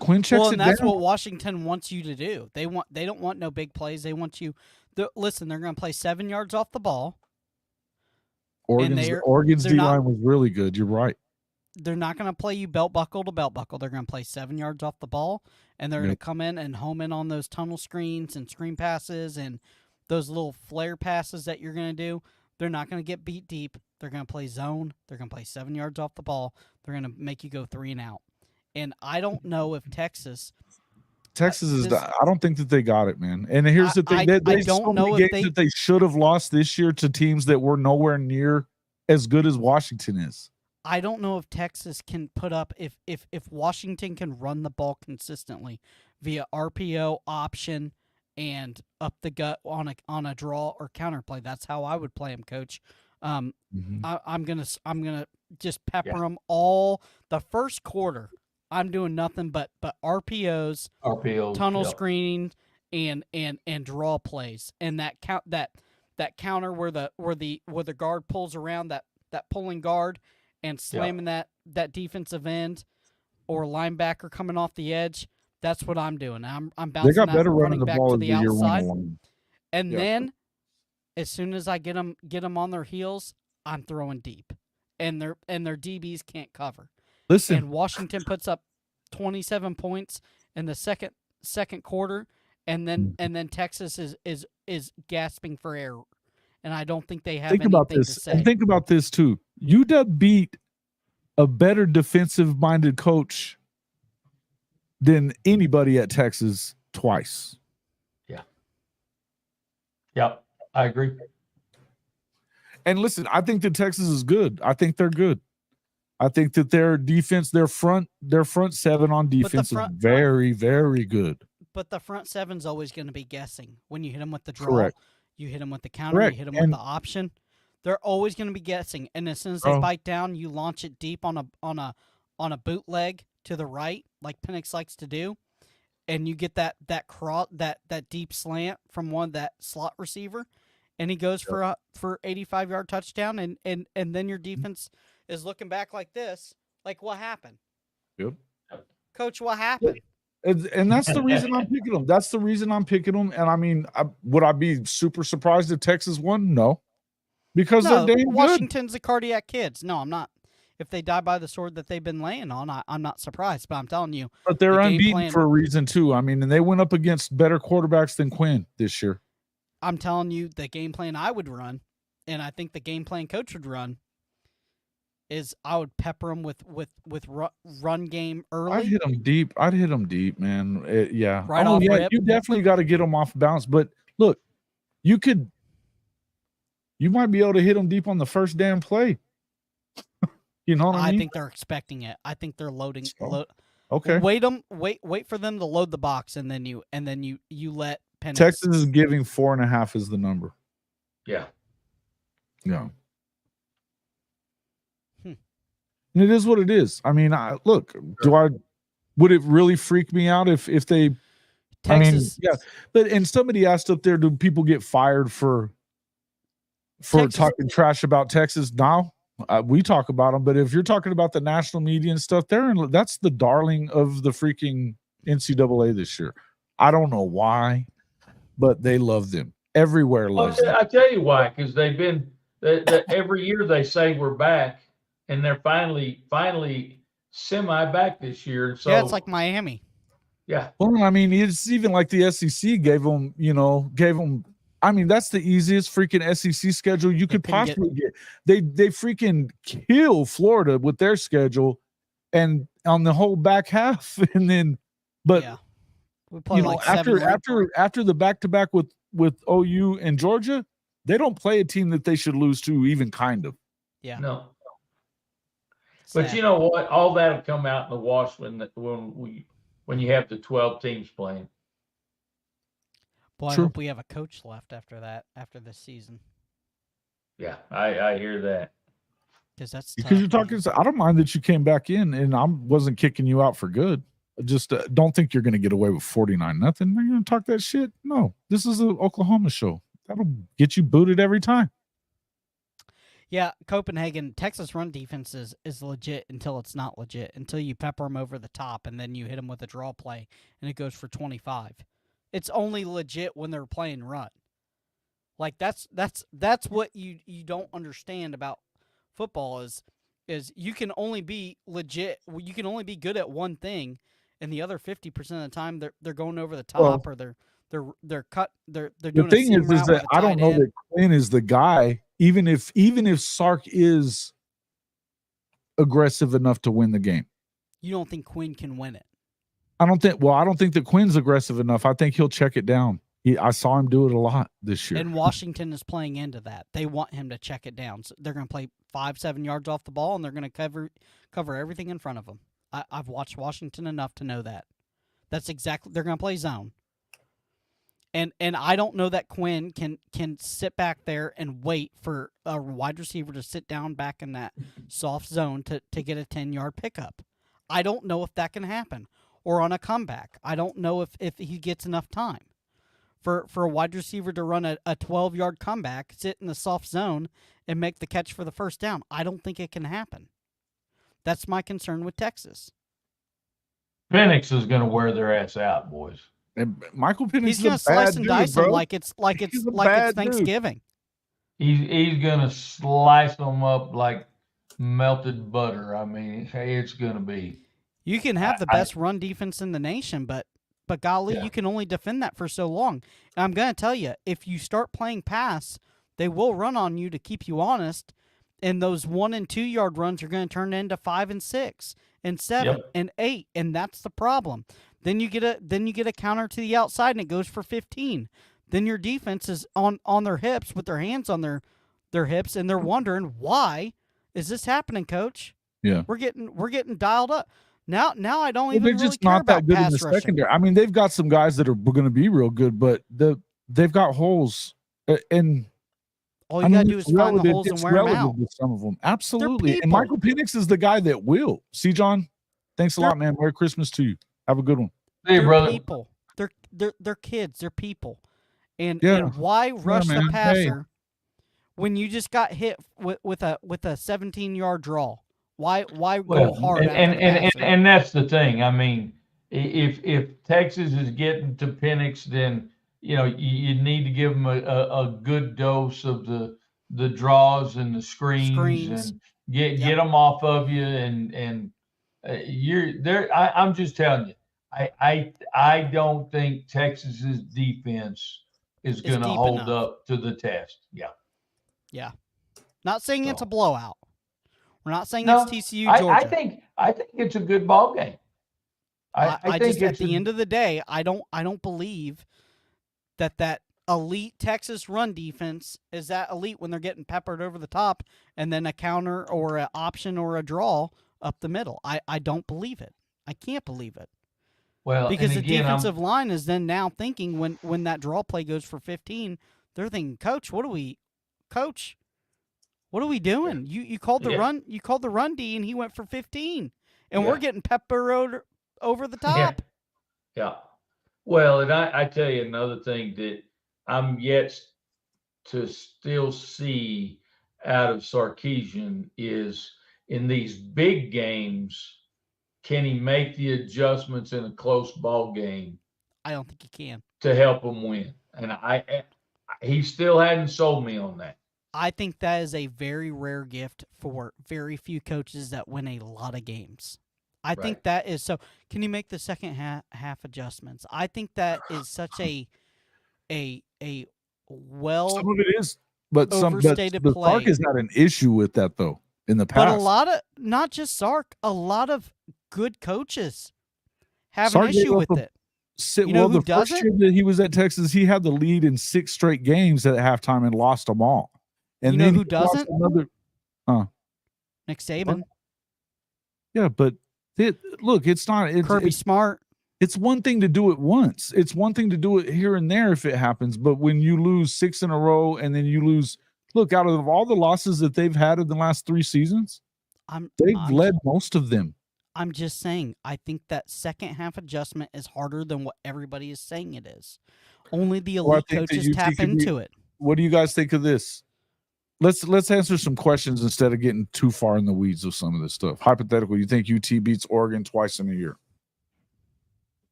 Quinn checks and that's what Washington wants you to do. They don't want no big plays. They want you. Listen, they're going to play 7 yards off the ball. Oregon's D line was really good. You're right. They're not going to play you belt buckle to belt buckle. They're going to play 7 yards off the ball, and they're going to come in and home in on those tunnel screens and screen passes and those little flare passes that you're going to do. They're not going to get beat deep. They're going to play zone. They're going to play 7 yards off the ball. They're going to make you go 3 and out. And I don't know if Texas is. I don't think that they got it, man. And here's the thing: I don't know if games that they should have lost this year to teams that were nowhere near as good as Washington is. I don't know if Texas can put up if Washington can run the ball consistently via RPO option and up the gut on a draw or counterplay. That's how I would play them, Coach. I'm gonna just pepper them all the first quarter. I'm doing nothing but RPOs, tunnel screening, and draw plays, and that counter where the guard pulls around that pulling guard and slamming that defensive end or linebacker coming off the edge. That's what I'm doing. I'm bouncing. They got better running the back ball to the outside, and yeah. Then as soon as I get them on their heels, I'm throwing deep, and their DBs can't cover. Listen, and Washington puts up 27 points in the second quarter, and then Texas is gasping for air, and I don't think they have think about anything this, to say. and think about this too. UW beat a better defensive-minded coach than anybody at Texas twice. Yeah. Yep, I agree. And listen, I think that Texas is good. I think they're good. I think that their defense, their front seven on defense is very, very good. But the front seven's always going to be guessing. When you hit them with the draw, Correct. you hit them with the counter, Correct. you hit them with the option. They're always going to be guessing. And as soon as they bite down, you launch it deep on a bootleg to the right, like Penix likes to do, and you get that deep slant from that slot receiver, and he goes for 85-yard touchdown, and then your defense is looking back like this, like what happened? Yep. Coach, what happened? And that's the reason I'm picking them. That's the reason I'm picking them. And I mean, would I be super surprised if Texas won? No, because they're damn Washington's the cardiac kids. No, I'm not. If they die by the sword that they've been laying on, I'm not surprised. But I'm telling you, but they're unbeaten for a reason too. I mean, and they went up against better quarterbacks than Quinn this year. I'm telling you, the game plan I would run, and I think the game plan coach would run, is I would pepper them with run game early. I'd hit them deep, man. Yeah. Right off rip. You definitely got to get them off balance. But look, you might be able to hit them deep on the first damn play. You know what I mean? I think they're expecting it. I think they're loading. Okay. Wait for them to load the box, and then you let Penix. Texas is giving 4.5 as the number. Yeah. Yeah. And it is what it is. I mean, would it really freak me out if they Texas, but somebody asked up there, do people get fired for talking trash about Texas? Now we talk about them, but if you're talking about the national media and stuff, that's the darling of the freaking NCAA this year. I don't know why, but they love them. Everywhere loves them. I tell you why, because they've been every year they say we're back. And they're finally semi back this year. So yeah, it's like Miami. Yeah. Well, I mean, it's even like the SEC gave them. I mean, that's the easiest freaking SEC schedule you could possibly get. They freaking kill Florida with their schedule, and on the whole back half, and then, but yeah. We play after the back-to-back with OU and Georgia, they don't play a team that they should lose to, even kind of. Yeah. No. But you know what? All that'll come out in the wash when you have the 12 teams playing. Boy, I hope we have a coach left after this season. Yeah, I hear that. Because you're talking. I don't mind that you came back in, and I wasn't kicking you out for good. I just don't think you're going to get away with 49-0. You're going to talk that shit. No, this is an Oklahoma show. That'll get you booted every time. Yeah, Texas run defense is legit until it's not legit, until you pepper them over the top and then you hit them with a draw play and it goes for 25. It's only legit when they're playing run. Like that's what you don't understand about football is you can only be legit, you can only be good at one thing, and the other 50% of the time they're going over the top, or they're doing the thing is that I don't know that Quinn is the guy. Even if Sark is aggressive enough to win the game, you don't think Quinn can win it? I don't think that Quinn's aggressive enough. I think he'll check it down. I saw him do it a lot this year. And Washington is playing into that. They want him to check it down. So they're going to play 5-7 yards off the ball, and they're going to cover everything in front of them. I've watched Washington enough to know that. That's exactly, they're going to play zone. And I don't know that Quinn can sit back there and wait for a wide receiver to sit down back in that soft zone to get a 10-yard pickup. I don't know if that can happen. Or on a comeback. I don't know if he gets enough time. For a wide receiver to run a 12-yard comeback, sit in the soft zone, and make the catch for the first down. I don't think it can happen. That's my concern with Texas. Penix is going to wear their ass out, boys. And Michael Penix He's going to slice and dice them like it's Thanksgiving. He's going to slice them up like melted butter. I mean, hey, it's going to be. You can have the best run defense in the nation, but golly, you can only defend that for so long. And I'm going to tell you, if you start playing pass, they will run on you to keep you honest, and those 1 and 2 yard runs are going to turn into 5 and 6 and 7 and 8, and that's the problem. Then you get a counter to the outside and it goes for 15. Then your defense is on their hips with their hands on their hips, and they're wondering, why is this happening, coach? Yeah, we're getting dialed up. Now I don't even they're really just care not about that good pass in the rushing. secondary. I mean, they've got some guys that are going to be real good, but they've got holes. And all you got to do is find the holes and wear them out. With some of them, absolutely. And Michael Penix is the guy that will. See, John, thanks a lot, man. Merry Christmas to you. Have a good one. Hey, brother. People. They're kids. They're people. And why rush the passer when you just got hit with a 17-yard draw? Why go hard? And that's the thing. I mean, if Texas is getting to Penix, then you need to give them a good dose of the draws and the screens. And get them off of you. And you're there. I'm just telling you, I don't think Texas's defense is going to hold up to the test. Yeah. Not saying it's a blowout. We're not saying it's TCU, Georgia. I think it's a good ball game. I think at the end of the day, I don't believe that elite Texas run defense is that elite when they're getting peppered over the top and then a counter or an option or a draw up the middle. I don't believe it. I can't believe it. Well, because the defensive line is then now thinking when that draw play goes for 15, they're thinking, Coach, what are we doing? You called the run, you called the run D and he went for 15. And we're getting peppered over the top. Yeah. Well, and I tell you another thing that I'm yet to still see out of Sarkisian is in these big games, can he make the adjustments in a close ball game? I don't think he can. To help him win. And he still hadn't sold me on that. I think that is a very rare gift for very few coaches that win a lot of games. I think that is so. Can you make the second half adjustments? I think that is such a well. Some of it is, but overstated but play. Sark has had an issue with that though in the past. But a lot of not just Sark, a lot of good coaches have Sark an issue with it. The first year that he was at Texas, he had the lead in 6 straight games at halftime and lost them all. And then who doesn't? Nick Saban. Yeah, but it's not. Kirby Smart. It's one thing to do it once. It's one thing to do it here and there if it happens. But when you lose 6 in a row and then you lose, out of all the losses that they've had in the last 3 seasons, they've led most of them. I'm just saying, I think that second half adjustment is harder than what everybody is saying it is. Only the elite coaches tap into it. What do you guys think of this? Let's answer some questions instead of getting too far in the weeds of some of this stuff. Hypothetical, you think UT beats Oregon twice in a year?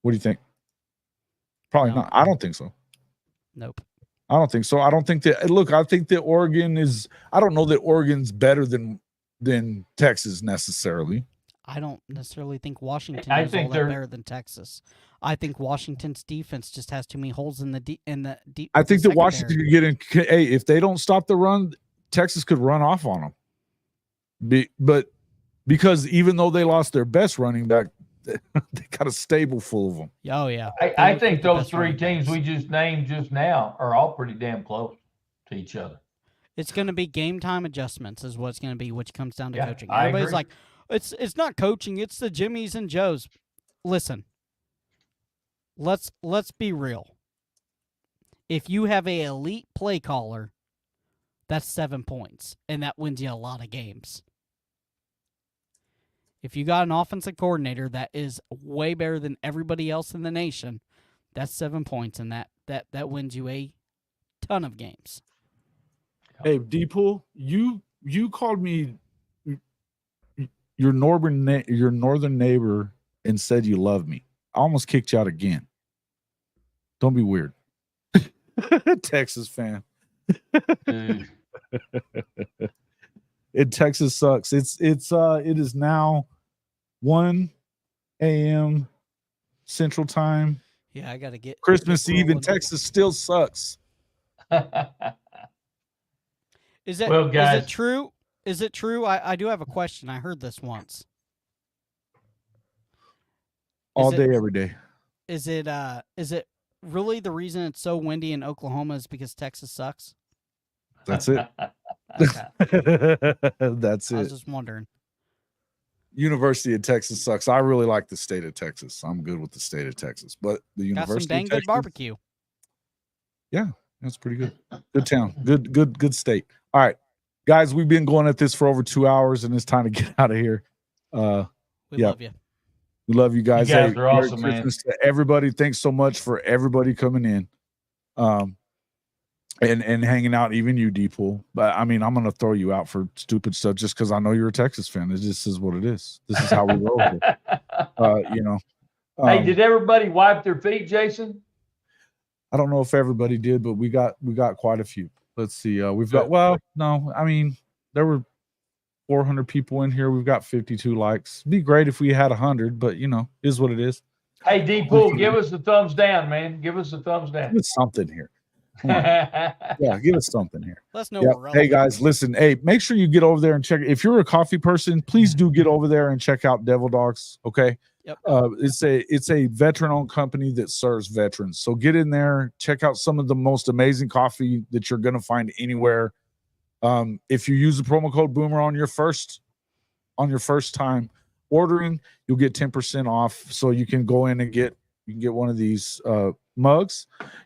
What do you think? Probably not. I don't think so. Nope. I don't think so. I don't think that. Look, I think that Oregon is. I don't know that Oregon's better than Texas necessarily. I don't necessarily think Washington is all that better than Texas. I think Washington's defense just has too many holes in the deep. I think that Washington could get in. Hey, if they don't stop the run, Texas could run off on them. But because even though they lost their best running back, they got a stable full of them. Oh yeah, I think those 3 teams we just named just now are all pretty damn close to each other. It's going to be game time adjustments, is what it's going to be, which comes down to coaching. I Everybody's agree. like, it's not coaching, it's the Jimmies and Joes. Listen. Let's be real. If you have an elite play caller, that's 7 points, and that wins you a lot of games. If you got an offensive coordinator that is way better than everybody else in the nation, that's 7 points, and that wins you a ton of games. Hey, D-Pool, you called me your northern neighbor and said you love me. I almost kicked you out again. Don't be weird. Texas fan. Texas sucks. It is now 1 a.m. Central Time. Yeah, I gotta get Christmas get Eve in rolling. Texas still sucks. Is it Well, guys. Is it true? Is it true? I do have a question. I heard this once. All day, every day. Is it really the reason it's so windy in Oklahoma is because Texas sucks? That's it. That's I was it. just wondering. University of Texas sucks. I really like the state of Texas. I'm good with the state of Texas, but the University Got some dang of Texas, good barbecue. Yeah, that's pretty good. Good town. Good state. All right, guys, we've been going at this for over 2 hours, and it's time to get out of here. We love you. We love you guys. You guys are awesome, Merry Christmas to everybody. Thanks so much for everybody coming in. And hanging out, even you, D-Pool. But I mean, I'm gonna throw you out for stupid stuff just because I know you're a Texas fan. It just is what it is. This is how we roll here. Hey, did everybody wipe their feet, Jason? I don't know if everybody did, but we got quite a few. Let's see. We've got no, I mean, there were 400 people in here. We've got 52 likes. It'd be great if we had 100, but is what it is. Hey, D-Pool, give us the thumbs down, man. Give us the thumbs down. Give us something here. Yeah, give us something here. Let's know. Hey guys, listen. Hey, make sure you get over there and check. If you're a coffee person, please do get over there and check out Devil Dogs. Okay. Yep. It's a veteran-owned company that serves veterans. So get in there, check out some of the most amazing coffee that you're gonna find anywhere. If you use the promo code Boomer on your first time ordering, you'll get 10% off. So you can go in and get one of these mugs.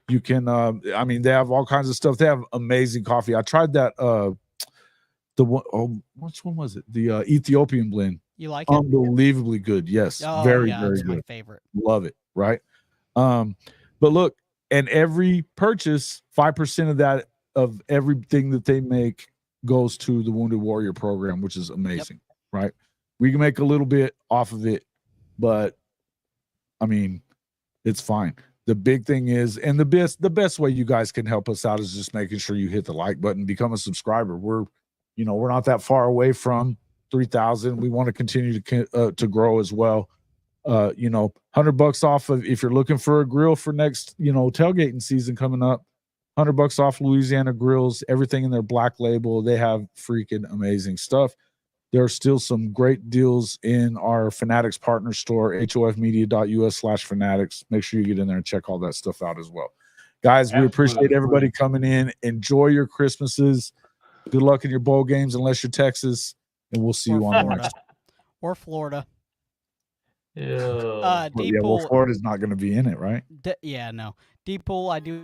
You can they have all kinds of stuff. They have amazing coffee. I tried that which one was it? The Ethiopian blend. You like it? Unbelievably good. Yes. Very good. My favorite. Love it. Right. But look, and every purchase, 5% of everything that they make goes to the Wounded Warrior program, which is amazing. Yep. Right. We can make a little bit off of it, but I mean, it's fine. The big thing is, and the best way you guys can help us out is just making sure you hit the like button, become a subscriber. We're not that far away from 3,000. We want to continue to grow as well. $100 off of, if you're looking for a grill for next, tailgating season coming up, $100 off Louisiana Grills, everything in their black label. They have freaking amazing stuff. There are still some great deals in our Fanatics partner store, hofmedia.us/fanatics. Make sure you get in there and check all that stuff out as well. Guys, we appreciate everybody coming in. Enjoy your Christmases. Good luck in your bowl games, unless you're Texas, and we'll see you on the next one. Or Florida. Yeah. D-Pool, Florida's not going to be in it, right? no. D-Pool, I do